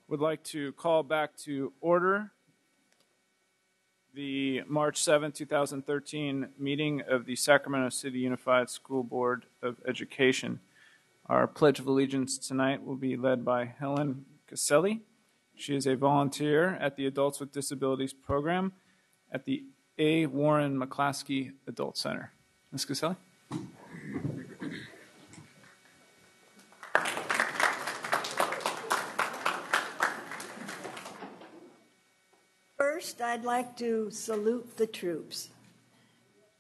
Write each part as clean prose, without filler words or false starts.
Would like to call back to order the March 7, 2013 meeting of the Sacramento City Unified School Board of Education. Our Pledge of Allegiance tonight will be led by Helen Caselli. She is a volunteer at the Adults with Disabilities program at the A. Warren McClaskey Adult Center. Ms. Caselli? First, I'd like to salute the troops.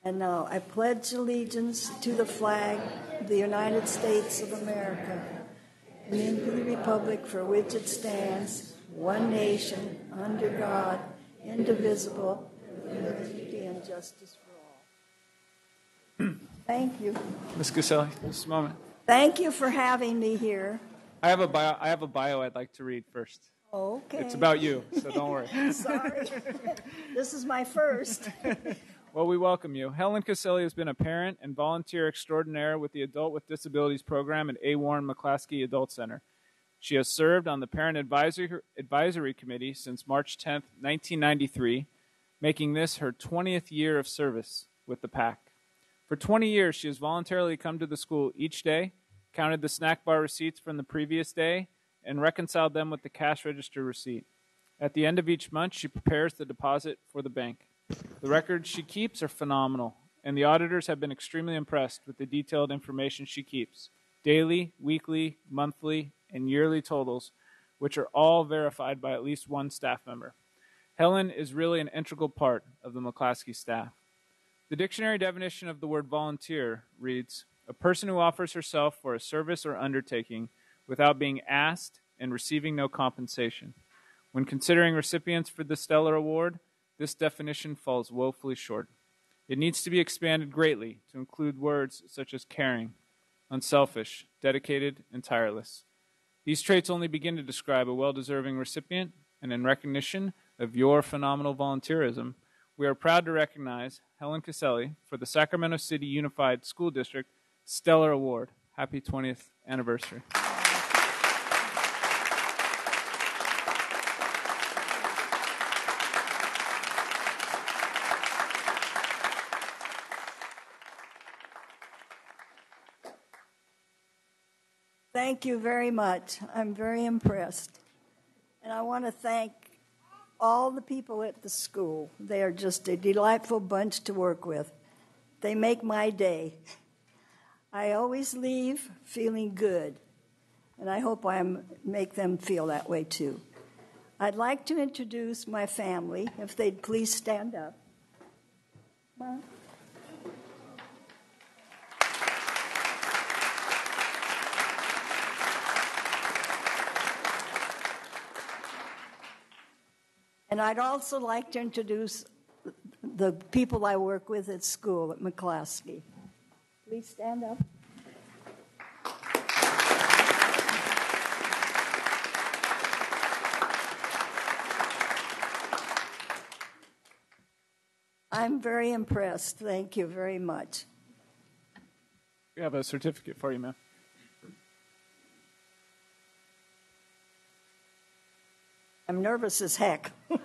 And now I pledge allegiance to the flag of the United States of America and to the republic for which it stands, one nation, under God, indivisible, with liberty and justice for all. Thank you. Ms. Caselli, just a moment. Thank you for having me here. I have a bio I'd like to read first. Okay. It's about you, so don't worry. Sorry. This is my first. Well, we welcome you. Helen Caselli has been a parent and volunteer extraordinaire with the Adult with Disabilities program at A. Warren McClaskey Adult Center. She has served on the Parent Advisory Committee since March 10, 1993, making this her 20th year of service with the PAC. For 20 years, she has voluntarily come to the school each day, counted the snack bar receipts from the previous day, and reconciled them with the cash register receipt. At the end of each month, she prepares the deposit for the bank. The records she keeps are phenomenal, and the auditors have been extremely impressed with the detailed information she keeps, daily, weekly, monthly, and yearly totals, which are all verified by at least one staff member. Helen is really an integral part of the McClaskey staff. The dictionary definition of the word volunteer reads, a person who offers herself for a service or undertaking without being asked and receiving no compensation. When considering recipients for the Stellar Award, this definition falls woefully short. It needs to be expanded greatly to include words such as caring, unselfish, dedicated, and tireless. These traits only begin to describe a well-deserving recipient, and in recognition of your phenomenal volunteerism, we are proud to recognize Helen Caselli for the Sacramento City Unified School District Stellar Award. Happy 20th anniversary. Thank you very much. I'm very impressed. And I want to thank all the people at the school. They are just a delightful bunch to work with. They make my day. I always leave feeling good, and I hope I make them feel that way too. I'd like to introduce my family, if they'd please stand up. Come on. And I'd also like to introduce the people I work with at school at McClaskey. Please stand up. I'm very impressed. Thank you very much. We have a certificate for you, ma'am. I'm nervous as heck. It's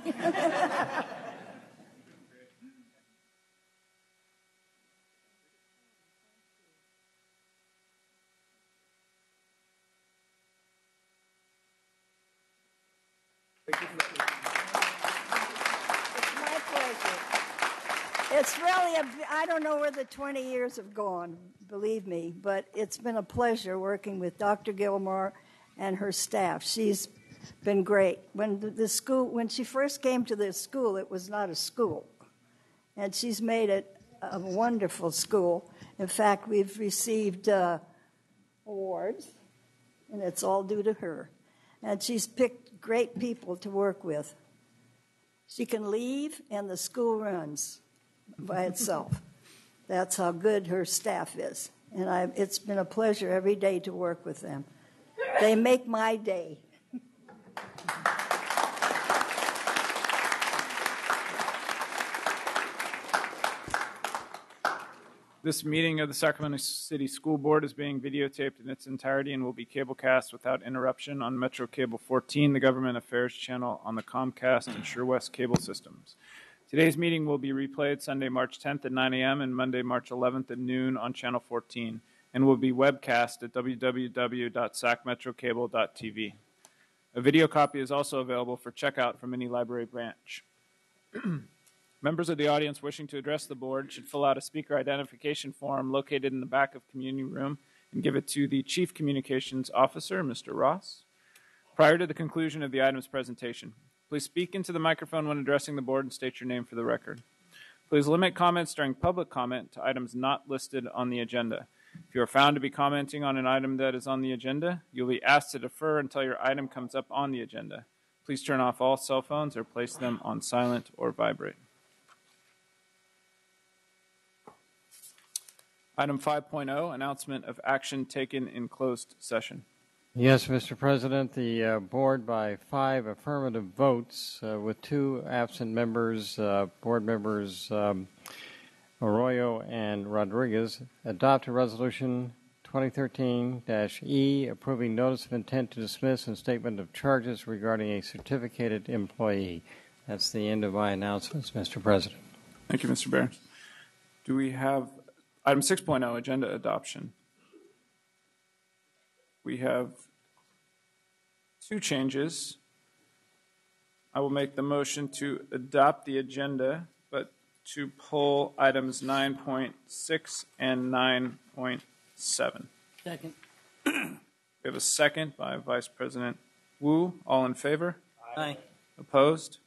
my pleasure. It's really I don't know where the 20 years have gone, believe me, but it's been a pleasure working with Dr. Gilmore and her staff. She's been great. When she first came to this school, it was not a school, and she's made it a wonderful school. In fact, we've received awards, and it's all due to her. And she's picked great people to work with. She can leave, and the school runs by itself. That's how good her staff is. And it's been a pleasure every day to work with them. They make my day. This meeting of the Sacramento City School Board is being videotaped in its entirety and will be cablecast without interruption on Metro Cable 14, the Government Affairs channel on the Comcast and SureWest cable systems. Today's meeting will be replayed Sunday, March 10th at 9 a.m. and Monday, March 11th at noon on Channel 14, and will be webcast at www.sacmetrocable.tv. A video copy is also available for checkout from any library branch. Members of the audience wishing to address the board should fill out a speaker identification form located in the back of community room and give it to the Chief Communications Officer, Mr. Ross, prior to the conclusion of the item's presentation. Please speak into the microphone when addressing the board and state your name for the record. Please limit comments during public comment to items not listed on the agenda. If you are found to be commenting on an item that is on the agenda, you'll be asked to defer until your item comes up on the agenda. Please turn off all cell phones or place them on silent or vibrate. Item 5.0, announcement of action taken in closed session. Yes, Mr. President, the board by 5 affirmative votes with 2 absent members, board members Arroyo and Rodriguez, adopted Resolution 2013-E approving notice of intent to dismiss and statement of charges regarding a certificated employee. That's the end of my announcements, Mr. President. Thank you, Mr. Behrens. Do we have item 6.0, agenda adoption? We have 2 changes. I will make the motion to adopt the agenda, but to pull items 9.6 and 9.7. Second. We have a second by Vice President Wu. All in favor? Aye. Opposed?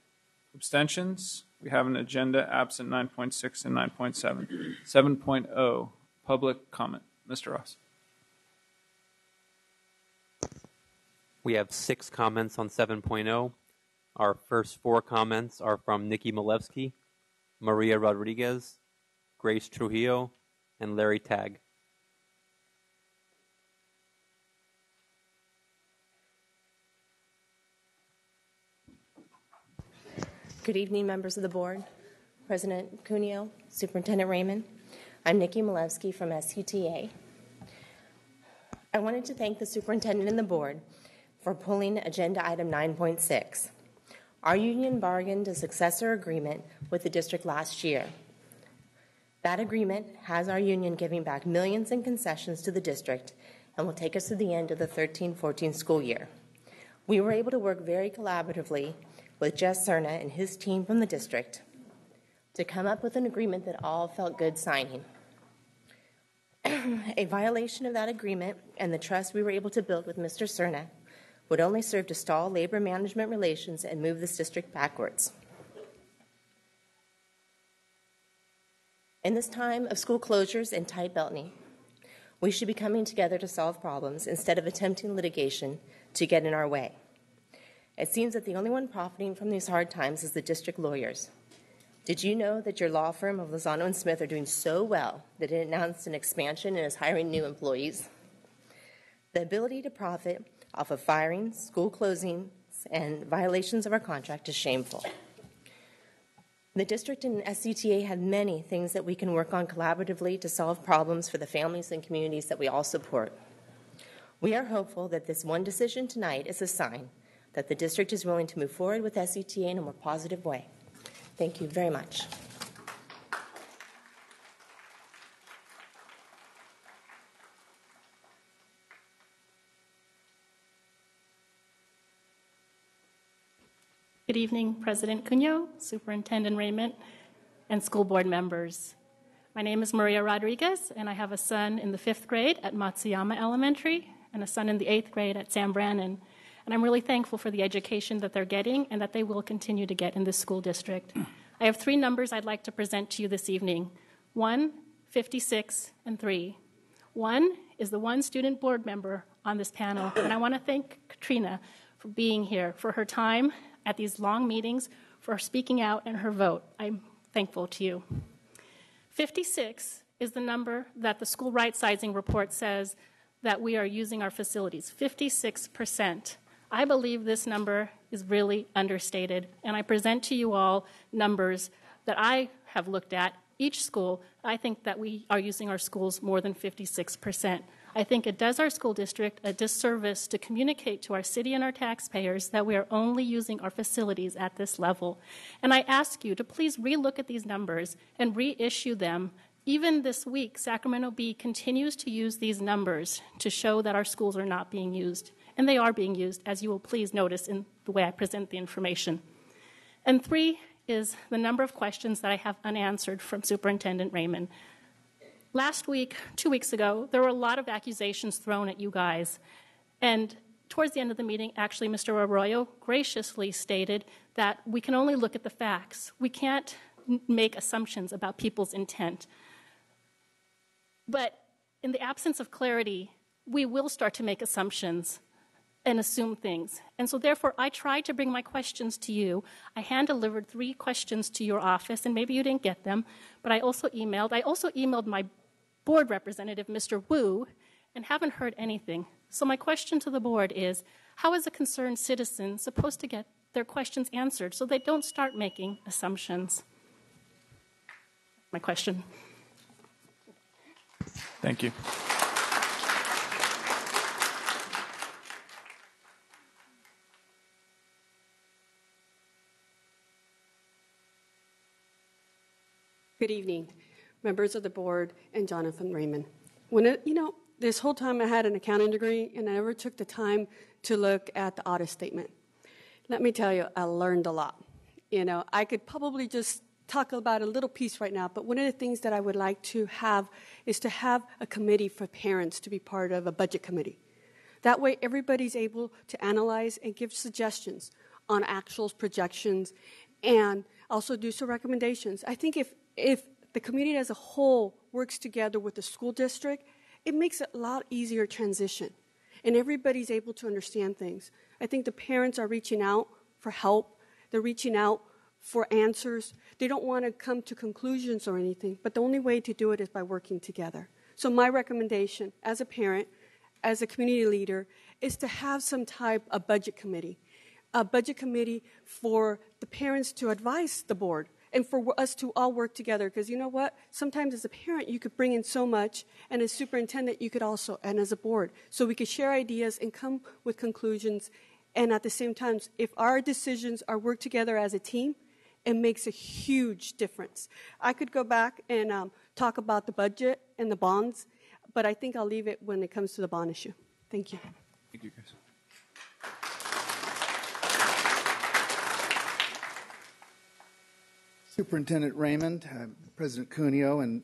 Abstentions? We have an agenda absent 9.6 and 9.7. 7.0, public comment. Mr. Ross. We have 6 comments on 7.0. Our first 4 comments are from Nikki Milevsky, Maria Rodriguez, Grace Trujillo, and Larry Tagg. Good evening, members of the board, President Cuneo, Superintendent Raymond. I'm Nikki Milevsky from SUTA. I wanted to thank the superintendent and the board for pulling agenda item 9.6. Our union bargained a successor agreement with the district last year. That agreement has our union giving back millions in concessions to the district and will take us to the end of the 13-14 school year. We were able to work very collaboratively with Jess Cerna and his team from the district to come up with an agreement that all felt good signing. A violation of that agreement and the trust we were able to build with Mr. Cerna would only serve to stall labor management relations and move this district backwards. In this time of school closures and tight belting, we should be coming together to solve problems instead of attempting litigation to get in our way. It seems that the only one profiting from these hard times is the district lawyers. Did you know that your law firm of Lozano & Smith are doing so well that it announced an expansion and is hiring new employees? The ability to profit off of firings, school closings, and violations of our contract is shameful. The district and SUTA have many things that we can work on collaboratively to solve problems for the families and communities that we all support. We are hopeful that this one decision tonight is a sign that the district is willing to move forward with SUTA in a more positive way. Thank you very much. Good evening, President Cuneo, Superintendent Raymond, and school board members. My name is Maria Rodriguez, and I have a son in the 5th grade at Matsuyama Elementary and a son in the 8th grade at Sam Brannan. And I'm really thankful for the education that they're getting and that they will continue to get in this school district. I have 3 numbers I'd like to present to you this evening. 1, 56, and 3. 1 is the one student board member on this panel, and I want to thank Katrina for being here, for her time at these long meetings, for speaking out and her vote. I'm thankful to you. 56 is the number that the school right-sizing report says that we are using our facilities, 56%. I believe this number is really understated, and I present to you all numbers that I have looked at each school, I think that we are using our schools more than 56%. I think it does our school district a disservice to communicate to our city and our taxpayers that we are only using our facilities at this level. And I ask you to please relook at these numbers and reissue them. Even this week, Sacramento Bee continues to use these numbers to show that our schools are not being used. And they are being used, as you will please notice in the way I present the information. And 3 is the number of questions that I have unanswered from Superintendent Raymond. Last week, 2 weeks ago, there were a lot of accusations thrown at you guys. And towards the end of the meeting, actually, Mr. Arroyo graciously stated that we can only look at the facts. We can't make assumptions about people's intent. But in the absence of clarity, we will start to make assumptions and assume things. And so therefore, I tried to bring my questions to you. I hand-delivered 3 questions to your office, and maybe you didn't get them, but I also emailed my board representative, Mr. Wu, and haven't heard anything. So my question to the board is, how is a concerned citizen supposed to get their questions answered so they don't start making assumptions? My question. Thank you. Good evening, members of the board and Jonathan Raymond. This whole time I had an accounting degree and I never took the time to look at the audit statement. Let me tell you, I learned a lot. I could probably just talk about a little piece right now, but one of the things that I would like to have is to have a committee for parents to be part of a budget committee. That way everybody's able to analyze and give suggestions on actuals, projections, and also do some recommendations. I think if the community as a whole works together with the school district, it makes it a lot easier transition, and everybody's able to understand things. I think the parents are reaching out for help. They're reaching out for answers. They don't want to come to conclusions or anything, but the only way to do it is by working together. So my recommendation as a parent, as a community leader, is to have some type of budget committee, a budget committee for the parents to advise the board and for us to all work together. Because you know what? Sometimes as a parent, you could bring in so much, and as superintendent, you could also, and as a board. So we could share ideas and come with conclusions. And at the same time, if our decisions are worked together as a team, it makes a huge difference. I could go back and talk about the budget and the bonds, but I think I'll leave it when it comes to the bond issue. Thank you. Thank you, Chris. Superintendent Raymond, President Cuneo, and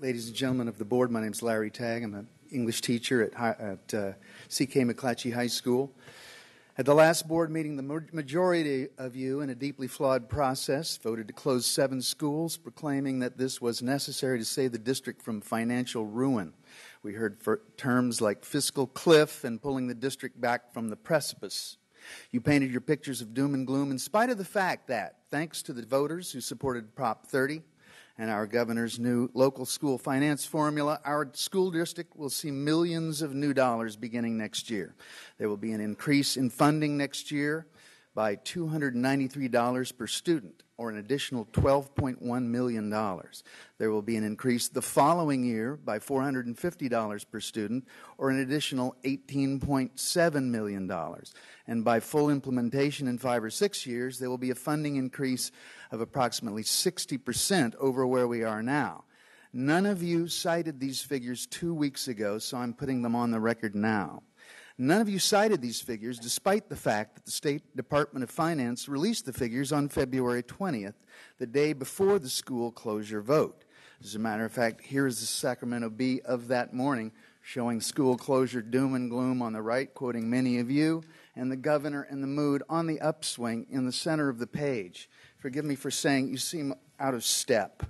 ladies and gentlemen of the board, my name is Larry Tagg. I'm an English teacher at C.K. McClatchy High School. At the last board meeting, the majority of you, in a deeply flawed process, voted to close 7 schools, proclaiming that this was necessary to save the district from financial ruin. We heard terms like fiscal cliff and pulling the district back from the precipice. You painted your pictures of doom and gloom in spite of the fact that, thanks to the voters who supported Prop 30 and our governor's new local school finance formula, our school district will see millions of new dollars beginning next year. There will be an increase in funding next year by $293 per student, or an additional $12.1 million. There will be an increase the following year by $450 per student, or an additional $18.7 million. And by full implementation in 5 or 6 years, there will be a funding increase of approximately 60% over where we are now. None of you cited these figures 2 weeks ago, so I'm putting them on the record now. None of you cited these figures, despite the fact that the State Department of Finance released the figures on February 20th, the day before the school closure vote. As a matter of fact, here is the Sacramento Bee of that morning, showing school closure doom and gloom on the right, quoting many of you, and the governor and the mood on the upswing in the center of the page. Forgive me for saying you seem out of step.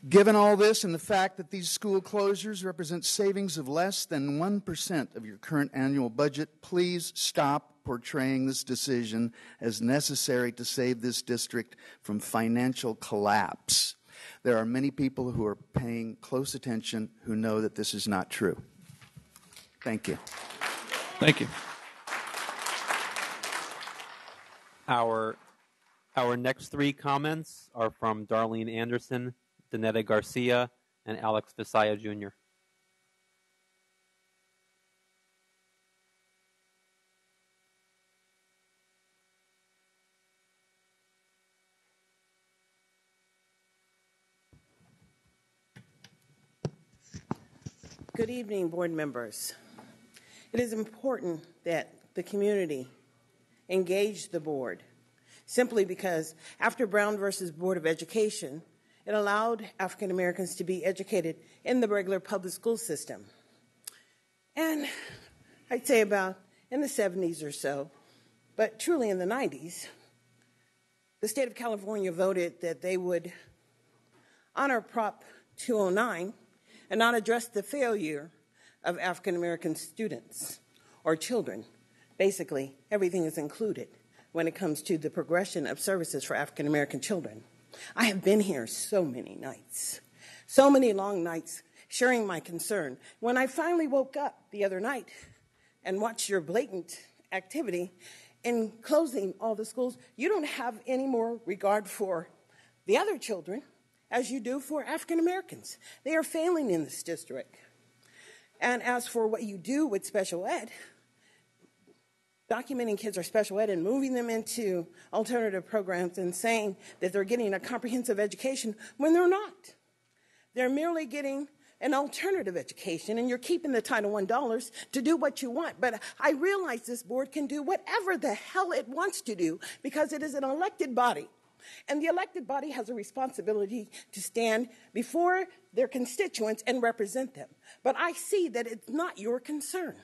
Given all this and the fact that these school closures represent savings of less than 1% of your current annual budget, please stop portraying this decision as necessary to save this district from financial collapse. There are many people who are paying close attention who know that this is not true. Thank you. Thank you. Our Our next three comments are from Darlene Anderson, Danetta Garcia, and Alex Visaya Jr. Good evening, board members. It is important that the community engage the board, simply because after Brown versus Board of Education, it allowed African Americans to be educated in the regular public school system. And I'd say about in the 70s or so, but truly in the 90s, the state of California voted that they would honor Prop 209 and not address the failure of African American students or children. Basically, everything is included when it comes to the progression of services for African American children. I have been here so many nights, so many long nights, sharing my concern. When I finally woke up the other night and watched your blatant activity in closing all the schools, you don't have any more regard for the other children as you do for African Americans. They are failing in this district. And as for what you do with special ed, documenting kids are special ed and moving them into alternative programs and saying that they're getting a comprehensive education when they're not. They're merely getting an alternative education, and you're keeping the Title I dollars to do what you want. But I realize this board can do whatever the hell it wants to do because it is an elected body. And the elected body has a responsibility to stand before their constituents and represent them. But I see that it's not your concern.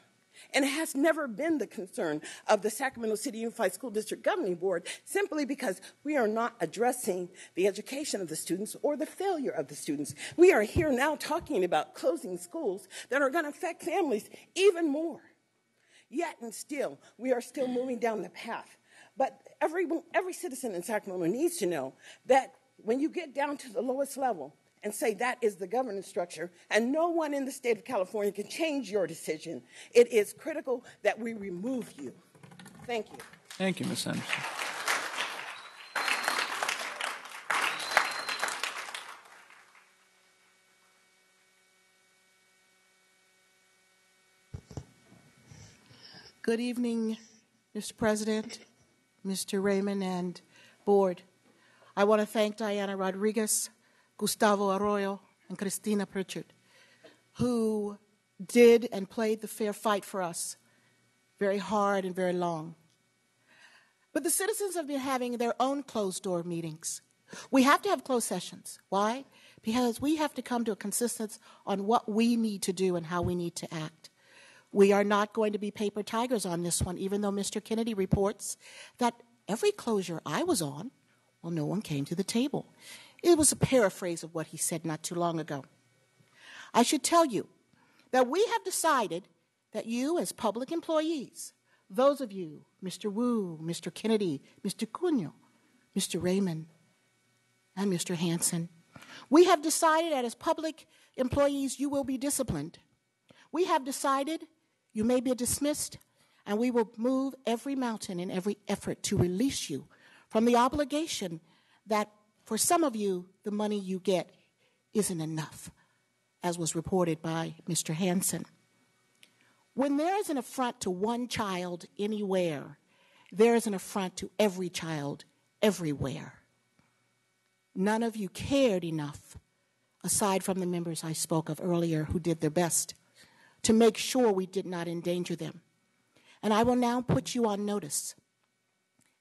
And it has never been the concern of the Sacramento City Unified School District Governing Board, simply because we are not addressing the education of the students or the failure of the students. We are here now talking about closing schools that are going to affect families even more. Yet and still, we are still moving down the path. But every citizen in Sacramento needs to know that when you get down to the lowest level and say that is the governance structure, and no one in the state of California can change your decision, it is critical that we remove you. Thank you. Thank you, Ms. Anderson. Good evening, Mr. President, Mr. Raymond, and board. I want to thank Diana Rodriguez, Gustavo Arroyo, and Christina Pritchard, who did and played the fair fight for us very hard and very long. But the citizens have been having their own closed-door meetings. We have to have closed sessions. Why? Because we have to come to a consensus on what we need to do and how we need to act. We are not going to be paper tigers on this one, even though Mr. Kennedy reports that every closure I was on, well, no one came to the table. It was a paraphrase of what he said not too long ago. I should tell you that we have decided that you, as public employees, those of you, Mr. Wu, Mr. Kennedy, Mr. Cunio, Mr. Raymond, and Mr. Hansen, we have decided that as public employees you will be disciplined. We have decided you may be dismissed, and we will move every mountain in every effort to release you from the obligation that for some of you, the money you get isn't enough, as was reported by Mr. Hansen. When there is an affront to one child anywhere, there is an affront to every child everywhere. None of you cared enough, aside from the members I spoke of earlier who did their best, to make sure we did not endanger them. And I will now put you on notice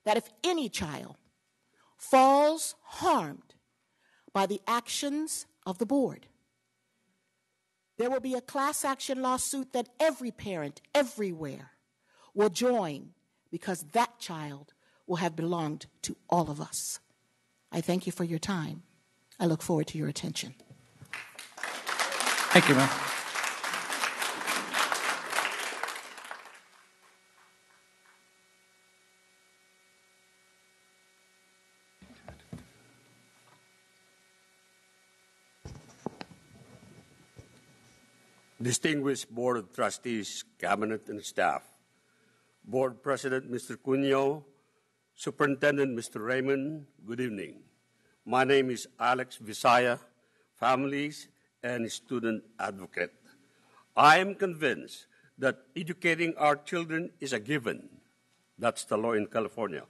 that if any child falls harmed by the actions of the board, there will be a class action lawsuit that every parent everywhere will join, because that child will have belonged to all of us. I thank you for your time. I look forward to your attention. Thank you, ma'am. Distinguished Board of Trustees, Cabinet, and staff, Board President Mr. Cunio, Superintendent Mr. Raymond, good evening. My name is Alex Visaya, families and student advocate. I am convinced that educating our children is a given. That's the law in California.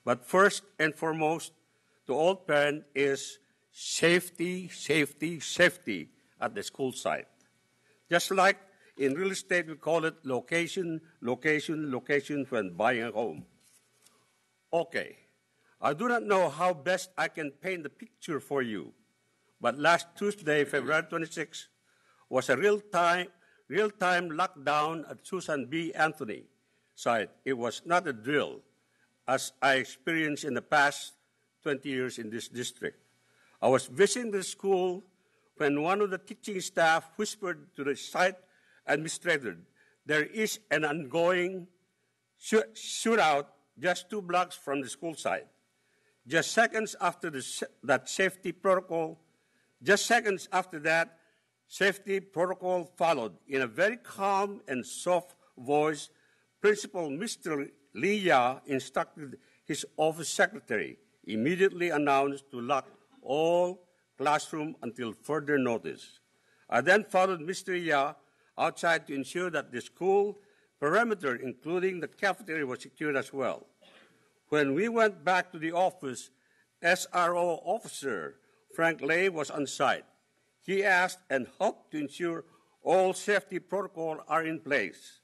But first and foremost, to all parents is safety, safety, safety at the school site. Just like in real estate, we call it location, location, location when buying a home. Okay, I do not know how best I can paint the picture for you, but last Tuesday, February 26, was a real-time lockdown at Susan B. Anthony site. It was not a drill, as I experienced in the past 20 years in this district. I was visiting the school when one of the teaching staff whispered to the site administrator, there is an ongoing shootout just 2 blocks from the school site. Just seconds after that safety protocol followed. In a very calm and soft voice, Principal Mr. Lia instructed his office secretary, immediately announced to lock all classrooms until further notice. I then followed Mr. Lia outside to ensure that the school perimeter, including the cafeteria, was secured as well. When we went back to the office, SRO officer Frank Lay was on site. He asked and helped to ensure all safety protocols are in place.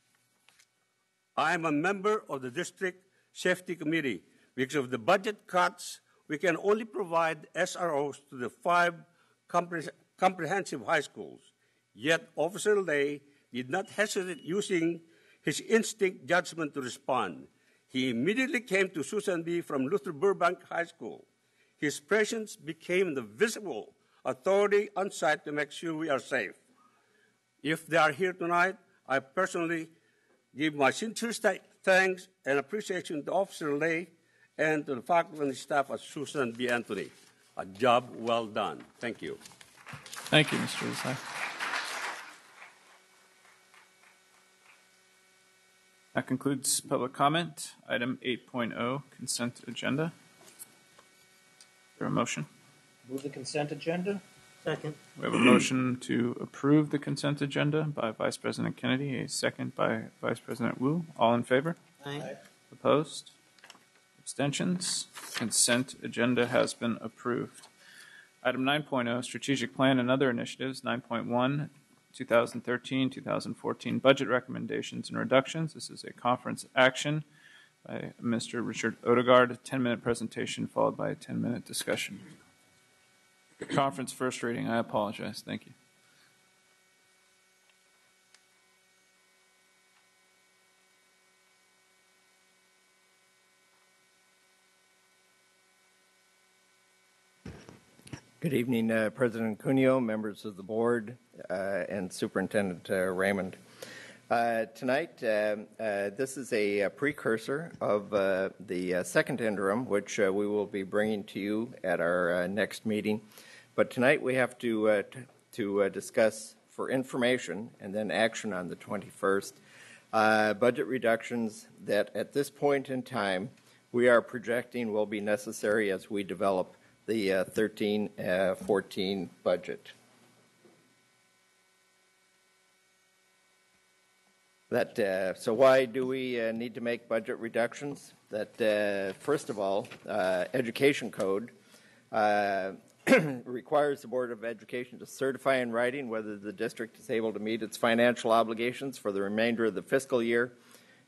I am a member of the district safety committee. Because of the budget cuts, we can only provide SROs to the 5 comprehensive high schools. Yet Officer Lay did not hesitate using his instinct judgment to respond. He immediately came to Susan B. from Luther Burbank High School. His presence became the visible authority on site to make sure we are safe. If they are here tonight, I personally give my sincere thanks and appreciation to Officer Lay and to the faculty and staff at Susan B. Anthony. A job well done. Thank you. Thank you, Mr. Isai. That concludes public comment. Item 8.0, consent agenda. Is there a motion? Move the consent agenda. Second. We have a motion to approve the consent agenda by Vice President Kennedy, a second by Vice President Wu. All in favor? Aye. Opposed? Abstentions? Consent agenda has been approved. Item 9.0, strategic plan and other initiatives. 9.1, 2013-2014 budget recommendations and reductions. This is a conference action by Mr. Richard Odegaard, a 10-minute presentation followed by a 10-minute discussion. Conference first reading, I apologize. Thank you. Good evening, President Cuneo, members of the board, and Superintendent Raymond. Tonight, this is a precursor of the second interim, which we will be bringing to you at our next meeting. But tonight we have to discuss for information and then action on the 21st budget reductions that at this point in time we are projecting will be necessary as we develop the 13-14 budget. So why do we need to make budget reductions? That first of all, Education Code requires the Board of Education to certify in writing whether the district is able to meet its financial obligations for the remainder of the fiscal year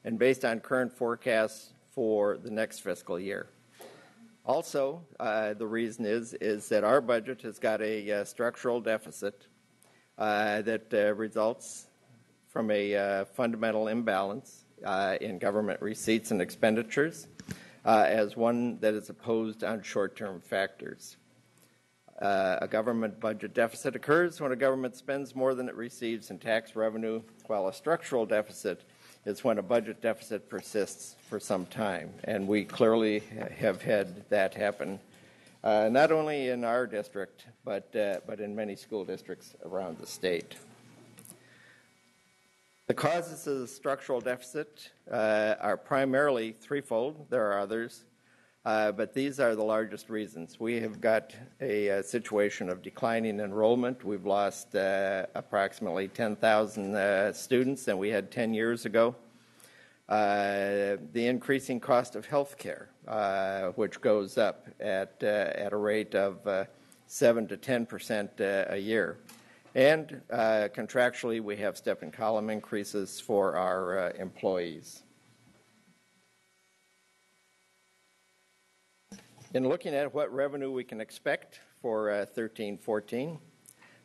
and based on current forecasts for the next fiscal year. Also, the reason is that our budget has got a structural deficit that results from a fundamental imbalance in government receipts and expenditures as one that is opposed on short-term factors. A government budget deficit occurs when a government spends more than it receives in tax revenue, while a structural deficit is when a budget deficit persists for some time. And we clearly have had that happen, not only in our district, but in many school districts around the state. The causes of the structural deficit are primarily threefold. There are others, but these are the largest reasons. We have got a situation of declining enrollment. We've lost approximately 10,000 students than we had 10 years ago. The increasing cost of health care, which goes up at a rate of 7 to 10% a year. And contractually, we have step and column increases for our employees. In looking at what revenue we can expect for 13-14,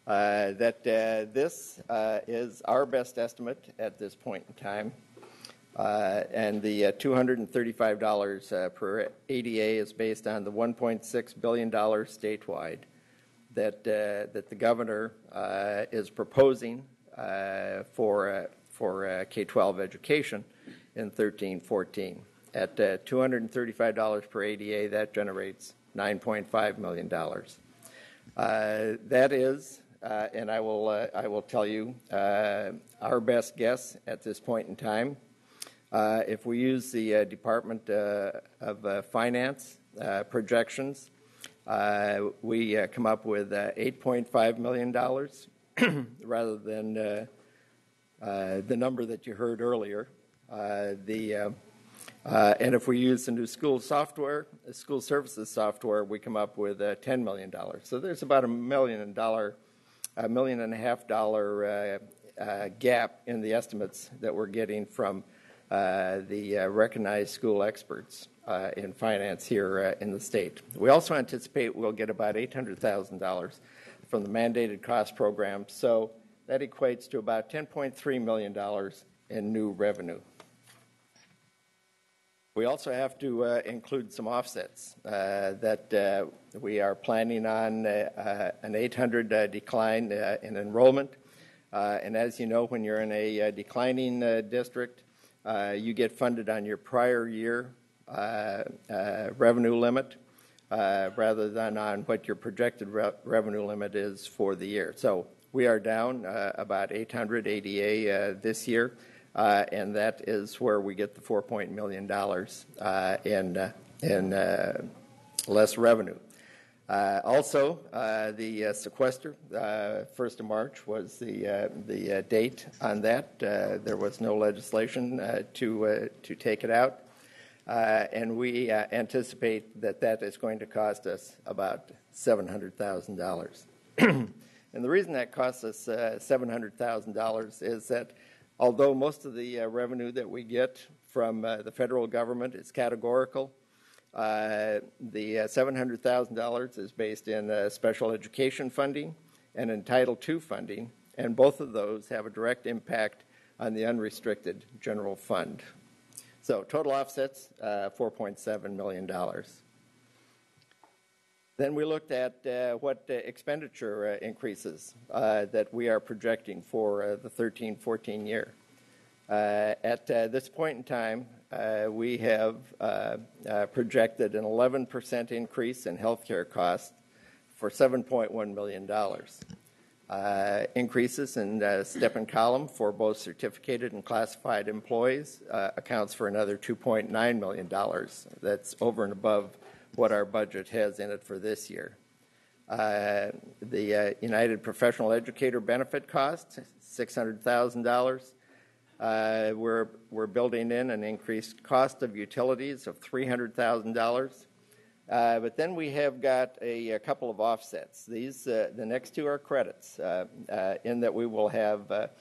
this is our best estimate at this point in time. And the $235 per ADA is based on the $1.6 billion statewide that the governor is proposing for K-12 education in 13-14. At $235 per ADA, that generates $9.5 million. That is, and I will tell you, our best guess at this point in time. If we use the Department of Finance projections, we come up with $8.5 million rather than the number that you heard earlier. And if we use the new school software, the school services software, we come up with $10 million. So there's about $1.5 million gap in the estimates that we're getting from the recognized school experts in finance here in the state. We also anticipate we'll get about $800,000 from the mandated cost program, so that equates to about $10.3 million in new revenue. We also have to include some offsets that we are planning on an 800 decline in enrollment. And as you know, when you're in a declining district, you get funded on your prior year revenue limit rather than on what your projected revenue limit is for the year. So we are down about 800 ADA this year. And that is where we get the $4 million in less revenue. Also, the sequester, 1st of March was the date on that. There was no legislation to take it out. And we anticipate that is going to cost us about $700,000. And the reason that costs us $700,000 is that although most of the revenue that we get from the federal government is categorical, the $700,000 is based in special education funding and in Title II funding, and both of those have a direct impact on the unrestricted general fund. So total offsets, $4.7 million. Then we looked at what expenditure increases that we are projecting for the 13-14 year. At this point in time, we have projected an 11% increase in health care costs for $7.1 million. Increases in step and column for both certificated and classified employees accounts for another $2.9 million. That's over and above what our budget has in it for this year. The United Professional Educator benefit cost, $600,000. We're building in an increased cost of utilities of $300,000. But then we have got a couple of offsets. These, the next two are credits, in that we will have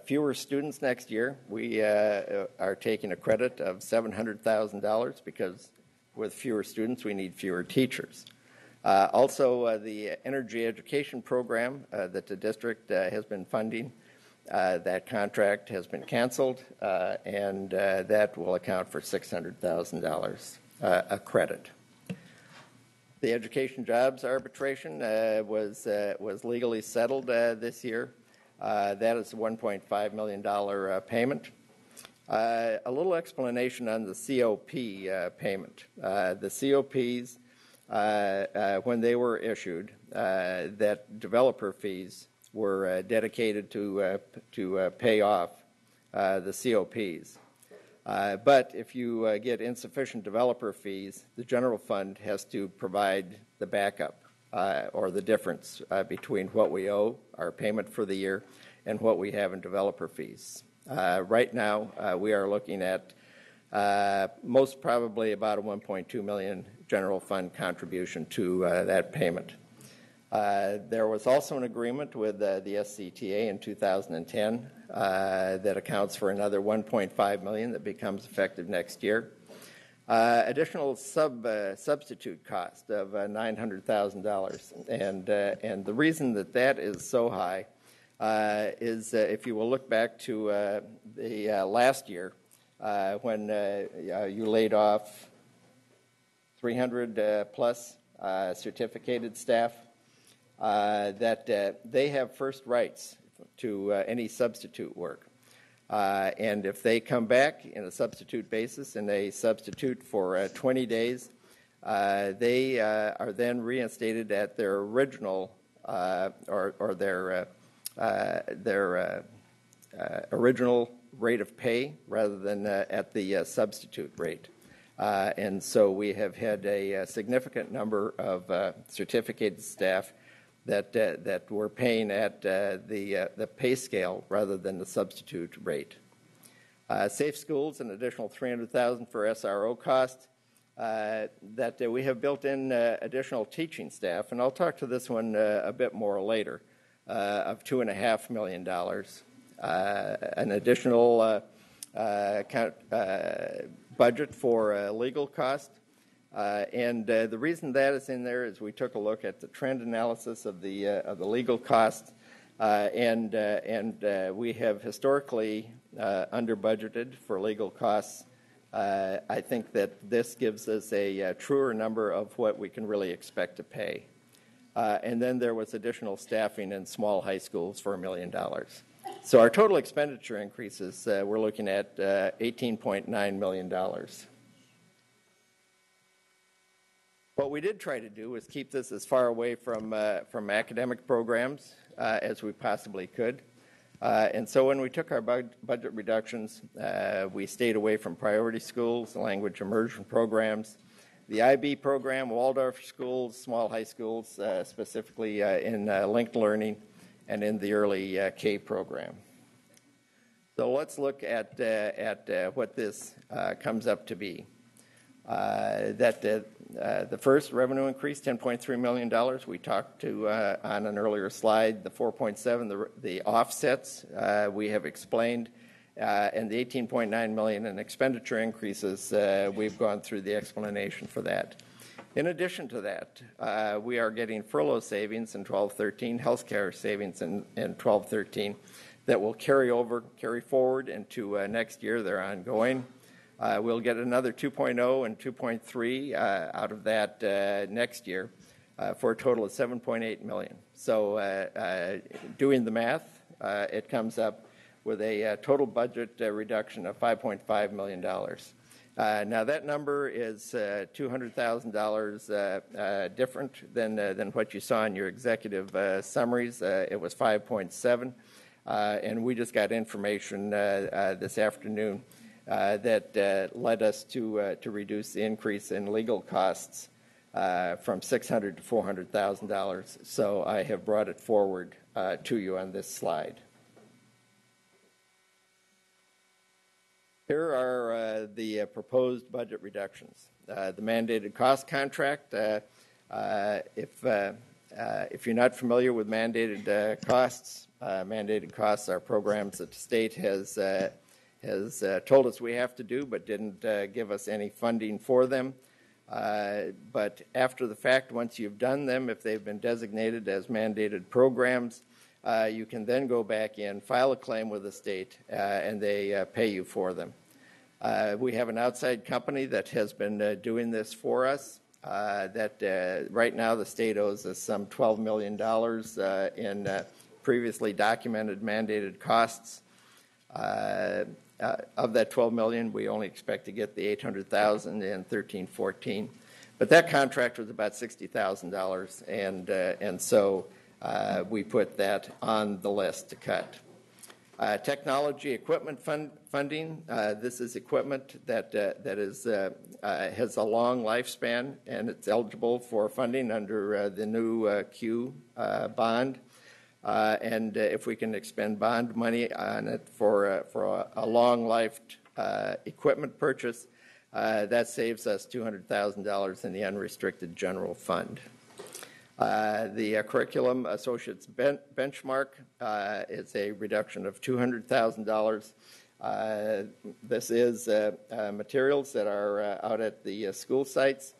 fewer students next year. We are taking a credit of $700,000 because with fewer students, we need fewer teachers. Also, the energy education program that the district has been funding, that contract has been canceled, and that will account for $600,000 a credit. The education jobs arbitration was legally settled this year. That is a $1.5 million payment. A little explanation on the COP payment. The COPs, when they were issued, that developer fees were dedicated to pay off the COPs. But if you get insufficient developer fees, the general fund has to provide the backup or the difference between what we owe, our payment for the year, and what we have in developer fees. Right now, we are looking at most probably about a $1.2 million general fund contribution to that payment. There was also an agreement with the SCTA in 2010 that accounts for another $1.5 million that becomes effective next year. Additional substitute cost of $900,000, and the reason that is so high is if you will look back to the last year when you laid off 300 plus certificated staff, that they have first rights to any substitute work. And if they come back in a substitute basis and they substitute for 20 days, they are then reinstated at their original or their original rate of pay rather than at the substitute rate. And so we have had a significant number of certificated staff that we're paying at the pay scale rather than the substitute rate. Safe Schools, an additional $300,000 for SRO costs. That we have built in additional teaching staff, and I'll talk to this one a bit more later, of $2.5 million. An additional budget for legal costs. And the reason that is in there is we took a look at the trend analysis of the legal costs, and we have historically under budgeted for legal costs. I think that this gives us a truer number of what we can really expect to pay. And then there was additional staffing in small high schools for $1 million. So our total expenditure increases, we're looking at $18.9 million. What we did try to do was keep this as far away from academic programs as we possibly could. And so when we took our budget reductions, we stayed away from priority schools, language immersion programs, the IB program, Waldorf schools, small high schools, specifically in linked learning, and in the early K program. So let's look at what this comes up to be. The first revenue increase, $10.3 million. We talked to on an earlier slide, the 4.7, the offsets we have explained, and the $18.9 million in expenditure increases. We've gone through the explanation for that. In addition to that, we are getting furlough savings in 12-13, health care savings in 12-13 that will carry forward into next year. They're ongoing. We'll get another 2.0 and 2.3 out of that next year for a total of $7.8 million. So doing the math, it comes up with a total budget reduction of $5.5 million. Now that number is $200,000 different than what you saw in your executive summaries. It was 5.7, and we just got information this afternoon that led us to reduce the increase in legal costs from $600,000 to $400,000. So I have brought it forward to you on this slide. Here are the proposed budget reductions. The mandated cost contract. If you're not familiar with mandated costs are programs that the state has told us we have to do, but didn't give us any funding for them. But after the fact, once you've done them, if they've been designated as mandated programs, you can then go back in, file a claim with the state, and they pay you for them. We have an outside company that has been doing this for us. Right now the state owes us some $12 million in previously documented mandated costs. Of that $12 million, we only expect to get the $800,000 in 13-14. But that contract was about $60,000, and so we put that on the list to cut. Technology equipment funding. This is equipment that has a long lifespan, and it's eligible for funding under the new Q bond. And if we can expend bond money on it for a long-lived equipment purchase, that saves us $200,000 in the unrestricted general fund. The curriculum associates benchmark is a reduction of $200,000. This is materials that are out at the school sites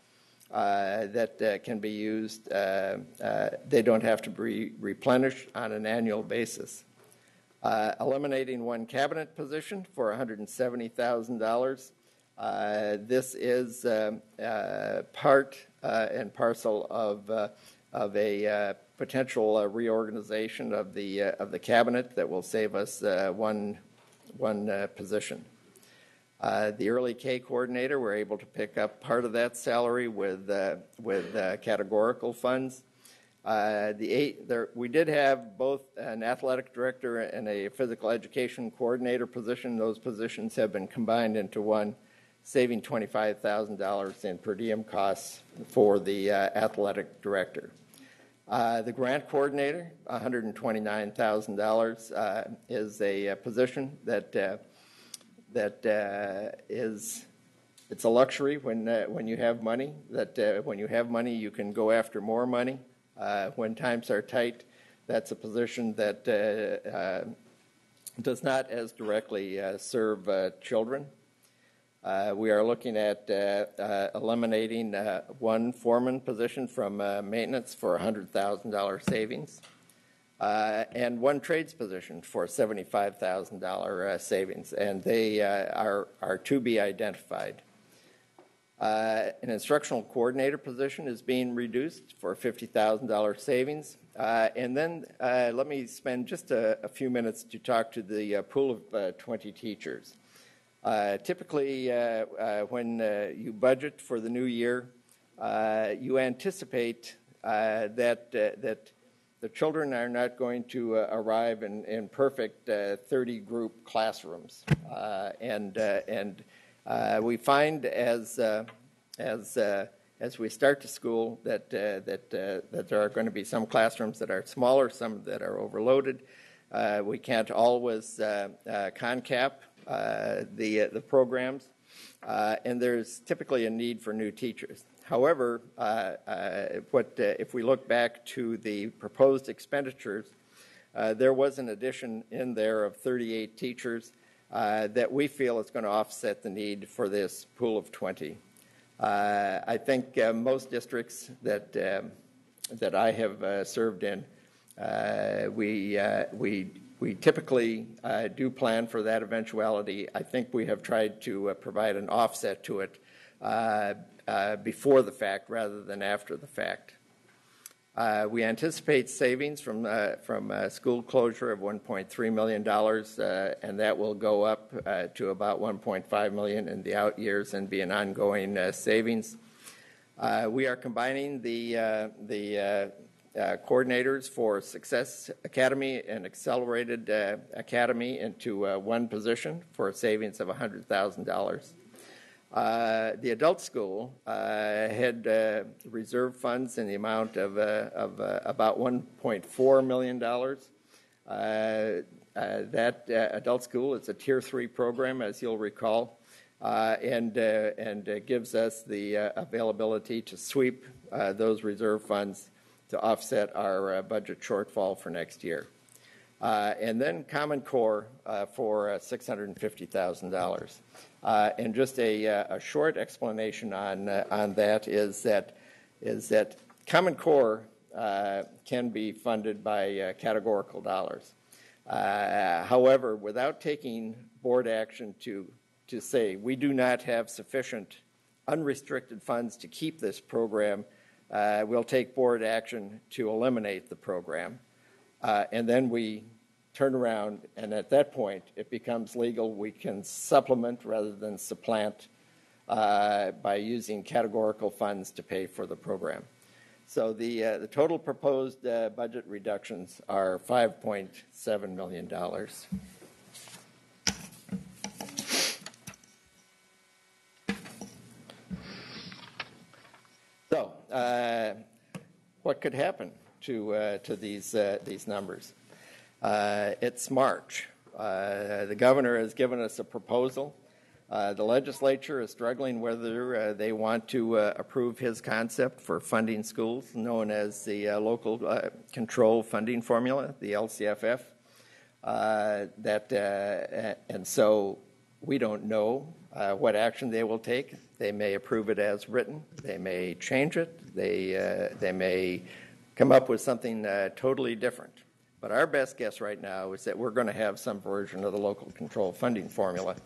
that can be used. They don't have to be replenished on an annual basis. Eliminating one cabinet position for $170,000. This is part and parcel of a potential reorganization of the cabinet that will save us one position. The early K coordinator, we're able to pick up part of that salary with categorical funds. We did have both an athletic director and a physical education coordinator position. Those positions have been combined into one, saving $25,000 in per diem costs for the athletic director. The grant coordinator, $129,000, is a position that is, it's a luxury when you have money. That when you have money, you can go after more money. When times are tight, that's a position that does not as directly serve children. We are looking at eliminating one foreman position from maintenance for $100,000 savings, and one trades position for $75,000 savings, and they are to be identified. An instructional coordinator position is being reduced for $50,000 savings. And then let me spend just a few minutes to talk to the pool of 20 teachers. Typically, when you budget for the new year, you anticipate that the children are not going to arrive in perfect 30-group classrooms, and we find as we start to school that there are going to be some classrooms that are smaller, some that are overloaded. We can't always concap the programs, and there's typically a need for new teachers. However, if we look back to the proposed expenditures, there was an addition in there of 38 teachers that we feel is going to offset the need for this pool of 20. I think most districts that I have served in, we typically do plan for that eventuality. I think we have tried to provide an offset to it before the fact rather than after the fact. We anticipate savings from school closure of $1.3 million, and that will go up to about $1.5 million in the out years and be an ongoing savings. We are combining the coordinators for Success Academy and Accelerated Academy into one position for a savings of $100,000. The adult school had reserve funds in the amount of about $1.4 million. That adult school is a Tier 3 program, as you'll recall, and gives us the availability to sweep those reserve funds to offset our budget shortfall for next year. And then Common Core for $650,000. And just a short explanation on that is that Common Core can be funded by categorical dollars. However, without taking board action to say we do not have sufficient unrestricted funds to keep this program, we'll take board action to eliminate the program. And then we turn around, and at that point, it becomes legal. We can supplement rather than supplant by using categorical funds to pay for the program. So the total proposed budget reductions are $5.7 million. So, what could happen to these numbers? It's March. The governor has given us a proposal. The legislature is struggling whether they want to approve his concept for funding schools, known as the Local Control Funding Formula, the LCFF. And so we don't know what action they will take. They may approve it as written. They may change it. They may come up with something totally different. But our best guess right now is that we're going to have some version of the local control funding formula.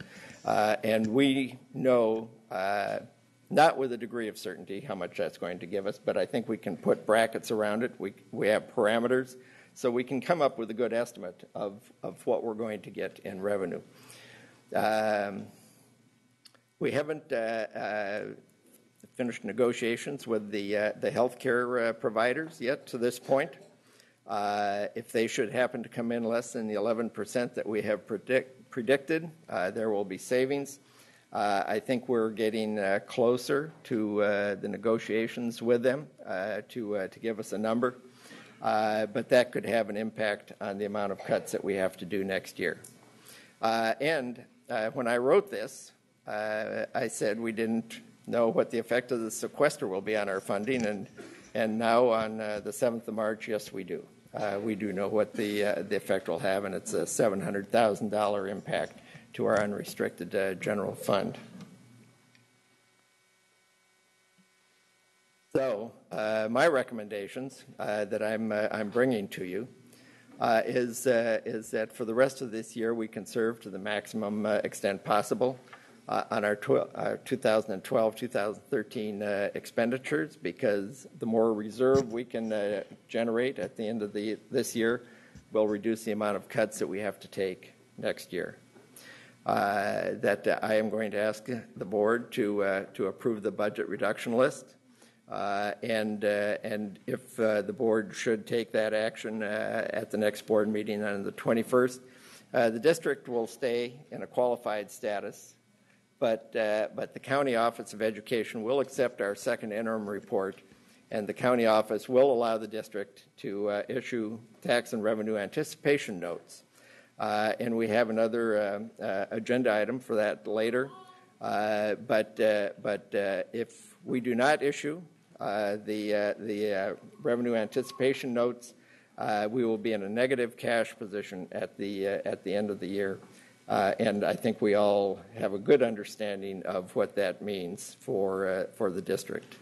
And we know, not with a degree of certainty, how much that's going to give us, but I think we can put brackets around it. We have parameters, so we can come up with a good estimate of what we're going to get in revenue. We haven't finished negotiations with the healthcare providers yet to this point. If they should happen to come in less than the 11% that we have predicted, there will be savings. I think we're getting closer to the negotiations with them to give us a number, but that could have an impact on the amount of cuts that we have to do next year. And when I wrote this, I said we didn't know what the effect of the sequester will be on our funding, and now on the 7th of March, yes, we do. We do know what the effect will have, and it's a $700,000 impact to our unrestricted general fund. So my recommendations that I'm bringing to you is that for the rest of this year we conserve to the maximum extent possible on our 2012-2013 expenditures, because the more reserve we can generate at the end of this year will reduce the amount of cuts that we have to take next year. That I am going to ask the board to approve the budget reduction list, and if the board should take that action at the next board meeting on the 21st, the district will stay in a qualified status. But the County Office of Education will accept our second interim report, and the County Office will allow the district to issue tax and revenue anticipation notes. And we have another agenda item for that later. But if we do not issue the revenue anticipation notes, we will be in a negative cash position at the end of the year. And I think we all have a good understanding of what that means for the district.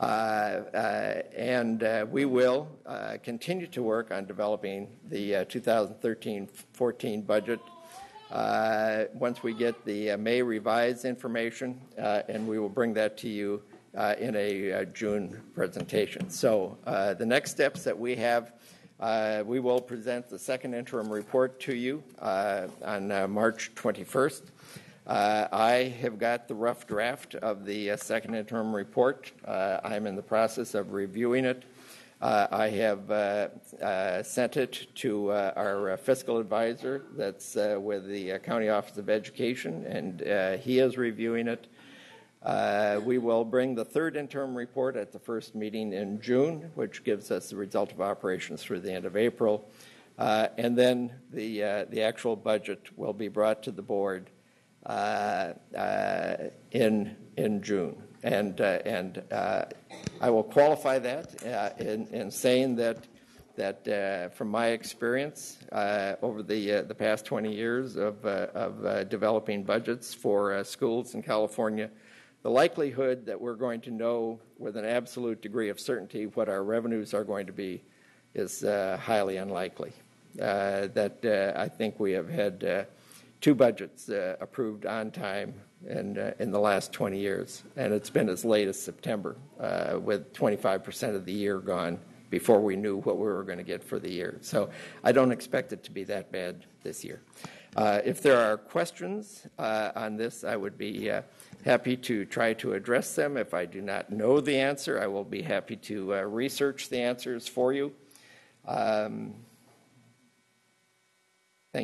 And we will continue to work on developing the 2013-14 budget once we get the May revised information, and we will bring that to you in a June presentation. So the next steps that we have, we will present the second interim report to you on March 21st. I have got the rough draft of the second interim report. I'm in the process of reviewing it. I have sent it to our fiscal advisor that's with the County Office of Education, and he is reviewing it. We will bring the third interim report at the first meeting in June, which gives us the result of operations through the end of April. And then the actual budget will be brought to the board in June. And I will qualify that in saying that from my experience over the past 20 years of developing budgets for schools in California, the likelihood that we're going to know with an absolute degree of certainty what our revenues are going to be is highly unlikely. I think we have had two budgets approved on time in the last 20 years, and it's been as late as September, with 25% of the year gone before we knew what we were going to get for the year. So I don't expect it to be that bad this year. If there are questions on this, I would be happy to try to address them. If I do not know the answer, I will be happy to research the answers for you. Thank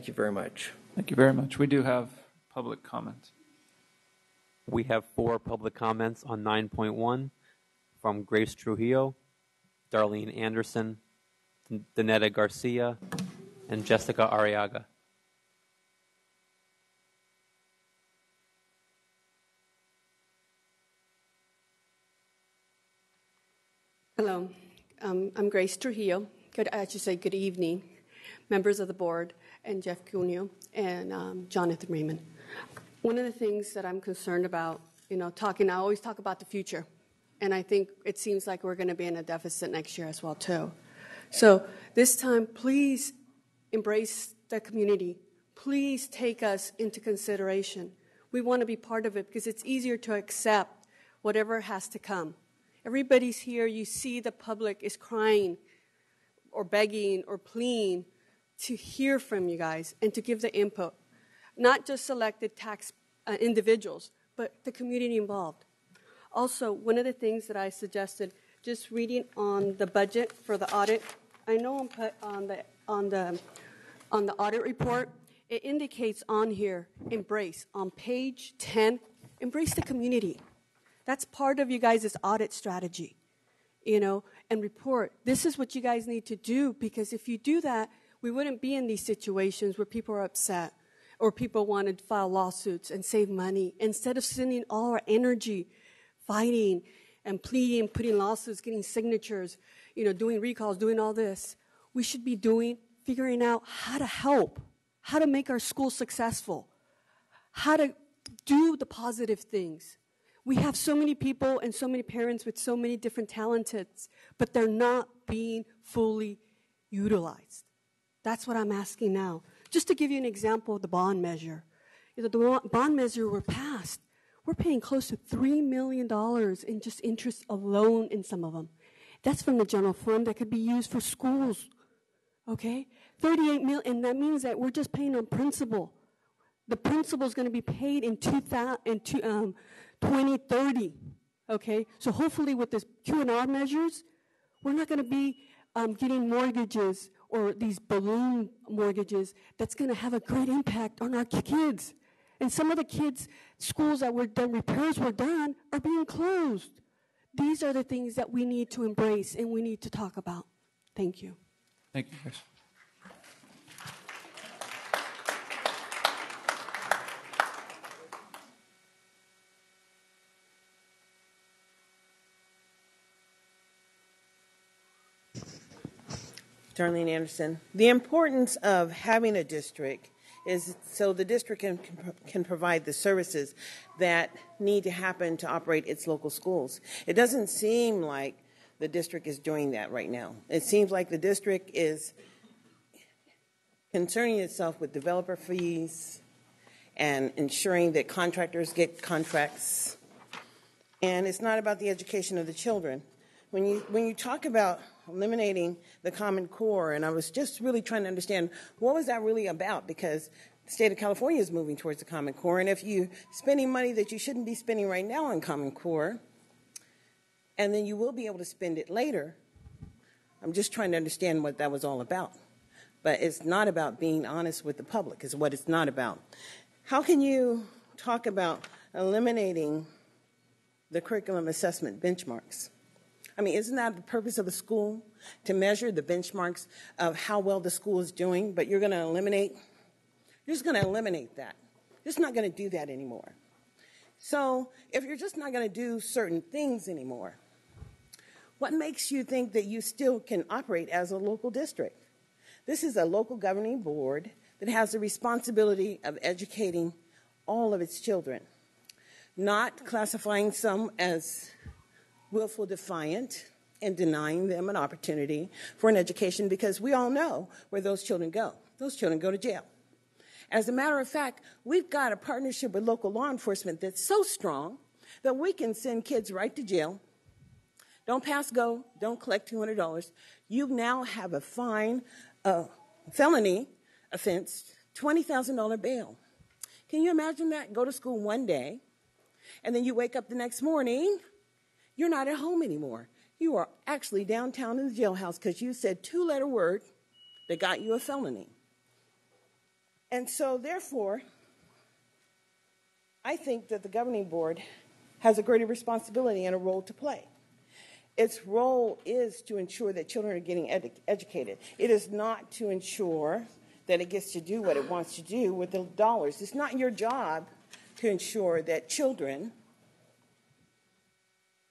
you very much. Thank you very much. We do have public comment. We have 4 public comments on 9.1 from Grace Trujillo, Darlene Anderson, Danetta Garcia, and Jessica Arriaga. Hello, I'm Grace Trujillo. I should say good evening, members of the board, and Jeff Cuneo, and Jonathan Raymond. One of the things that I'm concerned about, I always talk about the future, and I think it seems like we're going to be in a deficit next year as well, too. So this time, please embrace the community. Please take us into consideration. We want to be part of it because it's easier to accept whatever has to come. Everybody's here. You see the public is crying or begging or pleading to hear from you guys and to give the input. Not just selected tax individuals, but the community involved. Also, one of the things that I suggested, just reading on the budget for the audit, I know I'm put on the audit report, it indicates on here, embrace. On page 10, embrace the community. That's part of you guys' audit strategy, and report. This is what you guys need to do, because if you do that, we wouldn't be in these situations where people are upset or people want to file lawsuits and save money. Instead of sending all our energy fighting and pleading, putting lawsuits, getting signatures, doing recalls, doing all this, we should be figuring out how to help, how to make our school successful, how to do the positive things. We have so many people and so many parents with so many different talents, but they're not being fully utilized. That's what I'm asking now. Just to give you an example of the bond measure. The bond measure were passed. We're paying close to $3 million in just interest alone in some of them. That's from the general fund that could be used for schools. Okay? $38 million, and that means that we're just paying on principal. The principal is going to be paid in 2030, okay? So hopefully with this Q&R measures, we're not going to be getting mortgages or these balloon mortgages that's going to have a great impact on our kids. And some of the kids' schools that were done, repairs were done, are being closed. These are the things that we need to embrace and we need to talk about. Thank you. Thank you, Chris. Darlene Anderson. The importance of having a district is so the district can provide the services that need to happen to operate its local schools. It doesn't seem like the district is doing that right now. It seems like the district is concerning itself with developer fees and ensuring that contractors get contracts. And it's not about the education of the children. When you talk about eliminating the Common Core, and I was just really trying to understand what was that really about, because the state of California is moving towards the Common Core, and if you're spending money that you shouldn't be spending right now on Common Core, and then you will be able to spend it later, I'm just trying to understand what that was all about. But it's not about being honest with the public, is what it's not about. How can you talk about eliminating the curriculum assessment benchmarks? I mean, isn't that the purpose of a school, to measure the benchmarks of how well the school is doing, but you're just going to eliminate that. You're just not going to do that anymore. So if you're just not going to do certain things anymore, what makes you think that you still can operate as a local district? This is a local governing board that has the responsibility of educating all of its children, not classifying some as willful defiant and denying them an opportunity for an education, because we all know where those children go. Those children go to jail. As a matter of fact, we've got a partnership with local law enforcement that's so strong that we can send kids right to jail. Don't pass go, don't collect $200. You now have a fine, felony offense, $20,000 bail. Can you imagine that? Go to school one day, and then you wake up the next morning, you're not at home anymore. You are actually downtown in the jailhouse because you said two-letter word that got you a felony. And so, therefore, I think that the governing board has a greater responsibility and a role to play. Its role is to ensure that children are getting educated. It is not to ensure that it gets to do what it wants to do with the dollars. It's not your job to ensure that children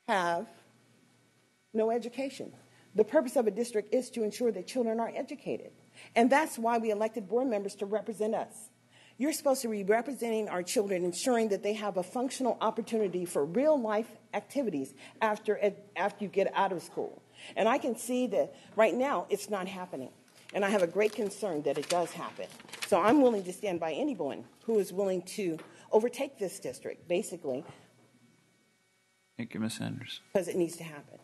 have no education. The purpose of a district is to ensure that children are educated. And that's why we elected board members to represent us. You're supposed to be representing our children, ensuring that they have a functional opportunity for real life activities after you get out of school. And I can see that right now it's not happening. And I have a great concern that it does happen. So I'm willing to stand by anyone who is willing to overtake this district, basically. Thank you, Ms. Sanders. Because it needs to happen.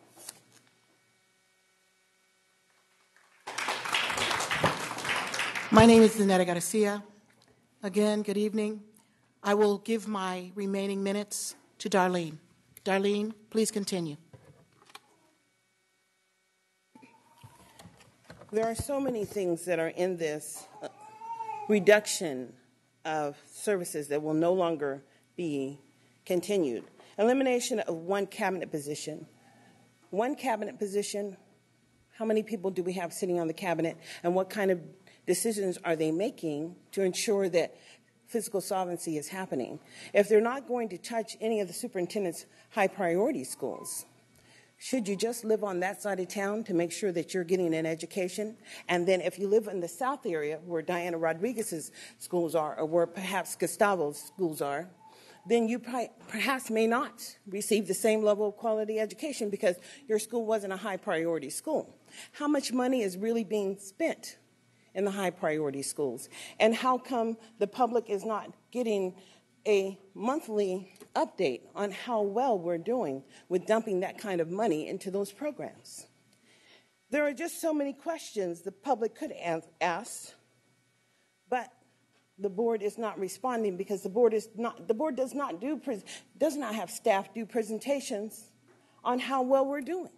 My name is Zanetta Garcia. Again, good evening. I will give my remaining minutes to Darlene. Darlene, please continue. There are so many things that are in this reduction of services that will no longer be continued. Elimination of one cabinet position. One cabinet position, how many people do we have sitting on the cabinet, and what kind of decisions are they making to ensure that fiscal solvency is happening? If they're not going to touch any of the superintendent's high priority schools, should you just live on that side of town to make sure that you're getting an education? And then if you live in the South area where Diana Rodriguez's schools are, or where perhaps Gustavo's schools are, then you perhaps may not receive the same level of quality education because your school wasn't a high priority school. How much money is really being spent in the high priority schools? And how come the public is not getting a monthly update on how well we're doing with dumping that kind of money into those programs? There are just so many questions the public could ask, but the board is not responding because the board does not have staff do presentations on how well we're doing.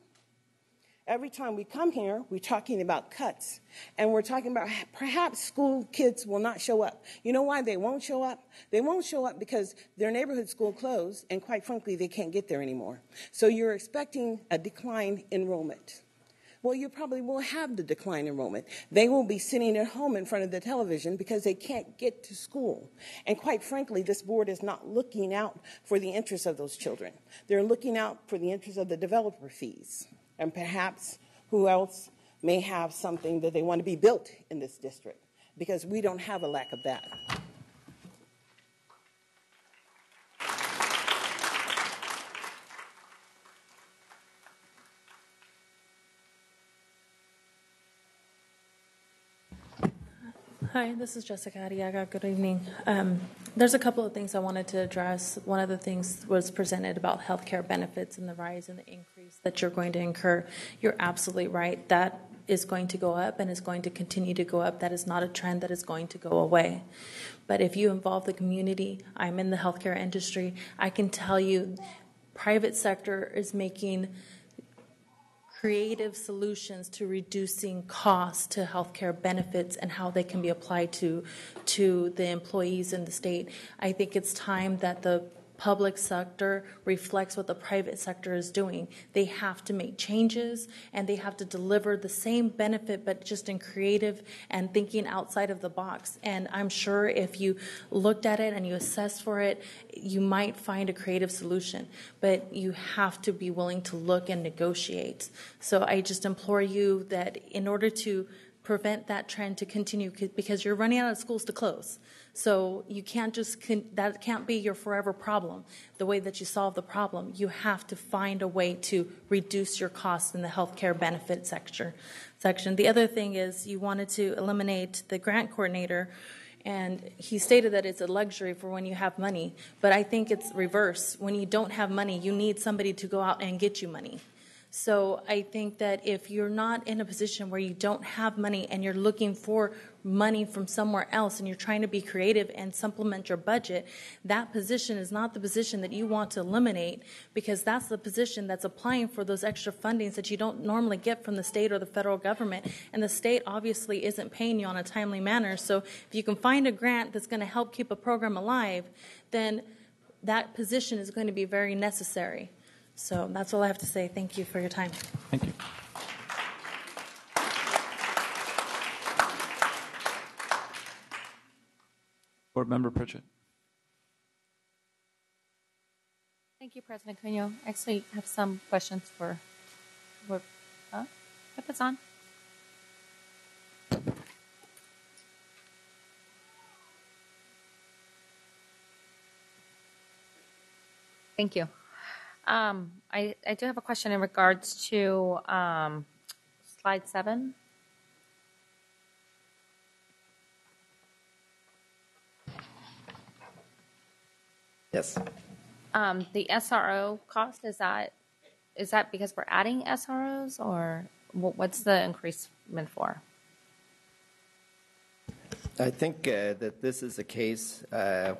Every time we come here, we're talking about cuts, and we're talking about perhaps school kids will not show up. You know why they won't show up? They won't show up because their neighborhood school closed, and quite frankly, they can't get there anymore. So you're expecting a decline in enrollment. Well, you probably will have the decline in enrollment. They will be sitting at home in front of the television because they can't get to school. And quite frankly, this board is not looking out for the interests of those children. They're looking out for the interests of the developer fees. And perhaps who else may have something that they want to be built in this district, because we don't have a lack of that. Hi, this is Jessica Arriaga. Good evening. There's a couple of things I wanted to address. One of the things was presented about healthcare benefits and the rise and the increase that you're going to incur. You're absolutely right. That is going to go up and is going to continue to go up. That is not a trend that is going to go away. But if you involve the community, I'm in the healthcare industry, I can tell you private sector is making creative solutions to reducing costs to healthcare benefits and how they can be applied to the employees in the state. I think it's time that the public sector reflects what the private sector is doing. They have to make changes and they have to deliver the same benefit but just in creative and thinking outside of the box. And I'm sure if you looked at it and you assessed for it, you might find a creative solution. But you have to be willing to look and negotiate. So I just implore you that in order to prevent that trend to continue, because you're running out of schools to close. So you can't just, that can't be your forever problem, the way that you solve the problem. You have to find a way to reduce your costs in the healthcare benefit section. The other thing is you wanted to eliminate the grant coordinator, and he stated that it's a luxury for when you have money. But I think it's reverse. When you don't have money, you need somebody to go out and get you money. So I think that if you're not in a position where you don't have money and you're looking for money from somewhere else and you're trying to be creative and supplement your budget, that position is not the position that you want to eliminate, because that's the position that's applying for those extra fundings that you don't normally get from the state or the federal government. And the state obviously isn't paying you on a timely manner. So if you can find a grant that's going to help keep a program alive, then that position is going to be very necessary. So that's all I have to say. Thank you for your time. Thank you. Board Member Pritchett. Thank you, President Cunyo. Actually, I have some questions for put this on. Thank you. I do have a question in regards to slide 7. Yes. The SRO cost, is that because we're adding SROs, or what's the increasement for? I think that this is a case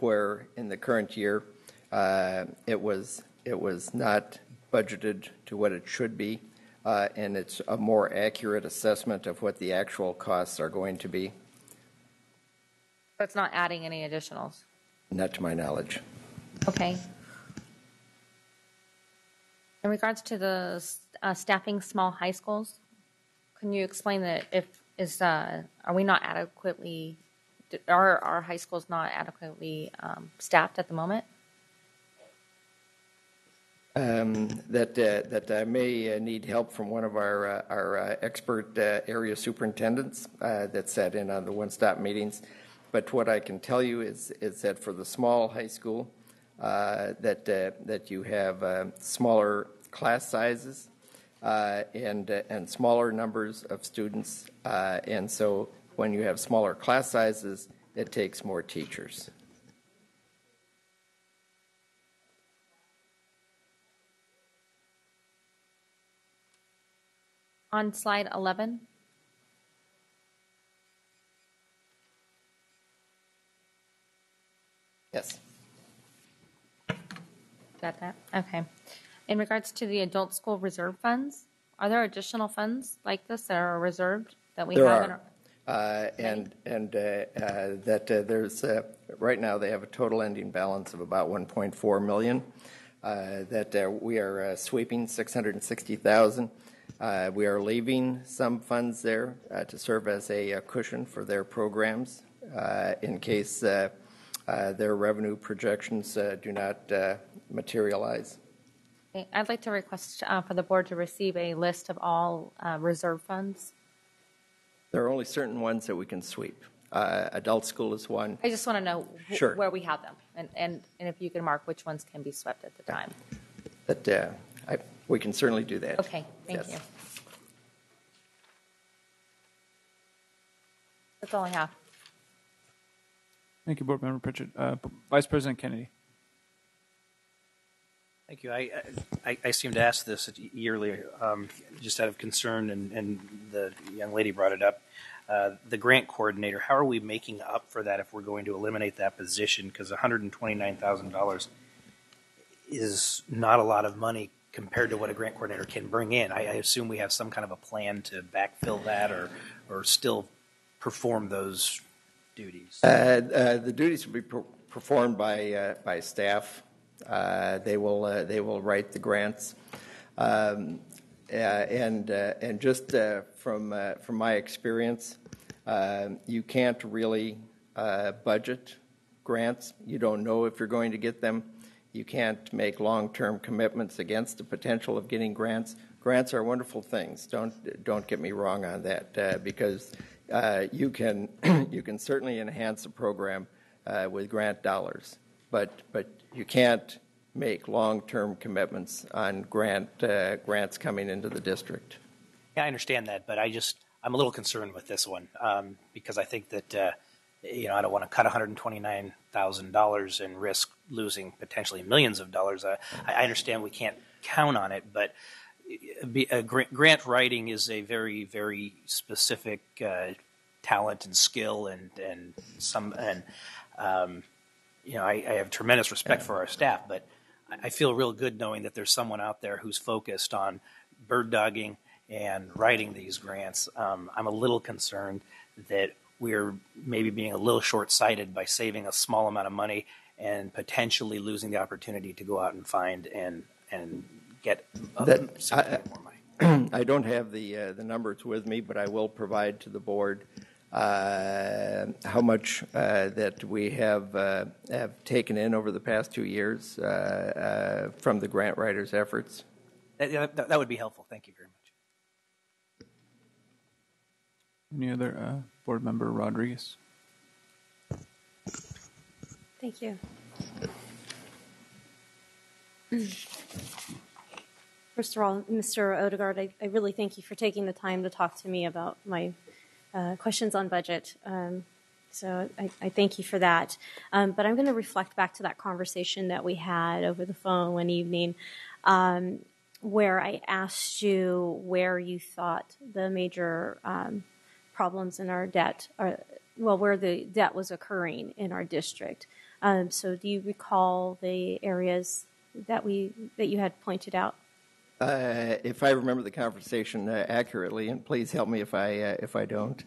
where in the current year it was not budgeted to what it should be, and it's a more accurate assessment of what the actual costs are going to be. So it's not adding any additionals? Not to my knowledge. Okay. In regards to the staffing small high schools, can you explain that are we not adequately, are our high schools not adequately staffed at the moment? That I may need help from one of our expert area superintendents that sat in on the one-stop meetings. But what I can tell you is that for the small high school, that you have smaller class sizes and smaller numbers of students, and so when you have smaller class sizes, it takes more teachers. On slide 11. Yes. Got that? Okay. In regards to the adult school reserve funds, are there additional funds like this that are reserved that we there have? Are. There's right now they have a total ending balance of about 1.4 million. We are sweeping 660,000. We are leaving some funds there to serve as a cushion for their programs in case their revenue projections do not materialize. Okay. I'd like to request for the board to receive a list of all reserve funds. There are only certain ones that we can sweep. Adult school is one. I just want to know Sure. where we have them, and if you can mark which ones can be swept at the time. That we can certainly do that. Okay, thank you. That's all I have. Thank you, Board Member Pritchett. Vice President Kennedy. Thank you. I seem to ask this yearly, just out of concern, and the young lady brought it up. The grant coordinator, how are we making up for that if we're going to eliminate that position? Because $129,000 is not a lot of money compared to what a grant coordinator can bring in. I assume we have some kind of a plan to backfill that or still perform those duties. The duties will be performed by staff. They will write the grants, and just from my experience, you can't really budget grants. You don't know if you're going to get them. You can't make long-term commitments against the potential of getting grants. Grants are wonderful things. Don't get me wrong on that, because you can certainly enhance a program with grant dollars, but you can't make long-term commitments on grants coming into the district. Yeah, I understand that, but I'm a little concerned with this one because I think that I don't want to cut $129,000 and risk losing potentially millions of dollars. I understand we can't count on it, but grant writing is a very, very specific talent and skill, I have tremendous respect for our staff, but I feel real good knowing that there's someone out there who's focused on bird dogging and writing these grants. I'm a little concerned that we're maybe being a little short-sighted by saving a small amount of money and potentially losing the opportunity to go out and find and get significantly more money? I don't have the numbers with me, but I will provide to the board how much that we have taken in over the past 2 years from the grant writers' efforts. That would be helpful. Thank you very much. Any other board member Rodriguez? Thank you. First of all, Mr. Odegaard, I really thank you for taking the time to talk to me about my questions on budget. So I thank you for that. But I'm going to reflect back to that conversation that we had over the phone one evening where I asked you where you thought the major problems in our debt are, well, where the debt was occurring in our district. So do you recall the areas that you had pointed out? If I remember the conversation accurately, and please help me if I don't,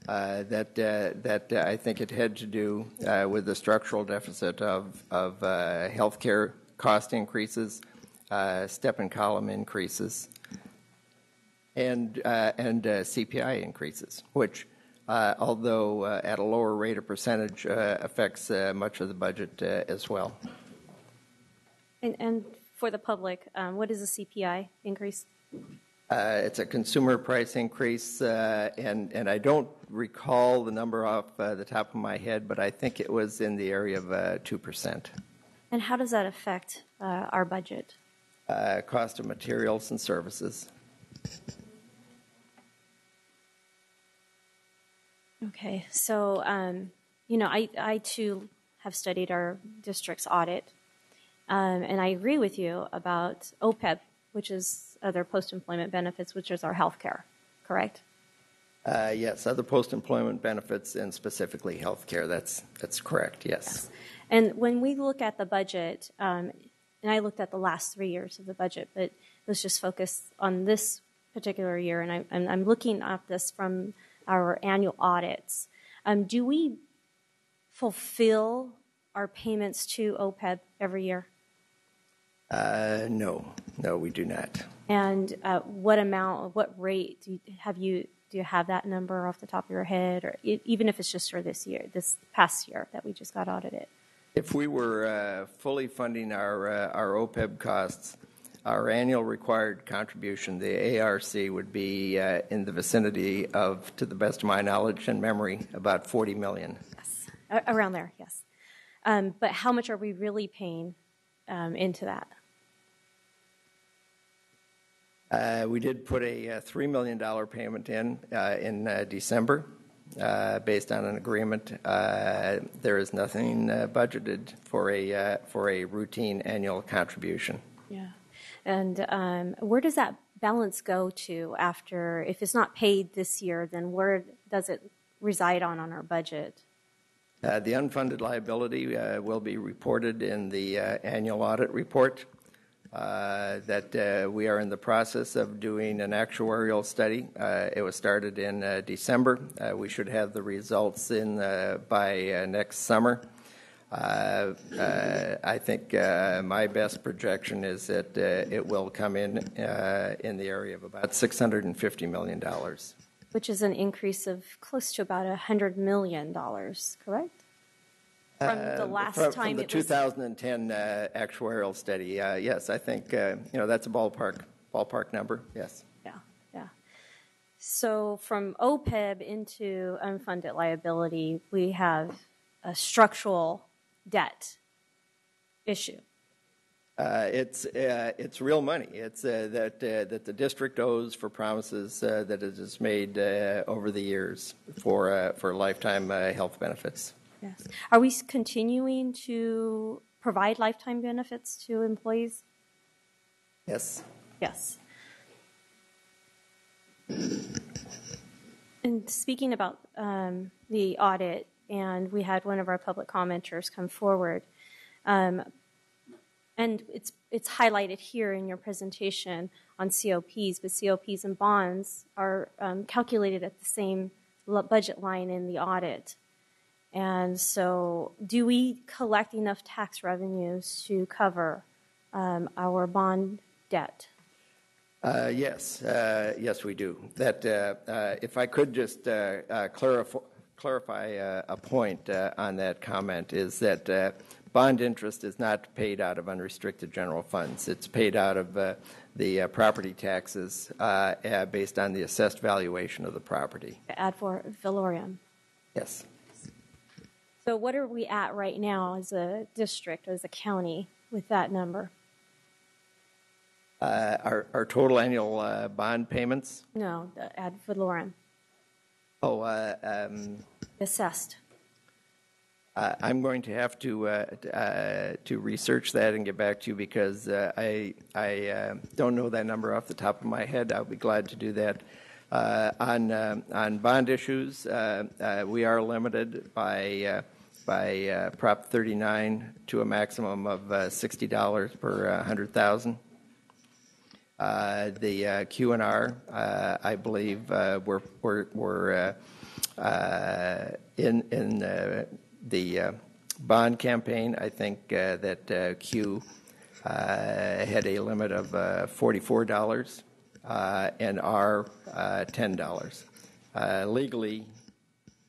that I think it had to do with the structural deficit of healthcare cost increases, step and column increases, and CPI increases, which, although at a lower rate of percentage, affects much of the budget as well. And for the public, what is a CPI increase? It's a consumer price increase, and I don't recall the number off the top of my head, but I think it was in the area of 2%. And how does that affect our budget? Cost of materials and services. Okay, so, I too have studied our district's audit, and I agree with you about OPEB, which is other post-employment benefits, which is our health care, correct? Yes, other post-employment benefits and specifically health care. That's correct, yes. And when we look at the budget, and I looked at the last 3 years of the budget, but let's just focus on this particular year, and I'm looking at this from our annual audits. Do we fulfill our payments to OPEB every year? No, we do not. And what rate do you have that number off the top of your head, or even if it's just for this past year that we just got audited? If we were fully funding our OPEB costs, our annual required contribution, the ARC, would be in the vicinity of, to the best of my knowledge and memory, about $40 million. Yes, around there, yes. But how much are we really paying into that? We did put a $3 million payment in December based on an agreement. There is nothing budgeted for a routine annual contribution. Yeah. And where does that balance go to after, if it's not paid this year, then where does it reside on our budget? The unfunded liability will be reported in the annual audit report. That we are in the process of doing an actuarial study. It was started in December. We should have the results in by next summer. I think my best projection is that it will come in the area of about $650 million. Which is an increase of close to about $100 million, correct? From the last time from the 2010 actuarial study, yes, I think that's a ballpark number. Yes. Yeah. So from OPEB into unfunded liability, we have a structural debt issue. It's real money. It's that the district owes for promises that it has made over the years for lifetime health benefits. Yes. Are we continuing to provide lifetime benefits to employees? Yes. Yes. And speaking about the audit, and we had one of our public commenters come forward, and it's highlighted here in your presentation on COPs, but COPs and bonds are calculated at the same budget line in the audit. And so do we collect enough tax revenues to cover our bond debt? Yes, we do. That if I could just clarify a point on that comment is that bond interest is not paid out of unrestricted general funds. It's paid out of the property taxes based on the assessed valuation of the property. Ad valorem. Yes. So what are we at right now as a district, as a county, with that number? Our total annual bond payments? No, the ad valorem. Oh, assessed. I'm going to have to research that and get back to you because I don't know that number off the top of my head. I'll be glad to do that. On bond issues, we are limited by Prop 39 to a maximum of $60 per 100,000. The Q&R, I believe, we're in the bond campaign. I think that Q had a limit of $44 and R $10.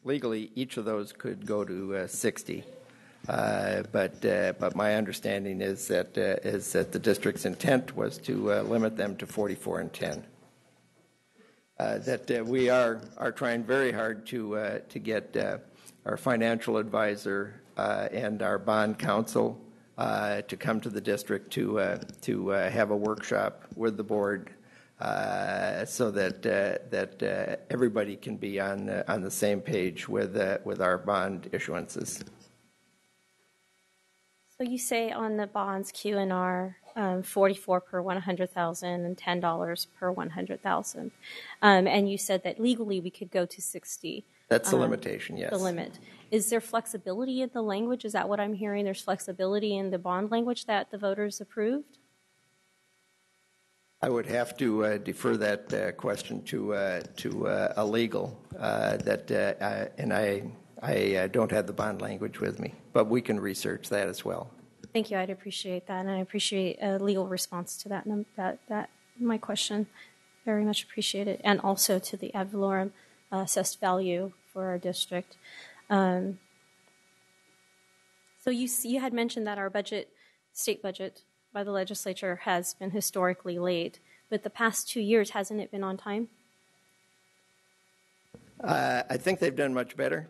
Legally, each of those could go to 60. But my understanding is that the district's intent was to limit them to 44 and 10. That we are trying very hard to get our financial advisor and our bond counsel to come to the district to have a workshop with the board so that everybody can be on the same page with our bond issuances. So you say on the bonds Q&R, 44 per 100,000 and $10 per 100,000, and you said that legally we could go to 60. That's the limitation, yes. The limit. Is there flexibility in the language? Is that what I'm hearing? There's flexibility in the bond language that the voters approved? I would have to defer that question to a legal, and I don't have the bond language with me, but we can research that as well. Thank you. I'd appreciate that, and I appreciate a legal response to that my question. Very much appreciate it, and also to the ad valorem assessed value for our district. So you had mentioned that our budget, state budget, by the legislature has been historically late, but the past 2 years, hasn't it been on time? I think they've done much better.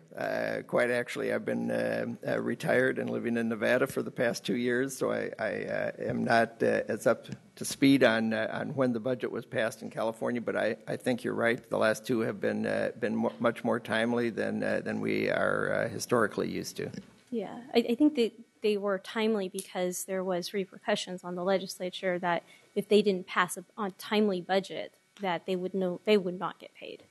Quite actually, I've been retired and living in Nevada for the past 2 years, so I am not as up to speed on when the budget was passed in California. But I think you're right. The last two have been much more timely than we are historically used to. Yeah, I think that they were timely because there was repercussions on the legislature that if they didn't pass a timely budget, that they would not get paid.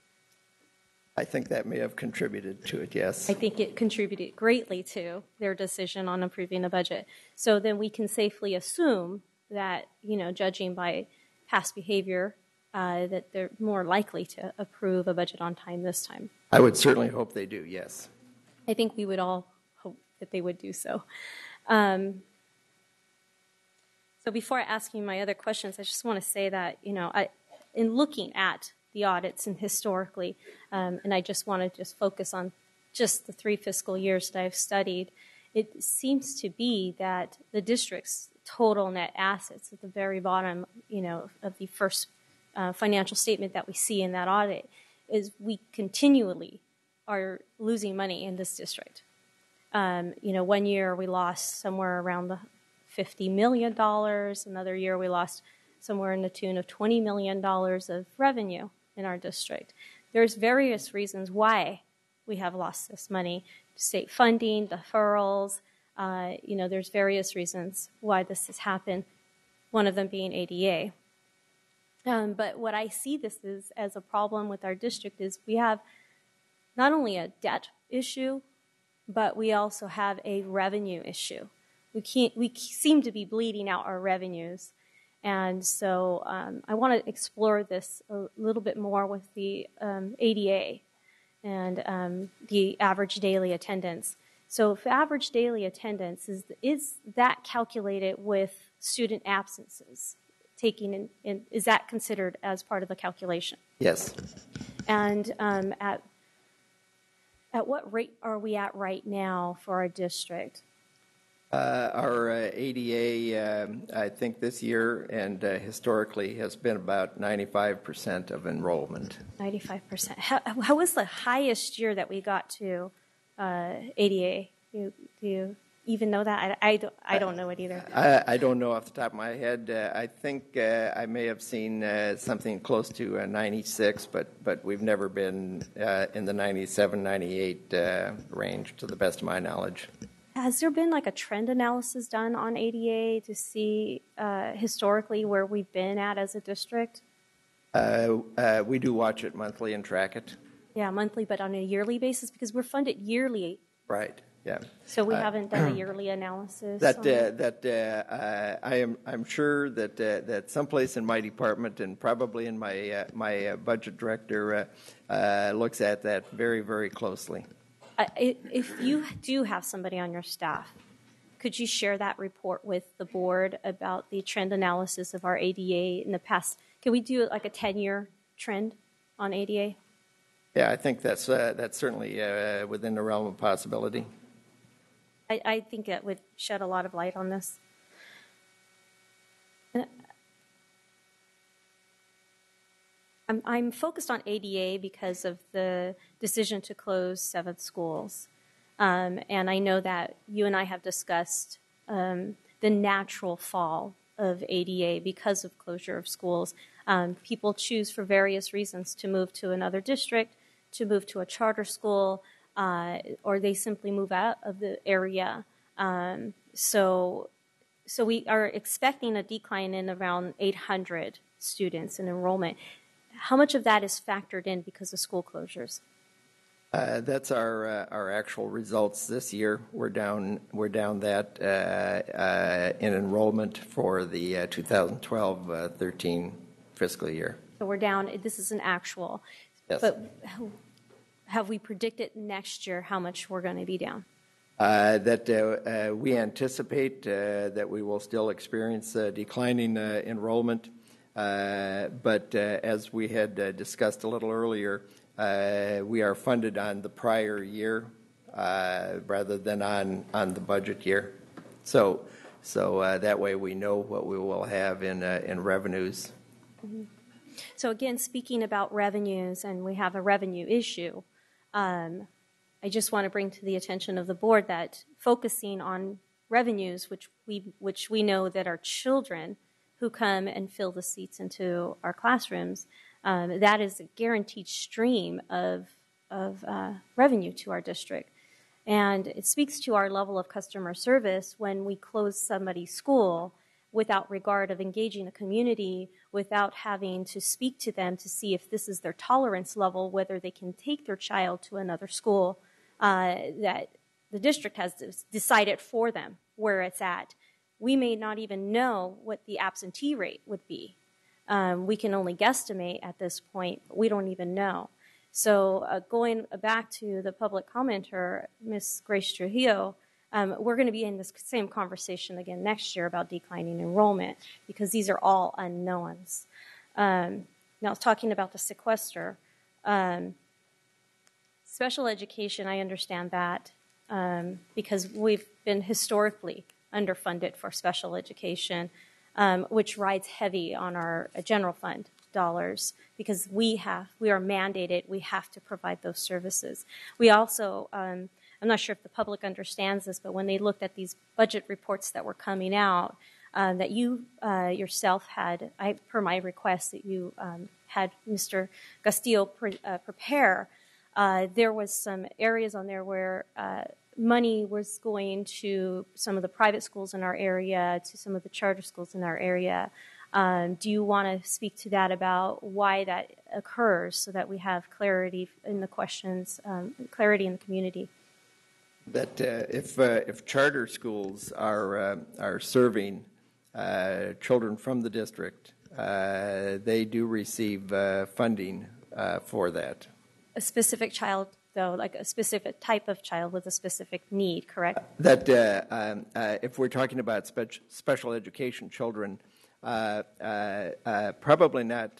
I think that may have contributed to it, yes. I think it contributed greatly to their decision on approving the budget. So then we can safely assume that, judging by past behavior, that they're more likely to approve a budget on time this time. I would certainly hope they do, yes. I think we would all hope that they would do so. So before I ask you my other questions, I just want to say that, in looking at the audits and historically, and I just want to focus on just the 3 fiscal years that I've studied, it seems to be that the district's total net assets at the very bottom, of the first financial statement that we see in that audit is we continually are losing money in this district. 1 year we lost somewhere around the $50 million. Another year we lost somewhere in the tune of $20 million of revenue in our district. There's various reasons why we have lost this money. State funding, deferrals, there's various reasons why this has happened, one of them being ADA. But what I see this as a problem with our district is we have not only a debt issue, but we also have a revenue issue. We seem to be bleeding out our revenues. And so I want to explore this a little bit more with the ADA and the average daily attendance. So if average daily attendance, is that calculated with student absences? taking is that considered as part of the calculation? Yes. And at what rate are we at right now for our district? Our ADA, I think this year and historically, has been about 95% of enrollment. 95%. How was the highest year that we got to ADA? Do you even know that? I don't know it either. I don't know off the top of my head. I think I may have seen something close to 96, but we've never been in the 97, 98 range, to the best of my knowledge. Has there been like a trend analysis done on ADA to see historically where we've been at as a district? We do watch it monthly and track it. Yeah, monthly, but on a yearly basis, because we're funded yearly. Right. Yeah. So we haven't done a yearly analysis. I'm sure that someplace in my department and probably in my budget director looks at that very, very closely. If you do have somebody on your staff, could you share that report with the board about the trend analysis of our ADA in the past? Can we do like a 10-year trend on ADA? Yeah, I think that's certainly within the realm of possibility. I think that would shed a lot of light on this. I'm focused on ADA because of the decision to close 7 schools. And I know that you and I have discussed the natural fall of ADA because of closure of schools. People choose for various reasons to move to another district, to move to a charter school, or they simply move out of the area. So we are expecting a decline in around 800 students in enrollment. How much of that is factored in because of school closures? That's our actual results this year. We're down that in enrollment for the 2012-13 fiscal year. So we're down. This is an actual. Yes. But have we predicted next year how much we're going to be down? We anticipate that we will still experience declining enrollment. But as we had discussed a little earlier, we are funded on the prior year rather than on the budget year. So that way we know what we will have in revenues. Mm-hmm. So again, speaking about revenues, and we have a revenue issue, I just want to bring to the attention of the board that focusing on revenues, which we know that our children who come and fill the seats into our classrooms, that is a guaranteed stream of revenue to our district. And it speaks to our level of customer service when we close somebody's school without regard of engaging the community, without having to speak to them to see if this is their tolerance level, whether they can take their child to another school that the district has decided for them where it's at. We may not even know what the absentee rate would be. We can only guesstimate at this point, but we don't even know. So going back to the public commenter, Ms. Grace Trujillo, we're going to be in this same conversation again next year about declining enrollment because these are all unknowns. Now, talking about the sequester, special education, I understand that because we've been historically underfunded for special education, which rides heavy on our general fund dollars because we are mandated, we have to provide those services. We also, I'm not sure if the public understands this, but when they looked at these budget reports that were coming out, that you yourself had, per my request, that you had Mr. Castillo prepare, there was some areas on there where money was going to some of the private schools in our area, to some of the charter schools in our area. Do you want to speak to that about why that occurs so that we have clarity in the questions, clarity in the community? That if charter schools are serving children from the district, they do receive funding for that. A specific child, though, like a specific type of child with a specific need, correct? That if we're talking about special education children, probably not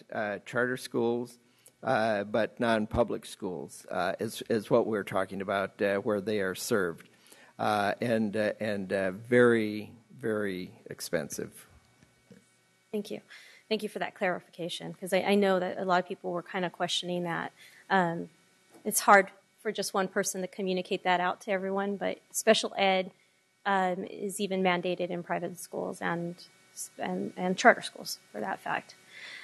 charter schools, but non-public schools is what we're talking about, where they are served, and very, very expensive. Thank you. Thank you for that clarification, because I know that a lot of people were kind of questioning that. It's hard for just one person to communicate that out to everyone, but special ed is even mandated in private schools and charter schools, for that fact.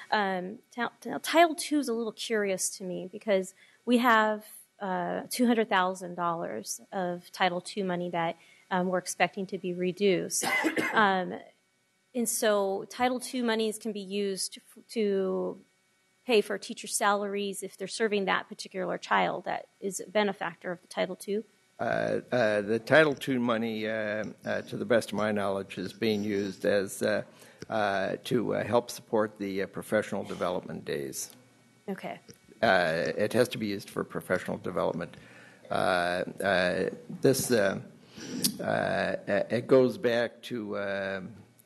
Title II is a little curious to me because we have $200,000 of Title II money that we're expecting to be reduced. And so Title II monies can be used to pay for teacher salaries if they're serving that particular child that is a benefactor of the Title II? The Title II money, to the best of my knowledge, is being used as to help support the professional development days. Okay. It has to be used for professional development. It goes back to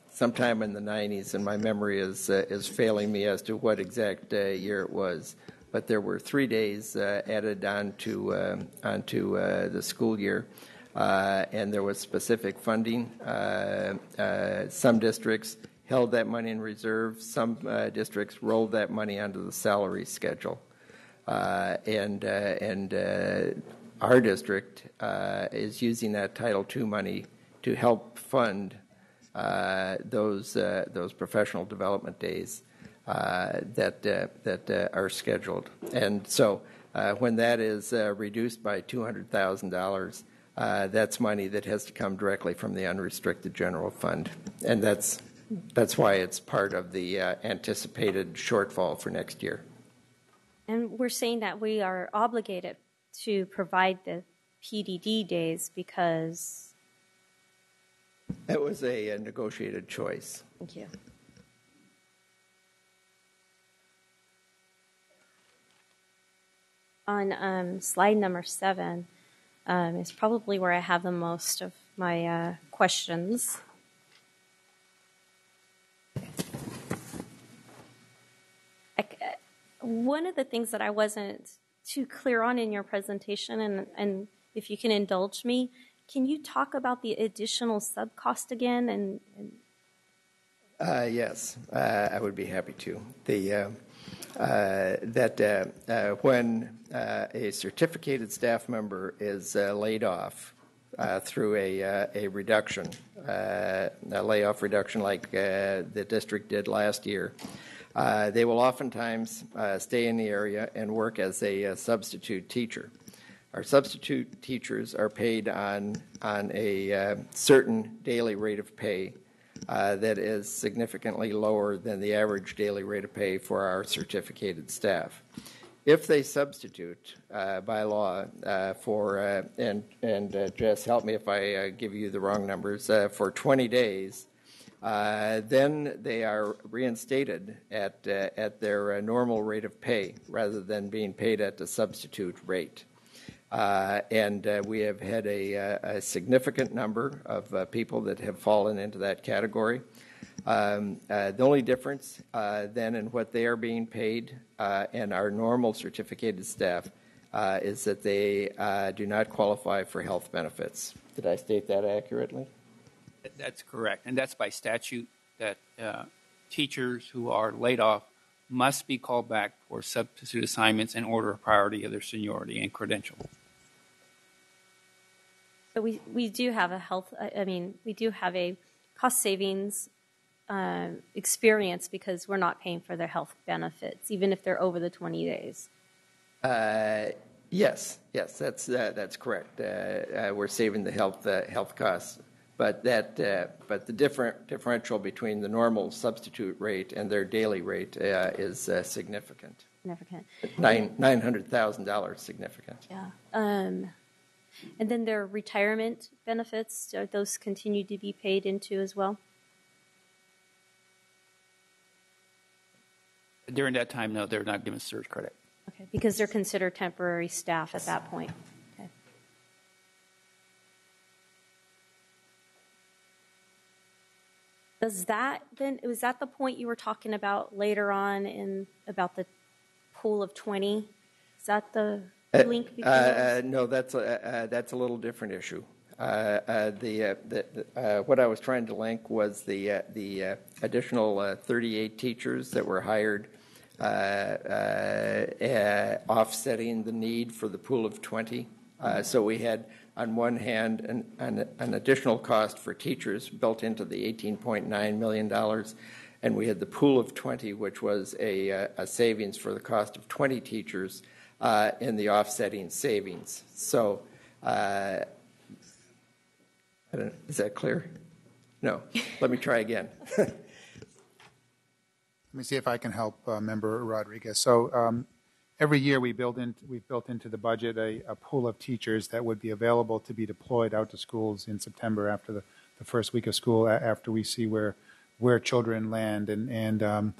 sometime in the 90s, and my memory is failing me as to what exact year it was. But there were 3 days added onto the school year, and there was specific funding. Some districts held that money in reserve. Some districts rolled that money onto the salary schedule, and our district is using that Title II money to help fund those professional development days that are scheduled. And so when that is reduced by $200,000, that's money that has to come directly from the unrestricted general fund, and that's why it's part of the anticipated shortfall for next year. And we're saying that we are obligated to provide the PDD days because... It was a negotiated choice. Thank you. On slide number 7 is probably where I have the most of my questions. One of the things that I wasn't too clear on in your presentation, and if you can indulge me, can you talk about the additional sub-cost again? Yes, I would be happy to. When a certificated staff member is laid off through a reduction, a layoff reduction like the district did last year, they will oftentimes stay in the area and work as a substitute teacher. Our substitute teachers are paid on a certain daily rate of pay that is significantly lower than the average daily rate of pay for our certificated staff. If they substitute by law for, and Jess, help me if I give you the wrong numbers, for 20 days, then they are reinstated at their normal rate of pay rather than being paid at the substitute rate. And we have had a significant number of people that have fallen into that category. The only difference then in what they are being paid and our normal certificated staff is that they do not qualify for health benefits. Did I state that accurately? That's correct, and that's by statute that teachers who are laid off must be called back for substitute assignments in order of priority of their seniority and credential. So we do have we do have a cost savings experience because we're not paying for their health benefits, even if they're over the 20 days. Yes, that's correct. We're saving the health costs, but the differential between the normal substitute rate and their daily rate is significant. Significant. $900,000 significant. Yeah. And then their retirement benefits, are those continue to be paid into as well? During that time, no, they're not given surge credit. Okay, because they're considered temporary staff at that point. Okay. was that the point you were talking about later on about the pool of 20? Is that the link between those? No, that's a little different issue. What I was trying to link was the additional 38 teachers that were hired, offsetting the need for the pool of 20. So we had, on one hand, an additional cost for teachers built into the $18.9 million, and we had the pool of 20, which was a savings for the cost of 20 teachers in the offsetting savings. So, is that clear? No. Let me try again. Let me see if I can help Member Rodriguez. So every year we've built into the budget a pool of teachers that would be available to be deployed out to schools in September after the first week of school, after we see where children land. And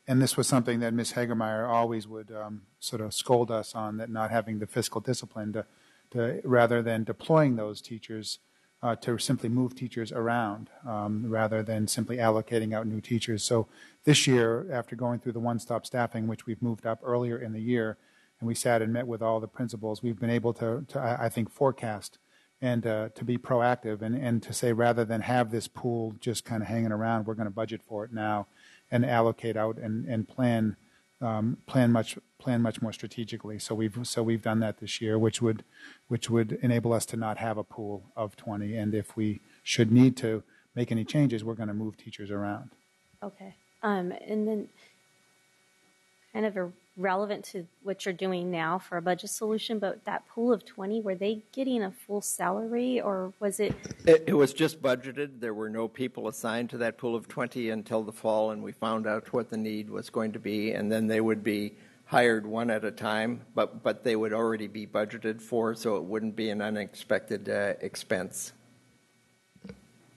this was something that Ms. Hagermeyer always would sort of scold us on, that not having the fiscal discipline to rather than deploying those teachers, to simply move teachers around rather than simply allocating out new teachers. So this year, after going through the one-stop staffing, which we've moved up earlier in the year, and we sat and met with all the principals, we've been able to I think, forecast and to be proactive and to say, rather than have this pool just kind of hanging around, we're going to budget for it now and allocate out and plan much more strategically. So we've done that this year, which would enable us to not have a pool of 20. And if we should need to make any changes, we're going to move teachers around. Okay. And then kind of irrelevant to what you're doing now for a budget solution, but that pool of 20, were they getting a full salary, or was it? It was just budgeted. There were no people assigned to that pool of 20 until the fall, and we found out what the need was going to be, and then they would be hired one at a time, but they would already be budgeted for, so it wouldn't be an unexpected expense.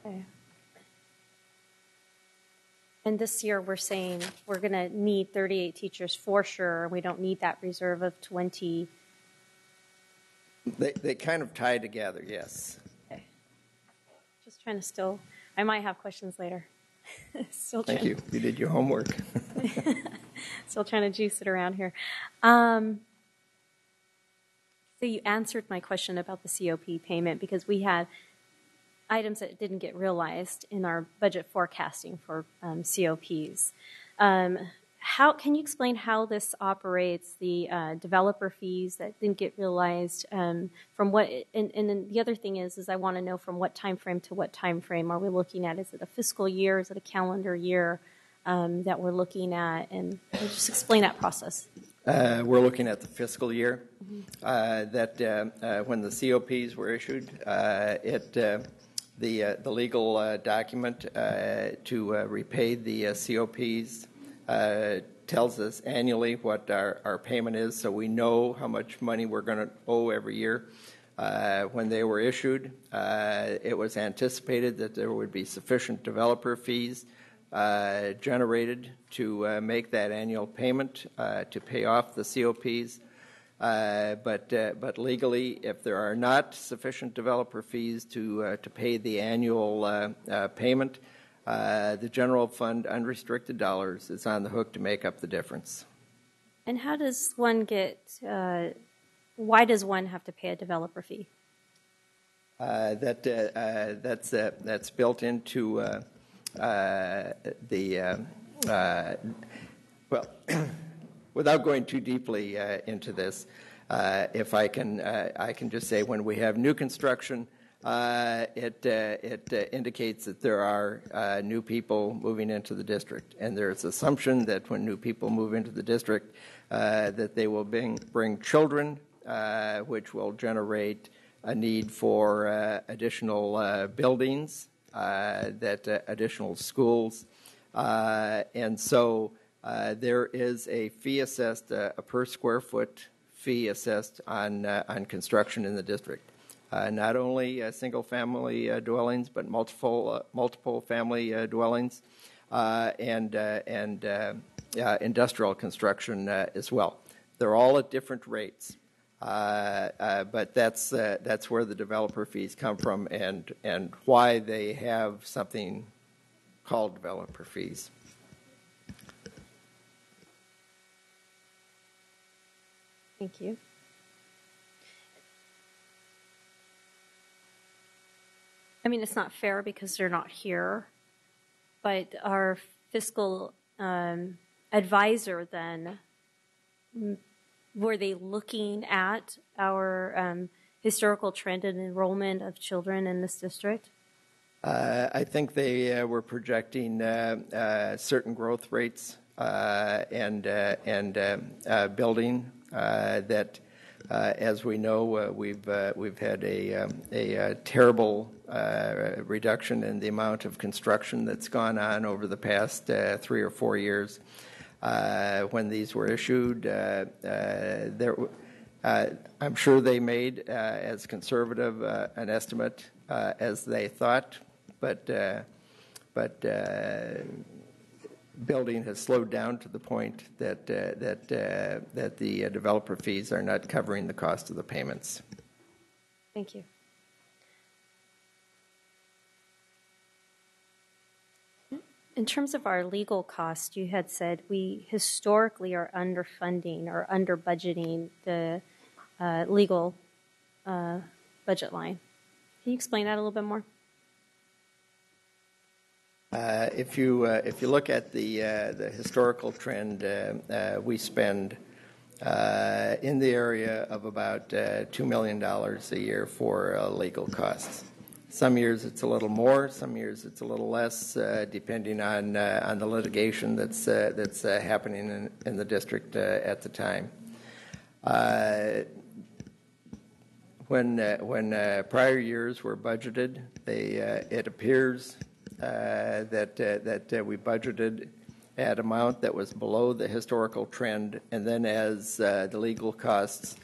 Okay. And this year we're saying we're going to need 38 teachers for sure. We don't need that reserve of 20. They kind of tie together, yes. Okay. Just trying to I might have questions later. Thank you. You did your homework. Still trying to juice it around here. So you answered my question about the COP payment, because we had items that didn't get realized in our budget forecasting for COPs. How can you explain how this operates, the developer fees that didn't get realized, from what, and then the other thing is I want to know from what time frame to what time frame are we looking at? Is it a fiscal year? Is it a calendar year that we're looking at? And just explain that process. We're looking at the fiscal year. Mm-hmm. When the COPs were issued, the legal document to repay the COPs tells us annually what our payment is, so we know how much money we're going to owe every year. When they were issued, it was anticipated that there would be sufficient developer fees generated to make that annual payment to pay off the COPs. But legally, if there are not sufficient developer fees to pay the annual payment, the general fund unrestricted dollars is on the hook to make up the difference. And how does one why does one have to pay a developer fee? That's built into without going too deeply into this, if I can just say, when we have new construction, it indicates that there are new people moving into the district, and there's assumption that when new people move into the district, that they will bring children, which will generate a need for additional buildings, additional schools, and so there is a fee assessed, a per square foot fee assessed on construction in the district. Not only single-family dwellings, but multiple family dwellings, and industrial construction as well. They're all at different rates, but that's where the developer fees come from, and why they have something call developer fees. Thank you. I mean, it's not fair because they're not here, but our fiscal advisor then, were they looking at our historical trend in enrollment of children in this district? I think they were projecting certain growth rates and building that, as we know, we've had a terrible reduction in the amount of construction that's gone on over the past 3 or 4 years. When these were issued, I'm sure they made as conservative an estimate as they thought, but building has slowed down to the point that the developer fees are not covering the cost of the payments. Thank you. In terms of our legal costs, you had said we historically are underfunding or under budgeting the legal budget line. Can you explain that a little bit more? If you look at the historical trend, we spend in the area of about $2 million a year for legal costs. Some years it's a little more, some years it's a little less, depending on the litigation that's happening in the district at the time. When prior years were budgeted, it appears that we budgeted at amount that was below the historical trend, and then as the legal costs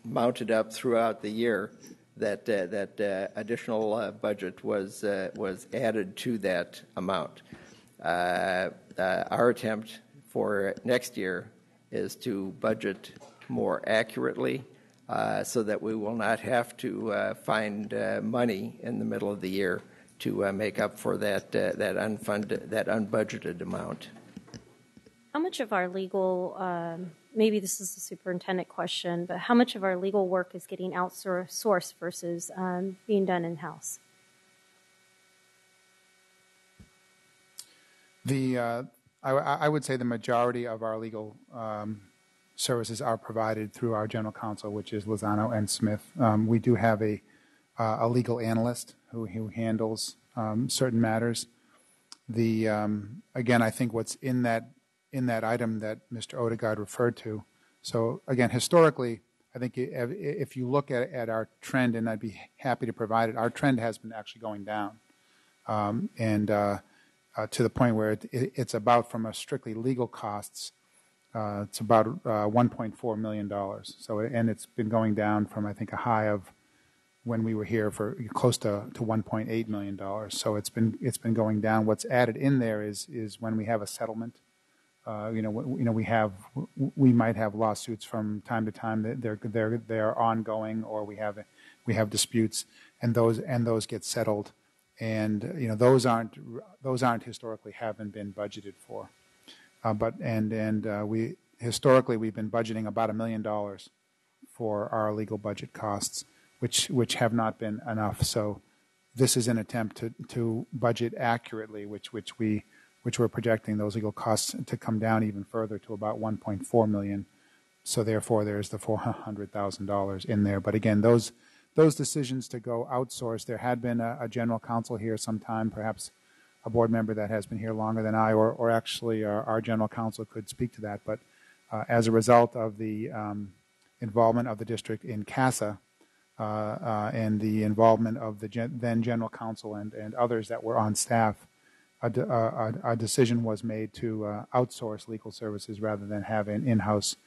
mounted up throughout the year, that additional budget was added to that amount. Our attempt for next year is to budget more accurately, so that we will not have to find money in the middle of the year to make up for that unbudgeted amount. How much of our legal, maybe this is a superintendent question, but how much of our legal work is getting outsourced versus being done in-house? I would say the majority of our legal services are provided through our general counsel, which is Lozano and Smith. We do have a legal analyst who handles certain matters. Again, I think what's in that item that Mr. Odegaard referred to. So again, historically, I think if you look at our trend, and I'd be happy to provide it, our trend has been actually going down, and to the point where it's about, from a strictly legal costs, it's about $1.4 million. So, and it's been going down from, I think, a high of when we were here for close to $1.8 million. So it's been going down. What's added in there is when we have a settlement. We might have lawsuits from time to time. They're ongoing, or we have disputes, and those get settled, and those aren't historically haven't been budgeted for. We historically we've been budgeting about $1 million for our legal budget costs, which have not been enough. So this is an attempt to budget accurately, which we're projecting those legal costs to come down even further to about $1.4 million. So therefore, there's the $400,000 in there. But again, those decisions to go outsource, there had been a general counsel here sometime, perhaps a board member that has been here longer than I, or actually our general counsel could speak to that. But as a result of the involvement of the district in CASA and the involvement of the then general counsel and others that were on staff, a decision was made to outsource legal services rather than have an in-house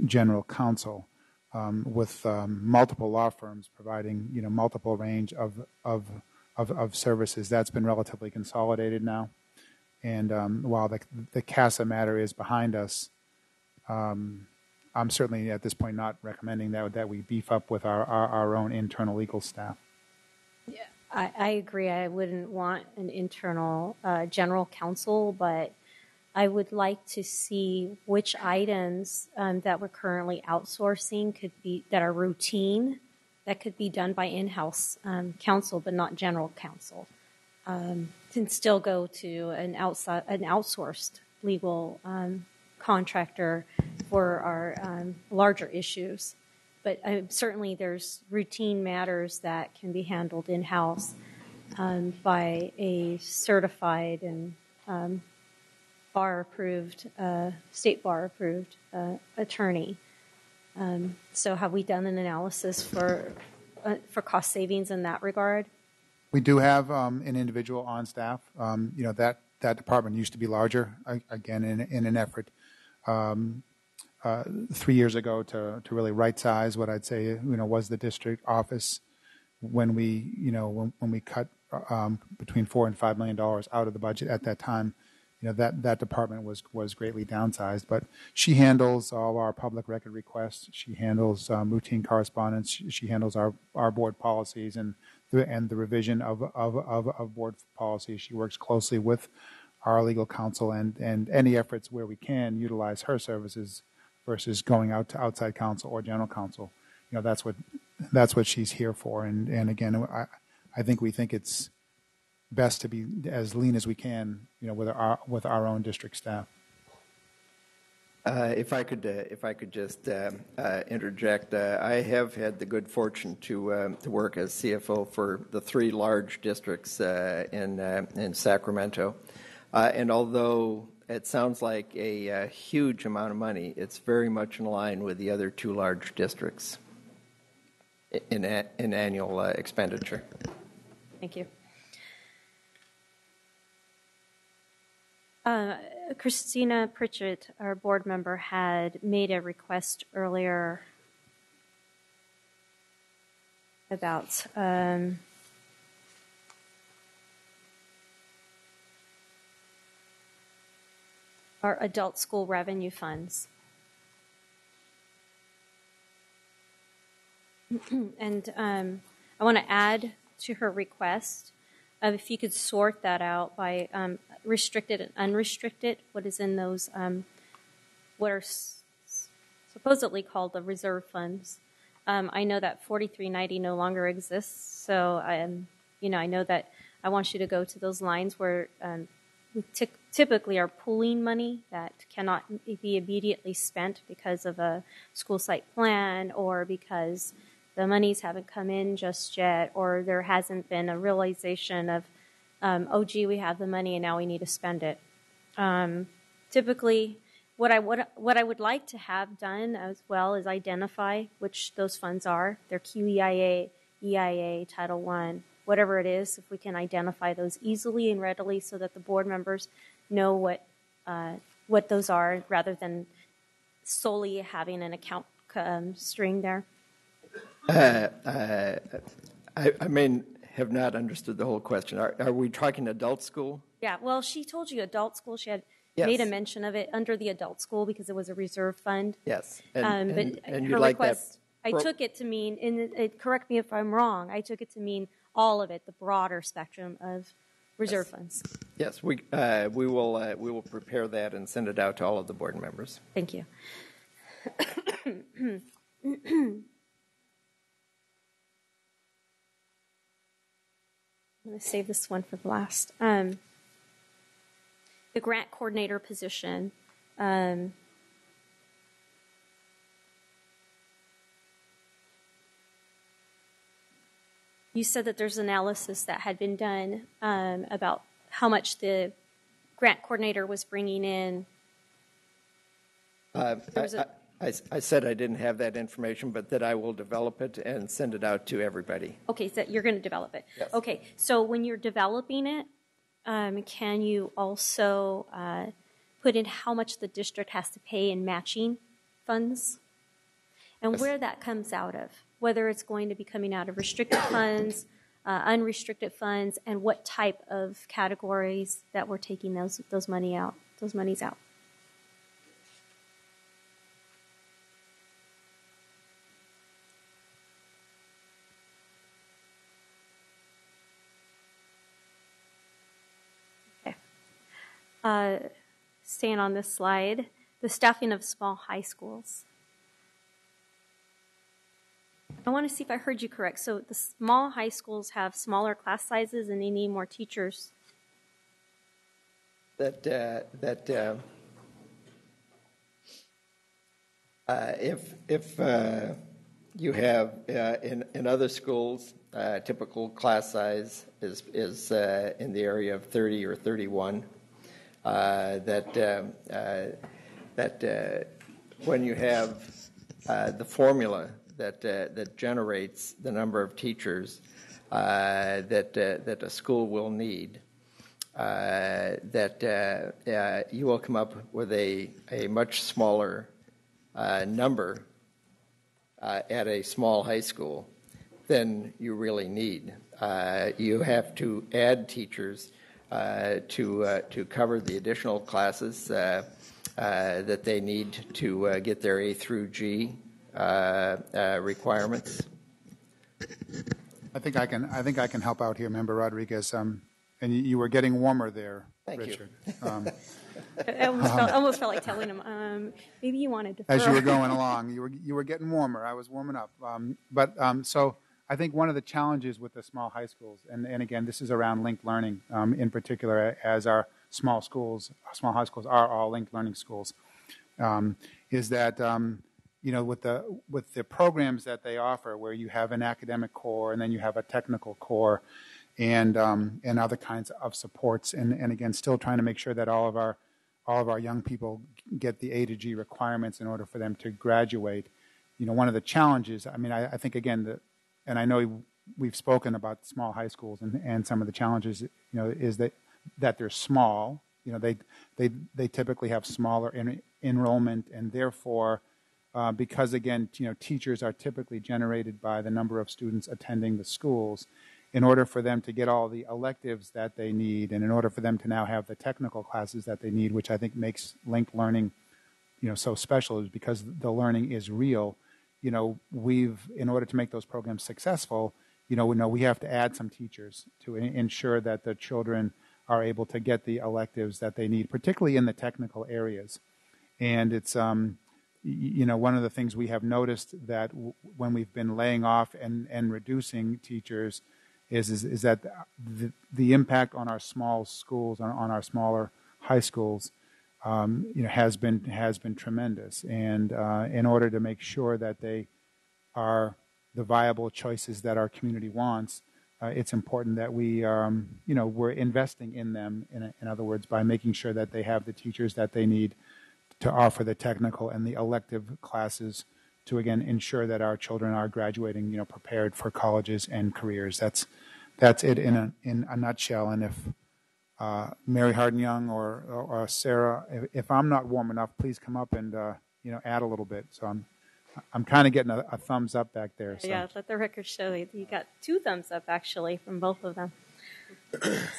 general counsel with multiple law firms providing multiple range of services. That's been relatively consolidated now, and while the CASA matter is behind us, I'm certainly at this point not recommending that we beef up with our own internal legal staff. Yeah, I agree. I wouldn't want an internal general counsel, but I would like to see which items that we're currently outsourcing that are routine, that could be done by in-house counsel, but not general counsel, can still go to an outsourced legal contractor for our larger issues. But certainly there's routine matters that can be handled in-house by a certified and bar-approved, state bar-approved attorney. So have we done an analysis for cost savings in that regard? We do have an individual on staff. That department used to be larger, again, in an effort 3 years ago to really right size what I'd say was the district office when we cut between $4 and $5 million out of the budget at that time. That department was greatly downsized, but she handles all our public record requests. She handles routine correspondence. She handles our board policies and the revision of board policies. She works closely with our legal counsel and any efforts where we can utilize her services versus going out to outside counsel or general counsel. That's what she's here for. And again, I think we think it's best to be as lean as we can, with our own district staff. If I could just interject, I have had the good fortune to work as CFO for the 3 large districts in Sacramento, and although it sounds like a huge amount of money, it's very much in line with the other 2 large districts in annual expenditure. Thank you. Christina Pritchett, our board member, had made a request earlier about our adult school revenue funds. And I want to add to her request if you could sort that out by restricted and unrestricted, what is in those, what are supposedly called the reserve funds. I know that 4390 no longer exists, so I know that I want you to go to those lines where we typically are pooling money that cannot be immediately spent because of a school site plan or because the monies haven't come in just yet, or there hasn't been a realization of, oh, gee, we have the money and now we need to spend it. Typically, what I would like to have done as well is identify which those funds are. They're QEIA, EIA, Title I, whatever it is, if we can identify those easily and readily so that the board members know what those are rather than solely having an account string there. I may have not understood the whole question. Are we talking adult school? Yeah, well, she told you adult school. She had Yes. made a mention of it under the adult school because it was a reserve fund. Yes. But And her you'd like that request, I took it to mean, and correct me if I'm wrong, I took it to mean all of it, the broader spectrum of reserve funds. Yes, we will prepare that and send it out to all of the board members. Thank you. I'm going to save this one for the last. The grant coordinator position. You said that there's analysis that had been done about how much the grant coordinator was bringing in. I said I didn't have that information, but that I will develop it and send it out to everybody. Okay, so you're going to develop it. Yes. Okay, so when you're developing it, can you also put in how much the district has to pay in matching funds? And Yes. where that comes out of, whether it's going to be coming out of restricted funds, unrestricted funds, and what type of categories that we're taking those monies out. staying on this slide, the staffing of small high schools. I want to see if I heard you correct. So the small high schools have smaller class sizes and they need more teachers. If you have in other schools, typical class size is in the area of 30 or 31. When you have the formula that generates the number of teachers that a school will need, you will come up with a much smaller number at a small high school than you really need. You have to add teachers to cover the additional classes that they need to get their A through G requirements. I think I can help out here, Member Rodriguez. And you were getting warmer there, Thank Richard. I almost felt like telling him, maybe you wanted to. As you were going along, you were getting warmer. I was warming up. So I think one of the challenges with the small high schools, and again, this is around linked learning in particular, as our small high schools are all linked learning schools, is that with the programs that they offer, where you have an academic core and then you have a technical core, and other kinds of supports, and again, still trying to make sure that all of our young people get the A to G requirements in order for them to graduate. One of the challenges, I think again, and I know we've spoken about small high schools and some of the challenges, is that they're small. They typically have smaller enrollment, and therefore, because again, teachers are typically generated by the number of students attending the schools. In order for them to get all the electives that they need, and in order for them to now have the technical classes that they need, which I think makes linked learning, so special, is because the learning is real. In order to make those programs successful, we have to add some teachers to ensure that the children are able to get the electives that they need, particularly in the technical areas. And it's, one of the things we have noticed that when we've been laying off and reducing teachers is that the impact on our small schools, on our smaller high schools, has been tremendous. And in order to make sure that they are the viable choices that our community wants, it's important that we're investing in them. In other words, by making sure that they have the teachers that they need to offer the technical and the elective classes to again ensure that our children are graduating, prepared for colleges and careers. That's it in a nutshell. And if Mary Hardin-Young or Sarah, if I'm not warm enough, please come up and add a little bit. So I'm kind of getting a thumbs up back there. So. Yeah, let the record show you got 2 thumbs up actually from both of them.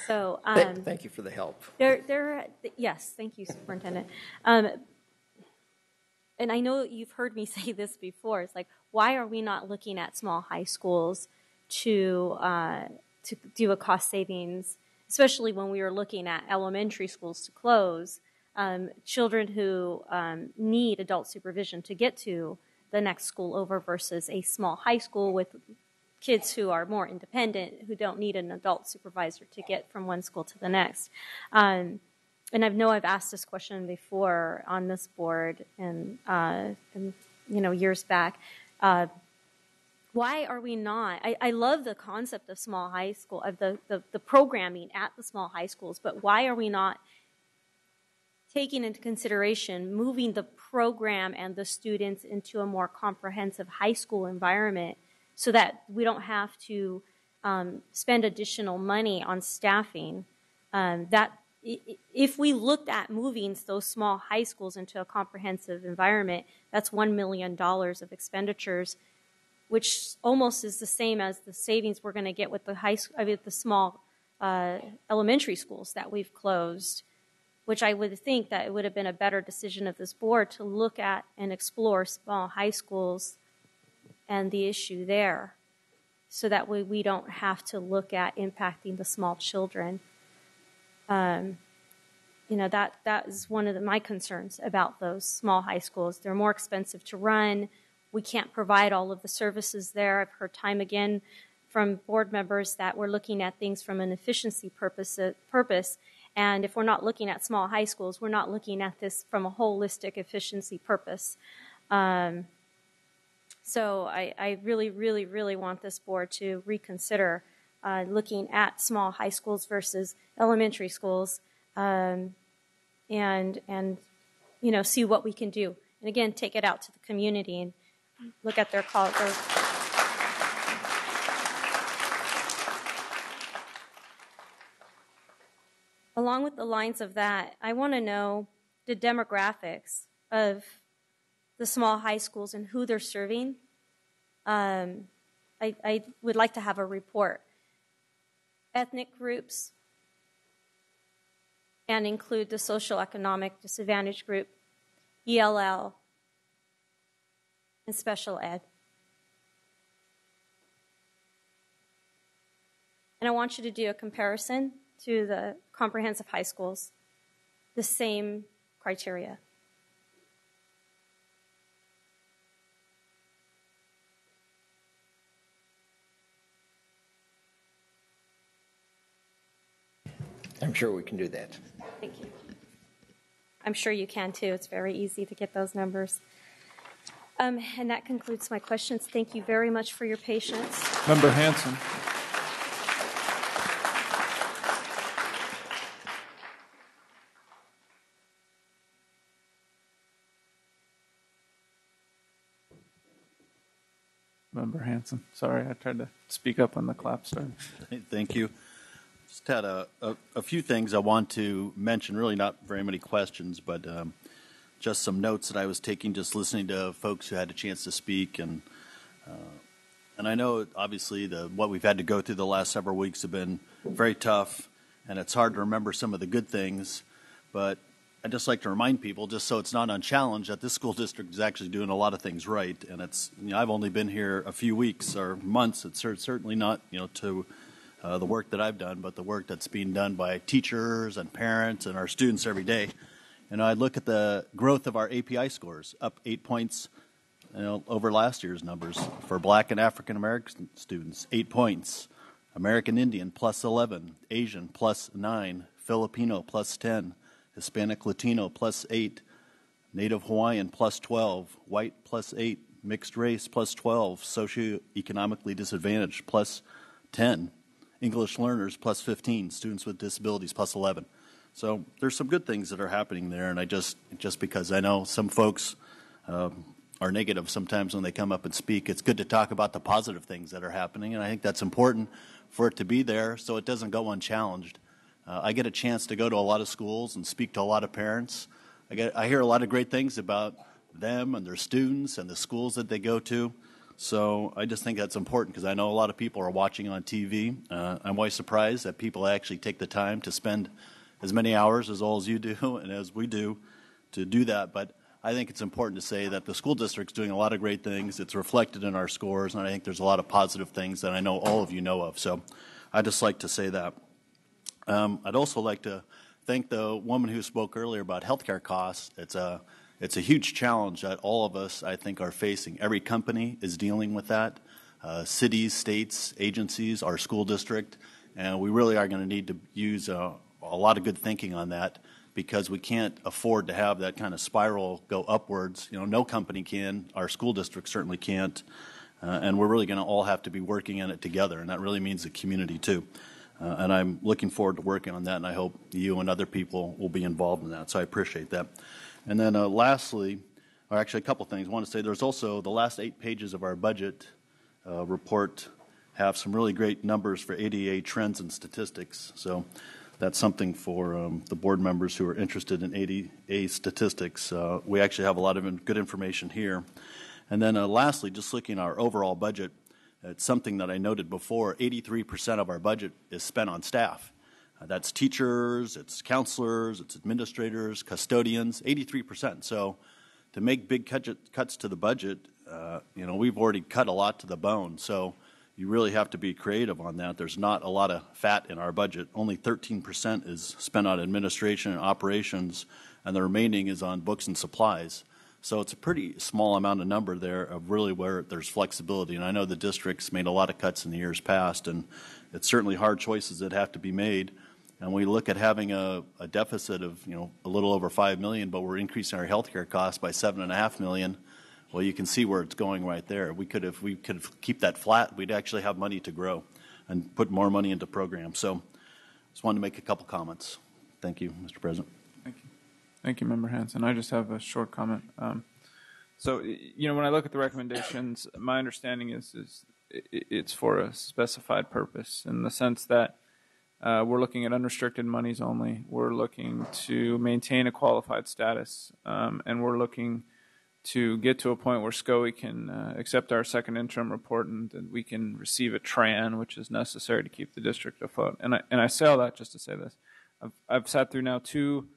So thank you for the help. Yes, thank you, Superintendent. And I know you've heard me say this before. It's like, why are we not looking at small high schools to do a cost savings, especially when we were looking at elementary schools to close, children who need adult supervision to get to the next school over versus a small high school with kids who are more independent, who don't need an adult supervisor to get from one school to the next. And I know I've asked this question before on this board and years back. Why are we not? I love the concept of small high school, of the programming at the small high schools, but why are we not taking into consideration moving the program and the students into a more comprehensive high school environment so that we don't have to spend additional money on staffing? If we looked at moving those small high schools into a comprehensive environment, that's $1 million of expenditures, which almost is the same as the savings we're going to get with the small elementary schools that we've closed, which I would think that it would have been a better decision of this board to look at and explore small high schools and the issue there, so that way we don't have to look at impacting the small children. And that is one of my concerns about those small high schools. They're more expensive to run. We can't provide all of the services there. I've heard time again from board members that we're looking at things from an efficiency purpose. And if we're not looking at small high schools, we're not looking at this from a holistic efficiency purpose. So I really, really, really want this board to reconsider looking at small high schools versus elementary schools, and see what we can do. And again, take it out to the community and look at their call. Along with the lines of that, I want to know the demographics of the small high schools and who they're serving. I would like to have a report. Ethnic groups, and include the social economic disadvantaged group, ELL, and special ed. And I want you to do a comparison to the comprehensive high schools, the same criteria. I'm sure we can do that. Thank you. I'm sure you can too. It's very easy to get those numbers. And that concludes my questions. Thank you very much for your patience. Member Hanson. Member Hanson. Sorry, I tried to speak up when the clap started. Thank you. Just had a few things I want to mention, really not very many questions, but just some notes that I was taking just listening to folks who had a chance to speak. And I know, obviously, what we've had to go through the last several weeks have been very tough, and it's hard to remember some of the good things. But I'd just like to remind people, just so it's not unchallenged, that this school district is actually doing a lot of things right. And it's, I've only been here a few weeks or months. It's certainly not, to the work that I've done, but the work that's being done by teachers and parents and our students every day. And I look at the growth of our API scores, up 8 points over last year's numbers. For Black and African American students, 8 points. American Indian, plus 11. Asian, plus 9. Filipino, plus 10. Hispanic Latino, plus 8. Native Hawaiian, plus 12. White, plus 8. Mixed race, plus 12. Socioeconomically disadvantaged, plus 10. English learners, plus 15. Students with disabilities, plus 11. So there's some good things that are happening there, and I just because I know some folks are negative sometimes when they come up and speak, it's good to talk about the positive things that are happening, and I think that's important for it to be there so it doesn't go unchallenged. I get a chance to go to a lot of schools and speak to a lot of parents. I hear a lot of great things about them and their students and the schools that they go to. So I just think that's important because I know a lot of people are watching on TV. I'm always surprised that people actually take the time to spend as many hours as all as you do and as we do to do that. But I think it's important to say that the school district's doing a lot of great things. It's reflected in our scores, and I think there's a lot of positive things that I know all of you know of. So I'd just like to say that. I'd also like to thank the woman who spoke earlier about healthcare costs. It's a huge challenge that all of us, I think, are facing. Every company is dealing with that. Cities, states, agencies, our school district, and we really are going to need to use a lot of good thinking on that because we can't afford to have that kind of spiral go upwards. No company can. Our school district certainly can't. And we're really going to all have to be working in it together, and that really means the community too. And I'm looking forward to working on that, and I hope you and other people will be involved in that. So I appreciate that. And then lastly, or actually a couple things. I want to say there's also the last 8 pages of our budget report have some really great numbers for ADA trends and statistics. So that's something for the board members who are interested in ADA statistics. We actually have a lot of good information here. And then lastly, just looking at our overall budget, it's something that I noted before, 83% of our budget is spent on staff. That's teachers, it's counselors, it's administrators, custodians, 83%. So to make big cuts to the budget, we've already cut a lot to the bone. So you really have to be creative on that. There's not a lot of fat in our budget. Only 13% is spent on administration and operations, and the remaining is on books and supplies. So it's a pretty small amount of number there of really where there's flexibility. And I know the district's made a lot of cuts in the years past, and it's certainly hard choices that have to be made. And we look at having a deficit of, a little over $5 million, but we're increasing our health care costs by $7.5 million. Well, you can see where it's going right there. We could keep that flat, we'd actually have money to grow and put more money into programs. So just wanted to make a couple comments. Thank you, Mr. President. Thank you, Member Hanson. I just have a short comment. So, when I look at the recommendations, my understanding is it's for a specified purpose in the sense that we're looking at unrestricted monies only. We're looking to maintain a qualified status, and we're looking to get to a point where SCOE can accept our second interim report and that we can receive a TRAN, which is necessary to keep the district afloat. And I say all that just to say this. I've sat through now 2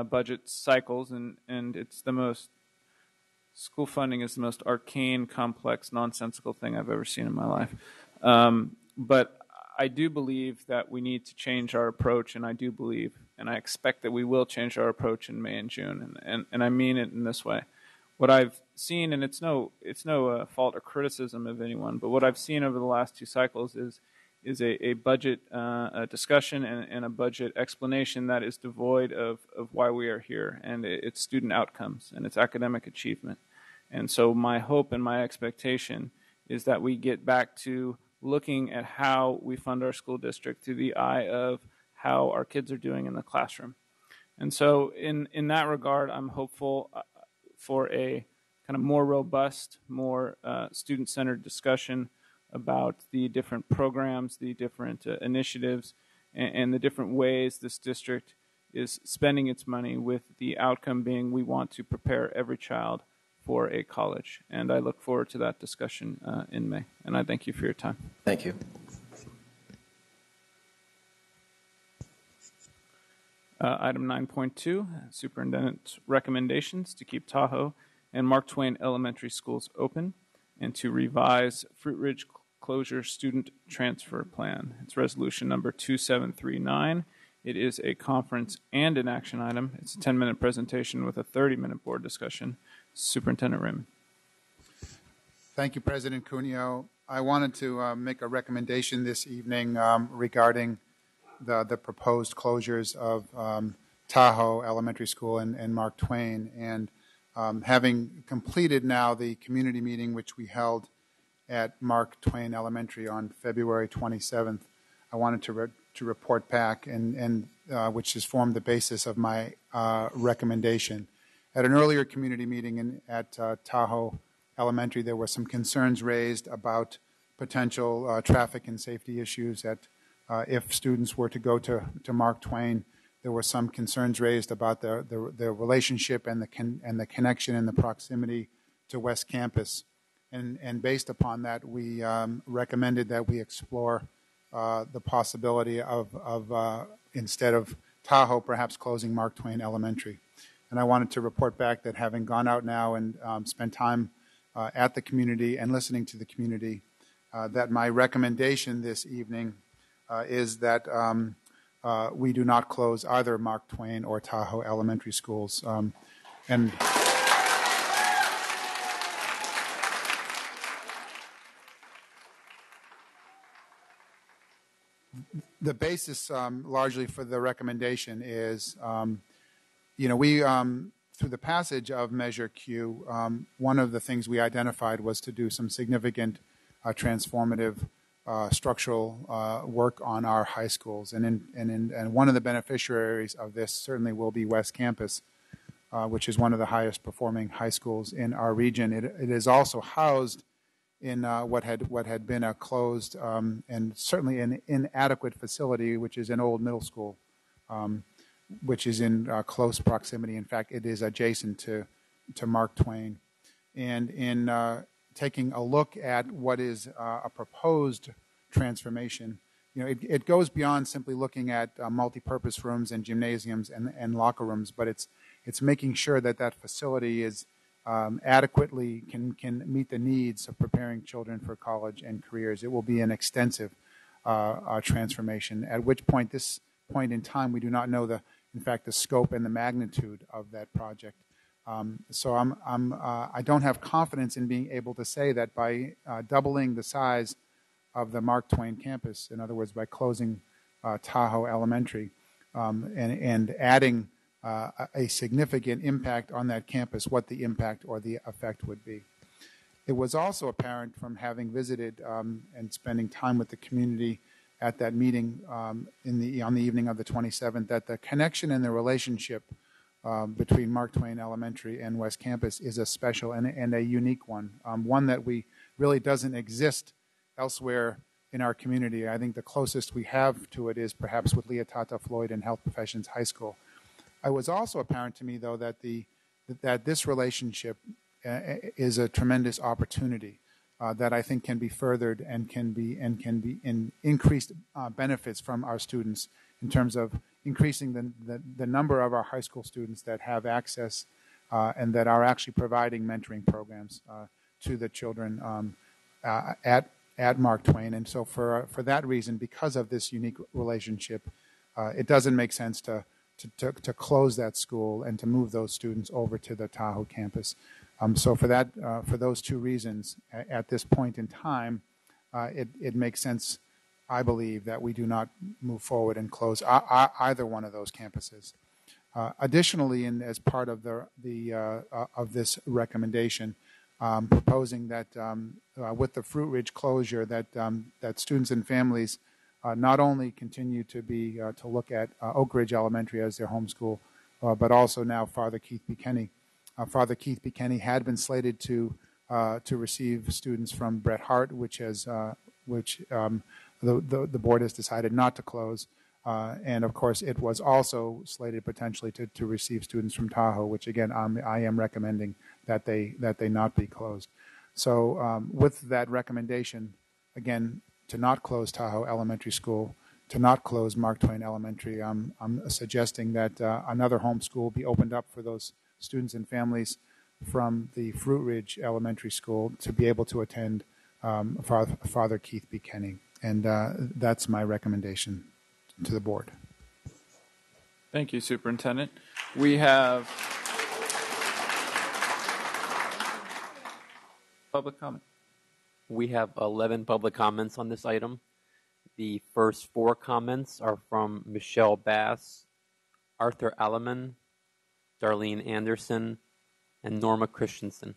budget cycles, and it's the most, school funding is the most arcane, complex, nonsensical thing I've ever seen in my life. But I do believe that we need to change our approach, and I do believe, and I expect that we will change our approach in May and June, and I mean it in this way. What I've seen, and it's no fault or criticism of anyone, but what I've seen over the last 2 cycles is a budget discussion and a budget explanation that is devoid of why we are here, and it's student outcomes and it's academic achievement. And so my hope and my expectation is that we get back to looking at how we fund our school district through the eye of how our kids are doing in the classroom. And so in that regard, I'm hopeful for a kind of more robust, more student-centered discussion about the different programs, the different initiatives, and the different ways this district is spending its money, with the outcome being we want to prepare every child for a college. And I look forward to that discussion in May. And I thank you for your time. Thank you. Item 9.2, Superintendent's recommendations to keep Tahoe and Mark Twain Elementary Schools open and to revise Fruit Ridge Closure Student Transfer Plan. It's resolution number 2739. It is a conference and an action item. It's a 10-minute presentation with a 30-minute board discussion. Superintendent Raymond. Thank you, President Cuneo. I wanted to make a recommendation this evening regarding the proposed closures of Tahoe Elementary School and Mark Twain. And having completed now the community meeting, which we held at Mark Twain Elementary on February 27th, I wanted to report back, and which has formed the basis of my recommendation. At an earlier community meeting at Tahoe Elementary, there were some concerns raised about potential traffic and safety issues if students were to go to Mark Twain. There were some concerns raised about the relationship and the connection and the proximity to West Campus. And based upon that, we recommended that we explore the possibility of instead of Tahoe, perhaps closing Mark Twain Elementary. And I wanted to report back that, having gone out now and spent time at the community and listening to the community, that my recommendation this evening is that we do not close either Mark Twain or Tahoe Elementary Schools. And the basis largely for the recommendation is, we, through the passage of Measure Q, one of the things we identified was to do some significant transformative structural work on our high schools. And one of the beneficiaries of this certainly will be West Campus, which is one of the highest performing high schools in our region. It is also housed in what had been a closed and certainly an inadequate facility, which is an old middle school, which is in close proximity. In fact, it is adjacent to Mark Twain. And in taking a look at what is a proposed transformation, it goes beyond simply looking at multi-purpose rooms and gymnasiums and locker rooms, but it's making sure that facility is adequately can meet the needs of preparing children for college and careers. It will be an extensive transformation, at which point, this point in time, we do not know in fact, the scope and the magnitude of that project. So I don't have confidence in being able to say that by doubling the size of the Mark Twain campus, in other words, by closing Tahoe Elementary and adding a significant impact on that campus, what the impact or the effect would be. It was also apparent from having visited and spending time with the community at that meeting on the evening of the 27th that the connection and the relationship between Mark Twain Elementary and West Campus is a special and a unique one, one that we really doesn't exist elsewhere in our community. I think the closest we have to it is perhaps with Leah Tata Floyd and Health Professions High School. It was also apparent to me, though, that this relationship is a tremendous opportunity that I think can be furthered and can be increased benefits from our students in terms of increasing the number of our high school students that have access and that are actually providing mentoring programs to the children at Mark Twain. And so for that reason, because of this unique relationship, it doesn't make sense to close that school and to move those students over to the Tahoe campus. So for those two reasons, at this point in time, it makes sense, I believe, that we do not move forward and close either one of those campuses. Additionally, and as part of of this recommendation, proposing that with the Fruit Ridge closure, that students and families not only continue to look at Oak Ridge Elementary as their home school, but also now Father Keith B. Kenny. Father Keith B. Kenny had been slated to receive students from Bret Harte, which the board has decided not to close, and of course it was also slated potentially to receive students from Tahoe, which again I am recommending that they not be closed. So with that recommendation, again, to not close Tahoe Elementary School, to not close Mark Twain Elementary, I'm suggesting that another home school be opened up for those students and families from the Fruit Ridge Elementary School to be able to attend Father Keith B. Kenny. And that's my recommendation to the board. Thank you, Superintendent. We have public comment. We have 11 public comments on this item. The first 4 comments are from Michelle Bass, Arthur Alleman, Darlene Anderson, and Norma Christensen.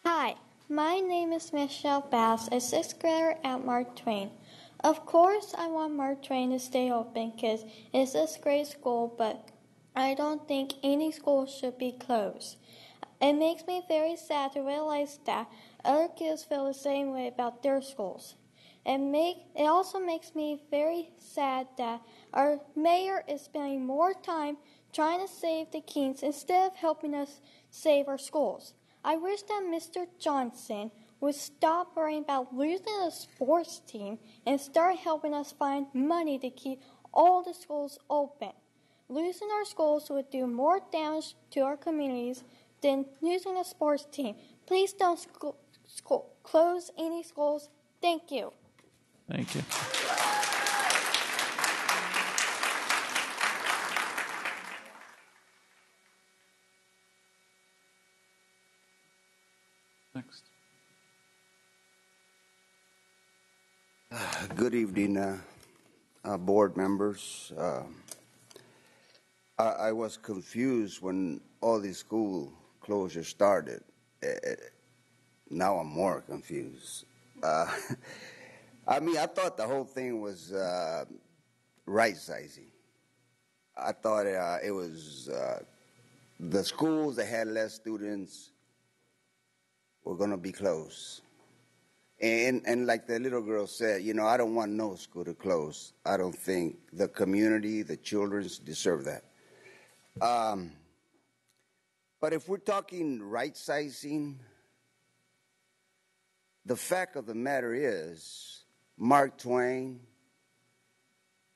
Hi, my name is Michelle Bass, a 6th grader at Mark Twain. Of course, I want Mark Twain to stay open because it's a great school, but I don't think any school should be closed. It makes me very sad to realize that other kids feel the same way about their schools. It also makes me very sad that our mayor is spending more time trying to save the Kings instead of helping us save our schools. I wish that Mr. Johnson would stop worrying about losing a sports team and start helping us find money to keep all the schools open. Losing our schools would do more damage to our communities than losing a sports team. Please don't close any schools. Thank you. Thank you. Next. Good evening, board members. I was confused when all these school closures started. Now I'm more confused. I mean, I thought the whole thing was right-sizing. I thought it was the schools that had less students were going to be closed. And like the little girl said, you know, I don't want no school to close. I don't think the community, the children deserve that. But if we're talking right sizing, the fact of the matter is, Mark Twain,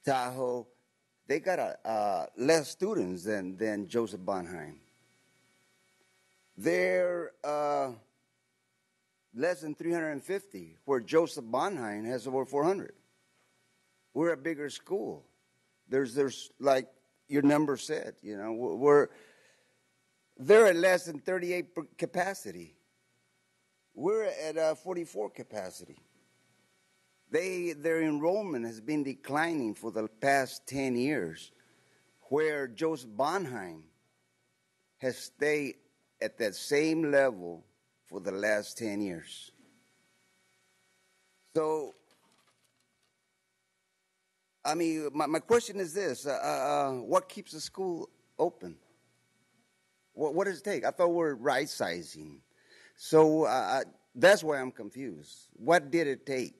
Tahoe, they got less students than Joseph Bonheim. They're less than 350, where Joseph Bonheim has over 400. We're a bigger school. There's like your number said, you know, they're at less than 38 capacity. We're at 44 capacity. Their enrollment has been declining for the past 10 years, where Joseph Bonheim has stayed at that same level for the last 10 years. So, I mean, my question is this. What keeps the school open? What does it take? I thought we were right-sizing. So that's why I'm confused. What did it take?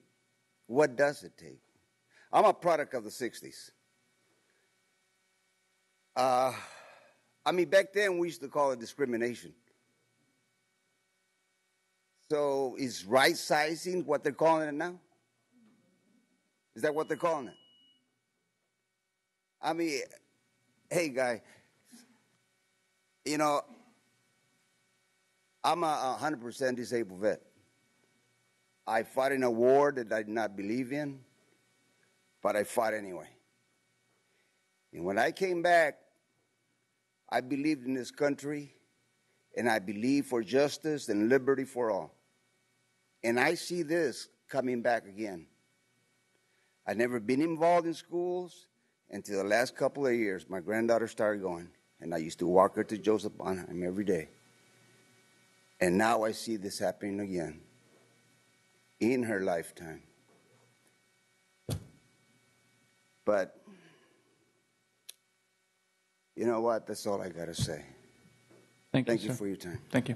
What does it take? I'm a product of the 60s. I mean, back then we used to call it discrimination. So is right-sizing what they're calling it now? Is that what they're calling it? I mean, hey, guy, you know, I'm a 100% disabled vet. I fought in a war that I did not believe in, but I fought anyway. And when I came back, I believed in this country, and I believe for justice and liberty for all. And I see this coming back again. I've never been involved in schools until the last couple of years. My granddaughter started going, and I used to walk her to Joseph Bonheim every day. And now I see this happening again in her lifetime. But you know what? That's all I got to say. Thank you for your time. Thank you.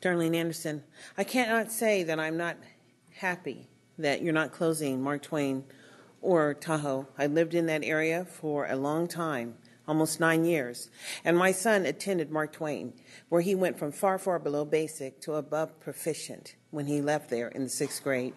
Darlene Anderson, I cannot say that I'm not happy that you're not closing Mark Twain or Tahoe. I lived in that area for a long time, almost 9 years. And my son attended Mark Twain, where he went from far, far below basic to above proficient when he left there in the 6th grade.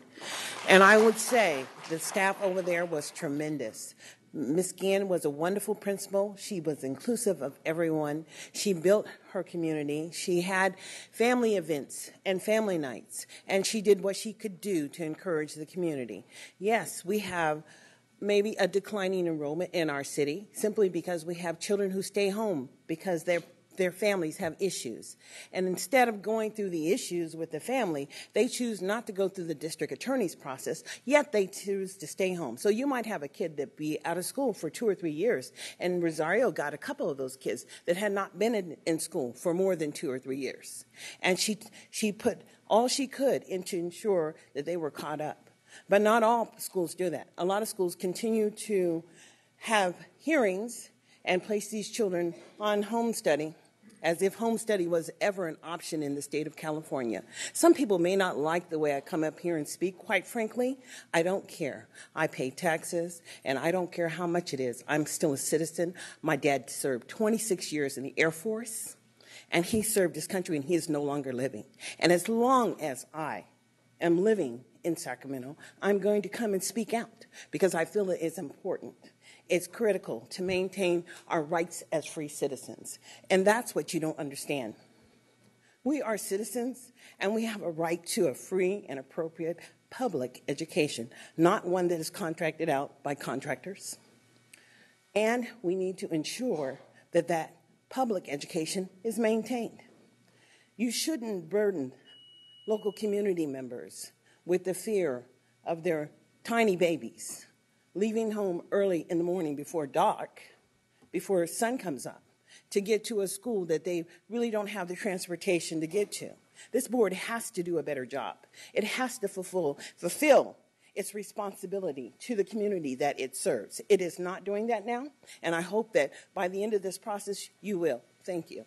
And I would say the staff over there was tremendous. Miss Gann was a wonderful principal. She was inclusive of everyone. She built her community. She had family events and family nights, and she did what she could do to encourage the community. Yes, we have maybe a declining enrollment in our city simply because we have children who stay home because their families have issues. And instead of going through the issues with the family, they choose not to go through the district attorney's process, yet they choose to stay home. So you might have a kid that be out of school for 2 or 3 years, and Rosario got a couple of those kids that had not been in school for more than 2 or 3 years. And she put all she could into ensure that they were caught up. But not all schools do that. A lot of schools continue to have hearings and place these children on home study, as if home study was ever an option in the state of California. Some people may not like the way I come up here and speak. Quite frankly, I don't care. I pay taxes, and I don't care how much it is. I'm still a citizen. My dad served 26 years in the Air Force, and he served his country, and he is no longer living. And as long as I am living in Sacramento, I'm going to come and speak out because I feel it is important. It's critical to maintain our rights as free citizens. And that's what you don't understand. We are citizens, and we have a right to a free and appropriate public education, not one that is contracted out by contractors. And we need to ensure that that public education is maintained. You shouldn't burden local community members with the fear of their tiny babies leaving home early in the morning before dark, before sun comes up, to get to a school that they really don't have the transportation to get to. This board has to do a better job. It has to fulfill its responsibility to the community that it serves. It is not doing that now, and I hope that by the end of this process, you will. Thank you.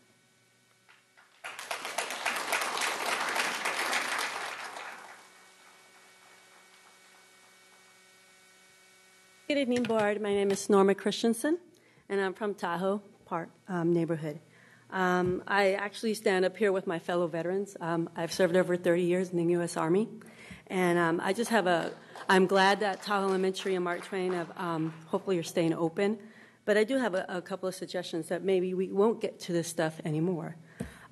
Good evening, Board. My name is Norma Christensen, and I'm from Tahoe Park neighborhood. I actually stand up here with my fellow veterans. I've served over 30 years in the U.S. Army, and I'm glad that Tahoe Elementary and Mark Twain have, hopefully are staying open, but I do have a couple of suggestions that maybe we won't get to this stuff anymore.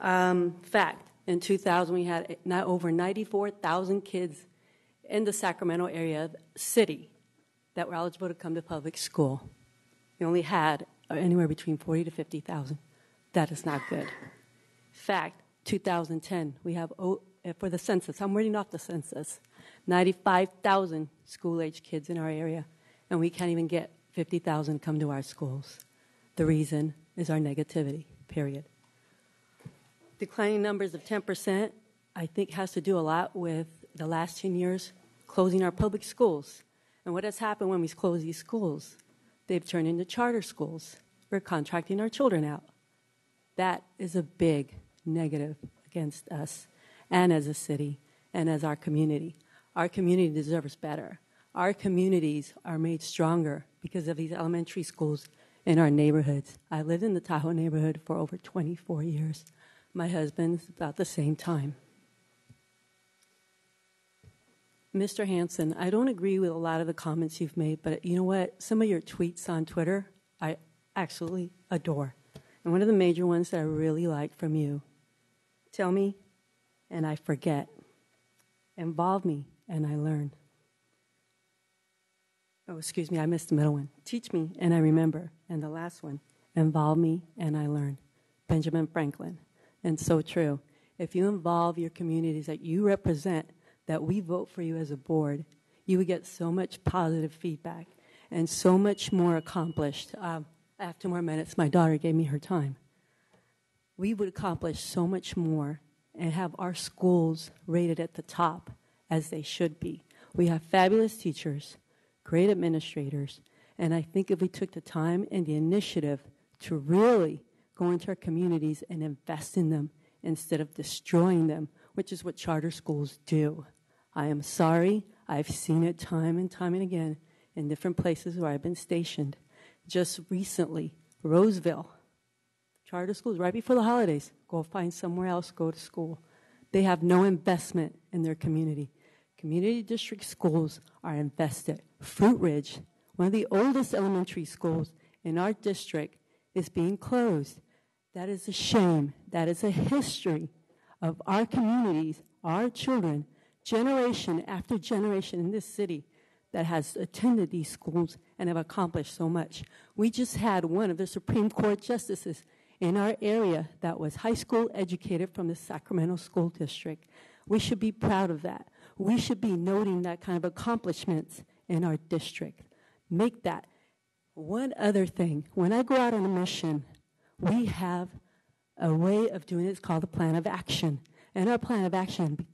Fact, in 2000 we had over 94,000 kids in the Sacramento area city that were eligible to come to public school. We only had anywhere between 40 to 50,000. That is not good. Fact, 2010, we have, for the census, I'm reading off the census, 95,000 school-age kids in our area, and we can't even get 50,000 come to our schools. The reason is our negativity, period. Declining numbers of 10%, I think, has to do a lot with the last 10 years closing our public schools. And what has happened when we close these schools? They've turned into charter schools. We're contracting our children out. That is a big negative against us and as a city and as our community. Our community deserves better. Our communities are made stronger because of these elementary schools in our neighborhoods. I lived in the Tahoe neighborhood for over 24 years. My husband's about the same time. Mr. Hansen, I don't agree with a lot of the comments you've made, but you know what? Some of your tweets on Twitter, I absolutely adore. And one of the major ones that I really like from you, tell me and I forget. Involve me and I learn. Oh, excuse me, I missed the middle one. Teach me and I remember. And the last one, involve me and I learn. Benjamin Franklin. And so true. If you involve your communities that you represent, that we vote for you as a board, you would get so much positive feedback and so much more accomplished. I have 2 more minutes. My daughter gave me her time. We would accomplish so much more and have our schools rated at the top as they should be. We have fabulous teachers, great administrators, and I think if we took the time and the initiative to really go into our communities and invest in them instead of destroying them, which is what charter schools do. I am sorry. I've seen it time and time and again in different places where I've been stationed. Just recently, Roseville, charter schools, right before the holidays, go find somewhere else, go to school. They have no investment in their community. Community district schools are invested. Fruit Ridge, one of the oldest elementary schools in our district, is being closed. That is a shame. That is a history of our communities, our children, generation after generation in this city that has attended these schools and have accomplished so much. We just had one of the Supreme Court justices in our area that was high school educated from the Sacramento School District. We should be proud of that. We should be noting that kind of accomplishments in our district. Make that. One other thing, when I go out on a mission, we have a way of doing it. It's called a plan of action. And our plan of action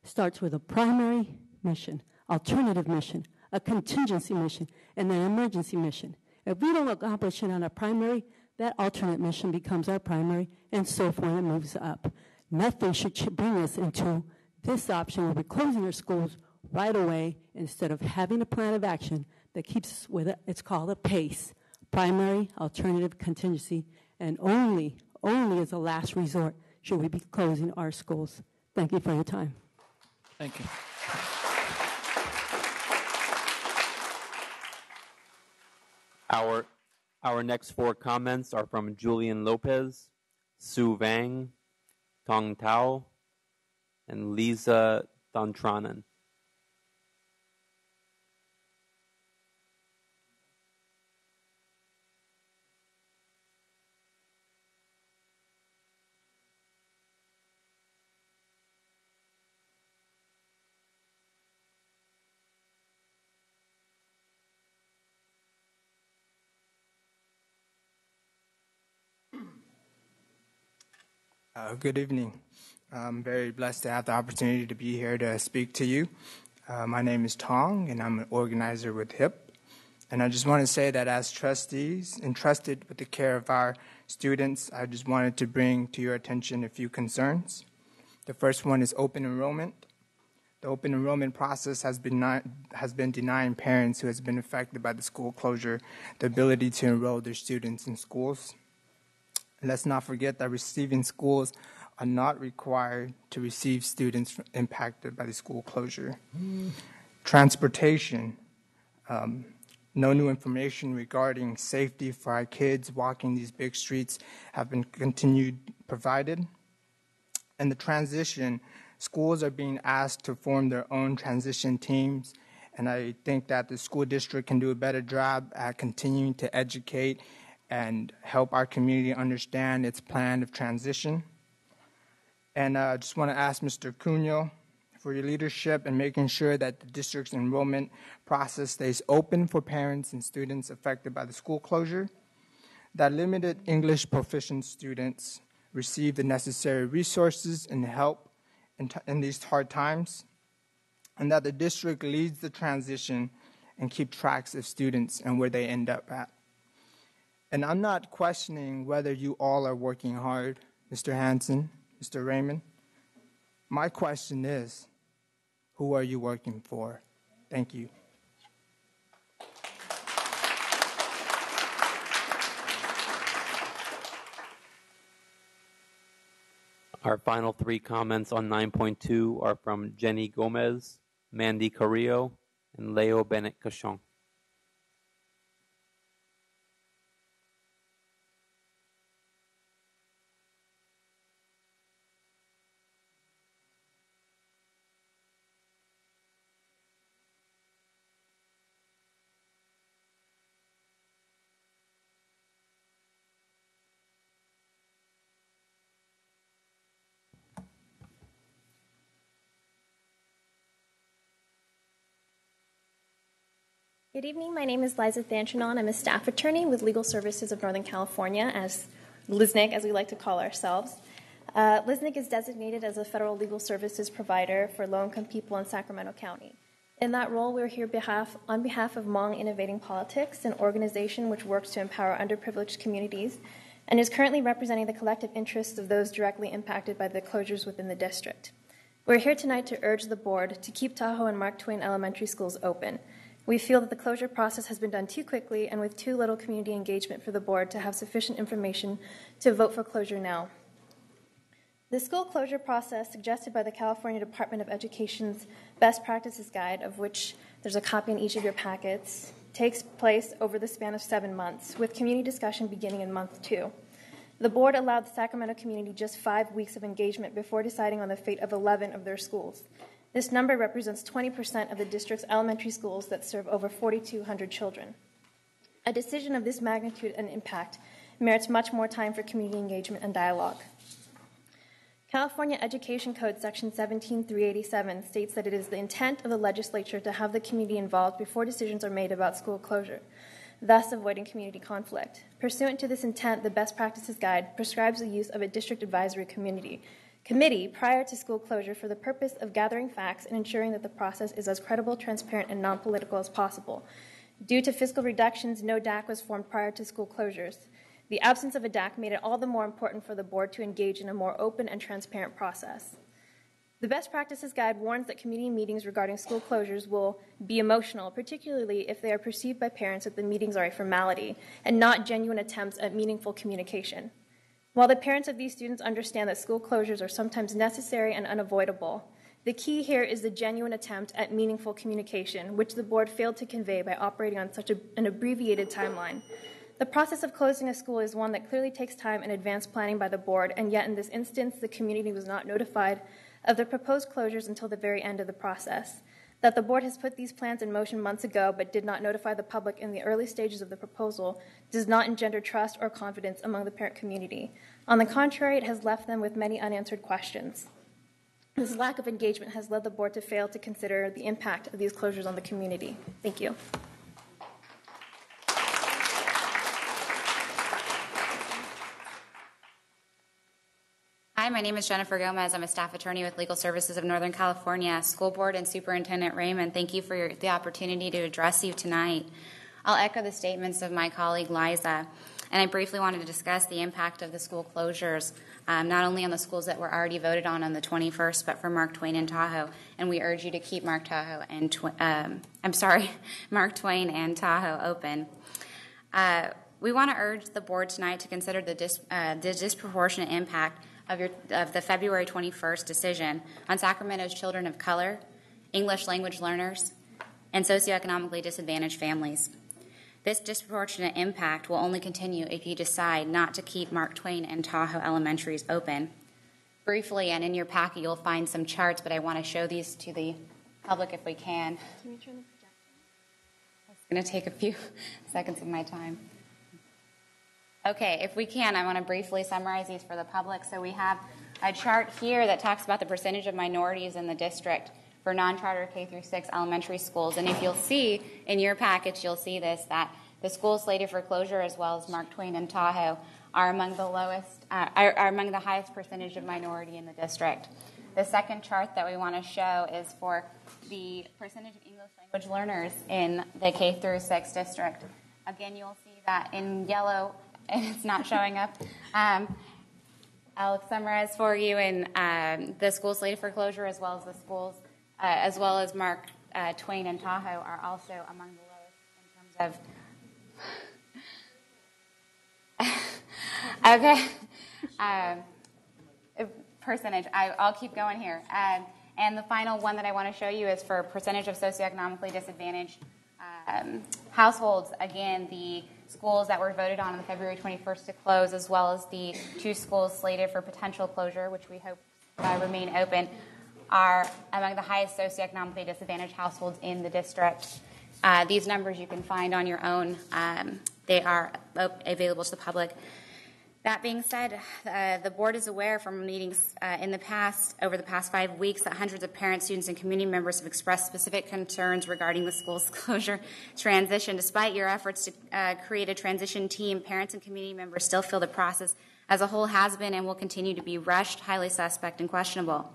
starts with a primary mission, alternative mission, a contingency mission, and then an emergency mission. If we don't accomplish it on our primary, that alternate mission becomes our primary, and so forth, it moves up. Nothing should bring us into this option where we're closing our schools right away instead of having a plan of action that keeps us with it. It's called a PACE, primary, alternative, contingency, and only as a last resort should we be closing our schools. Thank you for your time. Thank you. Our next 4 comments are from Julian Lopez, Sue Vang, Tong Tao, and Lisa Dontranen. Good evening. I'm very blessed to have the opportunity to be here to speak to you. My name is Tong, and I'm an organizer with HIP. And I just want to say that as trustees entrusted with the care of our students, I just wanted to bring to your attention a few concerns. The first one is open enrollment. The open enrollment process has been denying parents who has been affected by the school closure the ability to enroll their students in schools. And let's not forget that receiving schools are not required to receive students impacted by the school closure. Transportation, no new information regarding safety for our kids walking these big streets have been continued provided. And the transition, schools are being asked to form their own transition teams, and I think that the school district can do a better job at continuing to educate and help our community understand its plan of transition. And I just want to ask Mr. Cunio for your leadership in making sure that the district's enrollment process stays open for parents and students affected by the school closure, that limited English proficient students receive the necessary resources and help in these hard times, and that the district leads the transition and keep tracks of students and where they end up at. And I'm not questioning whether you all are working hard, Mr. Hansen, Mr. Raymond. My question is, who are you working for? Thank you. Our final three comments on 9.2 are from Jenny Gomez, Mandy Carrillo, and Leo Bennett Cachon. Good evening. My name is Liza Thanchanon. I'm a staff attorney with Legal Services of Northern California, as LISNIC, as we like to call ourselves. LISNIC is designated as a federal legal services provider for low-income people in Sacramento County. In that role, we're here on behalf of Hmong Innovating Politics, an organization which works to empower underprivileged communities and is currently representing the collective interests of those directly impacted by the closures within the district. We're here tonight to urge the board to keep Tahoe and Mark Twain elementary schools open. We feel that the closure process has been done too quickly and with too little community engagement for the board to have sufficient information to vote for closure now. The school closure process suggested by the California Department of Education's Best Practices Guide, of which there's a copy in each of your packets, takes place over the span of 7 months, with community discussion beginning in month 2. The board allowed the Sacramento community just 5 weeks of engagement before deciding on the fate of 11 of their schools. This number represents 20% of the district's elementary schools that serve over 4,200 children. A decision of this magnitude and impact merits much more time for community engagement and dialogue. California Education Code Section 17387 states that it is the intent of the legislature to have the community involved before decisions are made about school closure, thus avoiding community conflict. Pursuant to this intent, the Best Practices Guide prescribes the use of a district advisory committee prior to school closure for the purpose of gathering facts and ensuring that the process is as credible, transparent, and non-political as possible. Due to fiscal reductions, no DAC was formed prior to school closures. The absence of a DAC made it all the more important for the board to engage in a more open and transparent process. The Best Practices Guide warns that community meetings regarding school closures will be emotional, particularly if they are perceived by parents that the meetings are a formality and not genuine attempts at meaningful communication. While the parents of these students understand that school closures are sometimes necessary and unavoidable, the key here is the genuine attempt at meaningful communication, which the board failed to convey by operating on such an abbreviated timeline. The process of closing a school is one that clearly takes time and advanced planning by the board, and yet in this instance, the community was not notified of the proposed closures until the very end of the process. That the board has put these plans in motion months ago but did not notify the public in the early stages of the proposal does not engender trust or confidence among the parent community. On the contrary, it has left them with many unanswered questions. This lack of engagement has led the board to fail to consider the impact of these closures on the community. Thank you. Hi, my name is Jennifer Gomez. I'm a staff attorney with Legal Services of Northern California. School Board and Superintendent Raymond, thank you for the opportunity to address you tonight. I'll echo the statements of my colleague Liza. and I briefly wanted to discuss the impact of the school closures, not only on the schools that were already voted on the 21st, but for Mark Twain and Tahoe. And we urge you to keep Mark Twain and Tahoe open. We want to urge the board tonight to consider the disproportionate impact of the February 21st decision on Sacramento's children of color, English language learners, and socioeconomically disadvantaged families. This disproportionate impact will only continue if you decide not to keep Mark Twain and Tahoe elementaries open. Briefly, and in your packet, you'll find some charts, but I want to show these to the public if we can. Can you turn the projector? It's going to take a few seconds of my time. Okay, if we can, I want to briefly summarize these for the public. So we have a chart here that talks about the percentage of minorities in the district for non-charter K-6 elementary schools. And if you'll see in your package, you'll see this, that the schools slated for closure, as well as Mark Twain and Tahoe, are among the lowest, are among the highest percentage of minority in the district. The second chart that we want to show is for the percentage of English language learners in the K-6 district. Again, you'll see that in yellow, and it's not showing up. I'll summarize for you in the schools slated for closure, as well as the schools, as well as Mark Twain and Tahoe, are also among the lowest in terms of percentage. I'll keep going here. And the final one that I want to show you is for percentage of socioeconomically disadvantaged households. Again, the schools that were voted on February 21st to close, as well as the 2 schools slated for potential closure, which we hope remain open, are among the highest socioeconomically disadvantaged households in the district. These numbers you can find on your own. They are available to the public. That being said, the board is aware from meetings over the past 5 weeks, that hundreds of parents, students, and community members have expressed specific concerns regarding the school's closure transition. Despite your efforts to create a transition team, parents and community members still feel the process as a whole has been and will continue to be rushed, highly suspect, and questionable.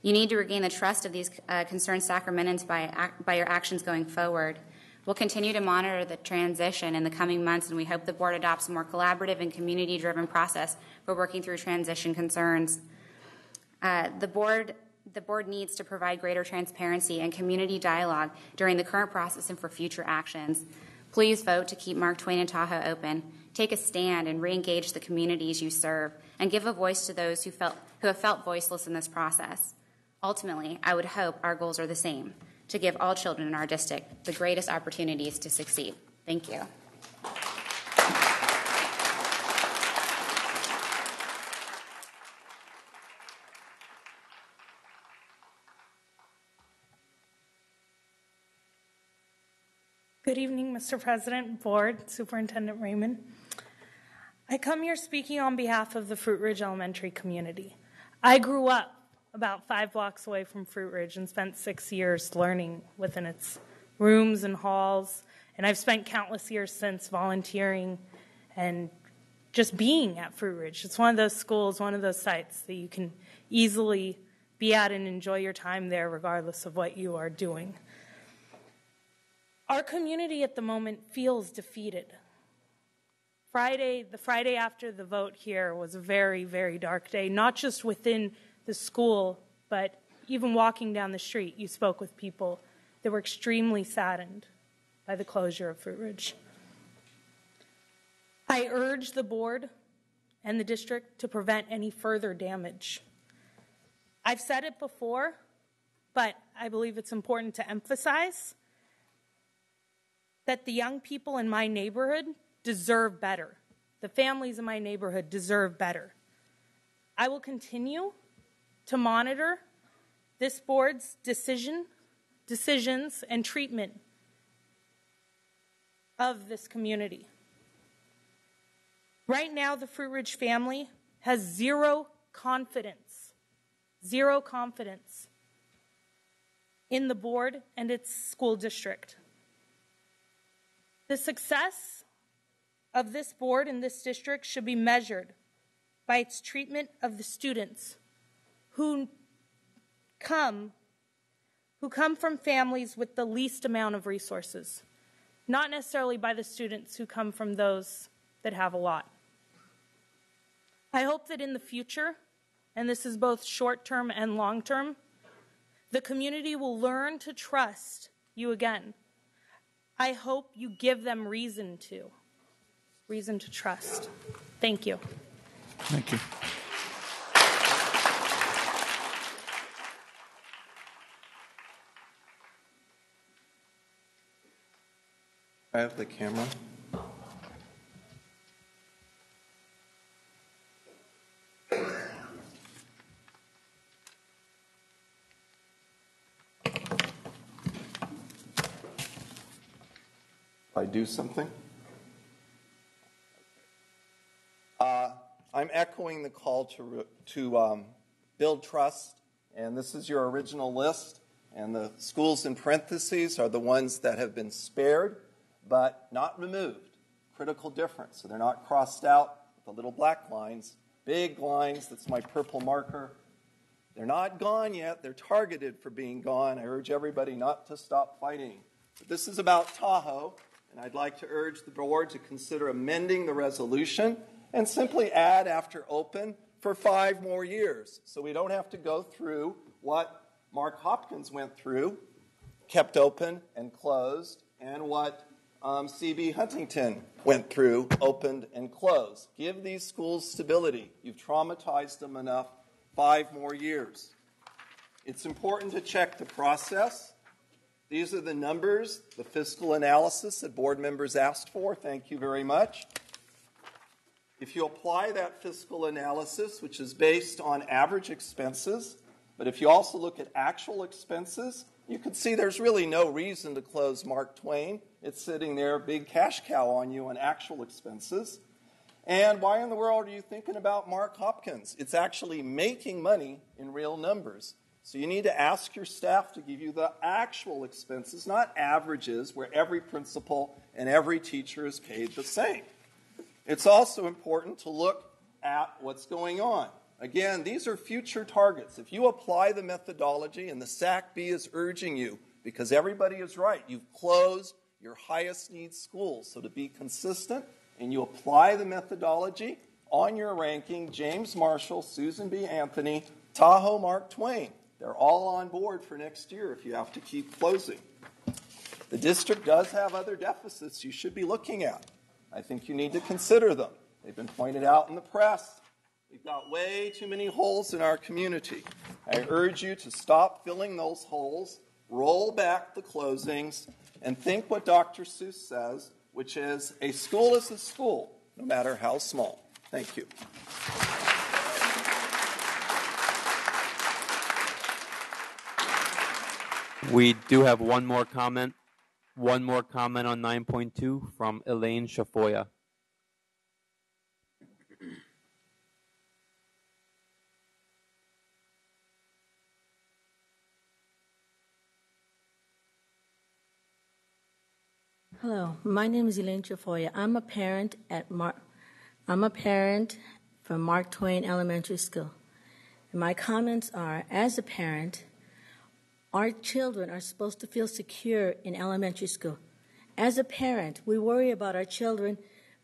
You need to regain the trust of these concerned Sacramentans by your actions going forward. We'll continue to monitor the transition in the coming months, and we hope the board adopts a more collaborative and community-driven process for working through transition concerns. The board needs to provide greater transparency and community dialogue during the current process and for future actions. Please vote to keep Mark Twain and Tahoe open. Take a stand and re-engage the communities you serve, and give a voice to those who have felt voiceless in this process. Ultimately, I would hope our goals are the same: to give all children in our district the greatest opportunities to succeed. Thank you. Good evening, Mr. President, Board, Superintendent Raymond. I come here speaking on behalf of the Fruit Ridge Elementary community. I grew up about 5 blocks away from Fruit Ridge and spent 6 years learning within its rooms and halls. And I've spent countless years since volunteering and just being at Fruit Ridge. It's one of those schools, one of those sites that you can easily be at and enjoy your time there regardless of what you are doing. Our community at the moment feels defeated. The Friday after the vote here was a very, very dark day, not just within the school, but even walking down the street, you spoke with people that were extremely saddened by the closure of Fruit Ridge. I urge the board and the district to prevent any further damage. I've said it before, but I believe it's important to emphasize that the young people in my neighborhood deserve better. The families in my neighborhood deserve better. I will continue to monitor this board's decisions, and treatment of this community. Right now, the Fruit Ridge family has zero confidence in the board and its school district. The success of this board and this district should be measured by its treatment of the students who come from families with the least amount of resources, not necessarily by the students who come from those that have a lot. I hope that in the future, and this is both short-term and long-term, the community will learn to trust you again. I hope you give them reason to trust. Thank you. Thank you. I have the camera. I do something. I'm echoing the call to build trust, and this is your original list, and the schools in parentheses are the ones that have been spared but not removed. Critical difference. So they're not crossed out with the little black lines, big lines. That's my purple marker. They're not gone yet. They're targeted for being gone. I urge everybody not to stop fighting. But this is about Tahoe, and I'd like to urge the board to consider amending the resolution and simply add after open for 5 more years. So we don't have to go through what Mark Hopkins went through, kept open and closed, and what C.B. Huntington went through, opened and closed. Give these schools stability. You've traumatized them enough. 5 more years. It's important to check the process. These are the numbers, the fiscal analysis that board members asked for. Thank you very much. If you apply that fiscal analysis, which is based on average expenses, but if you also look at actual expenses, you can see there's really no reason to close Mark Twain. It's sitting there, big cash cow on you on actual expenses. And why in the world are you thinking about Mark Hopkins? It's actually making money in real numbers. So you need to ask your staff to give you the actual expenses, not averages, where every principal and every teacher is paid the same. It's also important to look at what's going on. Again, these are future targets. If you apply the methodology, and the SACB is urging you, because everybody is right, you've closed your highest needs schools. So to be consistent, and you apply the methodology on your ranking, James Marshall, Susan B. Anthony, Tahoe, Mark Twain. They're all on board for next year if you have to keep closing. The district does have other deficits you should be looking at. I think you need to consider them. They've been pointed out in the press. We've got way too many holes in our community. I urge you to stop filling those holes, roll back the closings, and think what Dr. Seuss says, which is a school is a school, no matter how small. Thank you. We do have one more comment on 9.2 from Elaine Shafoya. Hello, my name is Elaine Chafoya. I'm a parent from Mark Twain Elementary School. And my comments are, as a parent, our children are supposed to feel secure in elementary school. As a parent, we worry about our children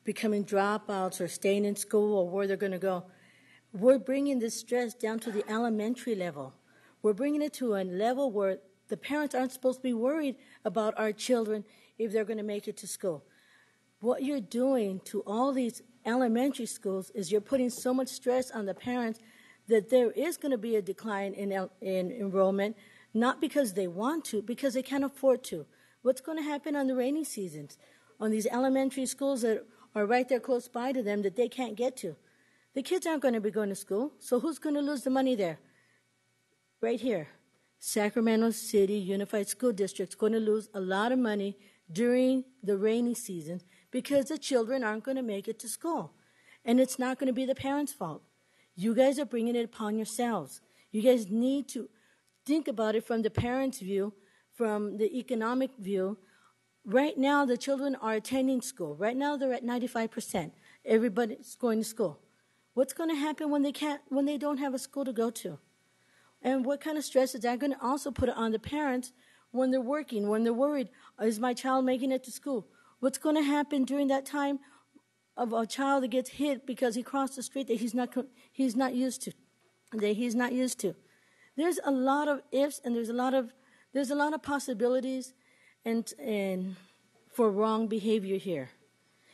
becoming dropouts or staying in school or where they're going to go. We're bringing this stress down to the elementary level. We're bringing it to a level where the parents aren't supposed to be worried about our children if they're going to make it to school. What you're doing to all these elementary schools is you're putting so much stress on the parents that there is going to be a decline in enrollment, not because they want to, because they can't afford to. What's going to happen on the rainy seasons, on these elementary schools that are right there close by to them that they can't get to? The kids aren't going to be going to school, so who's going to lose the money there? Right here. Sacramento City Unified School District's going to lose a lot of money during the rainy season because the children aren't going to make it to school. And it's not going to be the parents' fault. You guys are bringing it upon yourselves. You guys need to think about it from the parents' view, from the economic view. Right now, the children are attending school. Right now, they're at 95%. Everybody's going to school. What's going to happen when they don't have a school to go to? And what kind of stress is that going to also put on the parents when they're working, when they're worried, is my child making it to school? What's going to happen during that time of a child that gets hit because he crossed the street that he's not used to. There's a lot of ifs, and there's a lot of possibilities, and for wrong behavior here.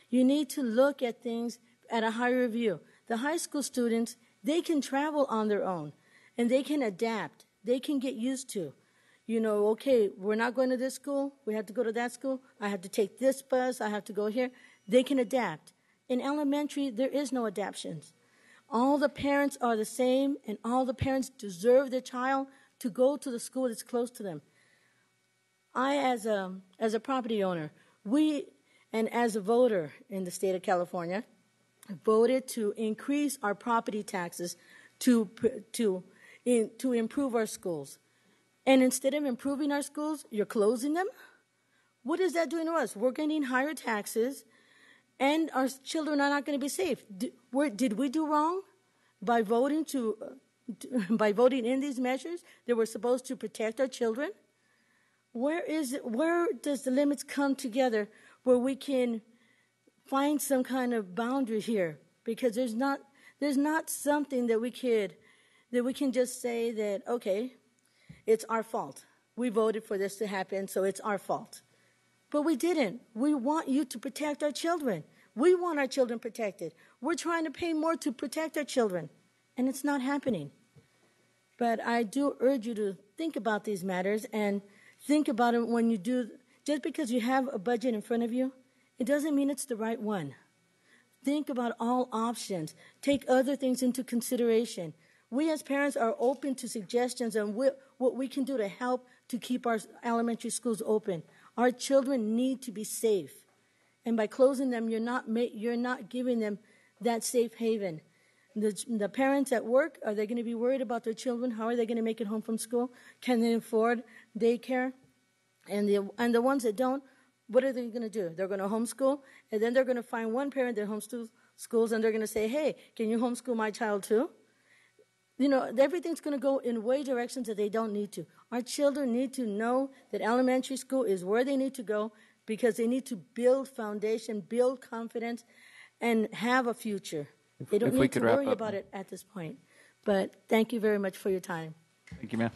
You need to look at things at a higher view. The high school students, they can travel on their own, and they can adapt. They can get used to, okay, we're not going to this school. We have to go to that school. I have to take this bus. I have to go here. They can adapt. In elementary, there is no adaptions. All the parents are the same, and all the parents deserve their child to go to the school that's close to them. I, as a property owner, and as a voter in the state of California, voted to increase our property taxes to improve our schools. And instead of improving our schools, you're closing them? What is that doing to us? We're getting higher taxes, and our children are not going to be safe. Did we do wrong by voting in these measures that were supposed to protect our children? Where does the limits come together where we can find some kind of boundary here? Because there's not something that we can just say that, okay, it's our fault. We voted for this to happen, so it's our fault. But we didn't. We want you to protect our children. We want our children protected. We're trying to pay more to protect our children, and it's not happening. But I do urge you to think about these matters, and think about it when you do. Just because you have a budget in front of you, it doesn't mean it's the right one. Think about all options. Take other things into consideration. We as parents are open to suggestions on what we can do to help to keep our elementary schools open. Our children need to be safe. And by closing them, you're not giving them that safe haven. The parents at work, are they going to be worried about their children? How are they going to make it home from school? Can they afford daycare? And the ones that don't, what are they going to do? They're going to homeschool, and then they're going to find one parent that homeschools, and they're going to say, hey, can you homeschool my child too? Everything's going to go in way directions that they don't need to. Our children need to know that elementary school is where they need to go because they need to build foundation, build confidence, and have a future. They don't need to worry about it at this point. But thank you very much for your time. Thank you, ma'am.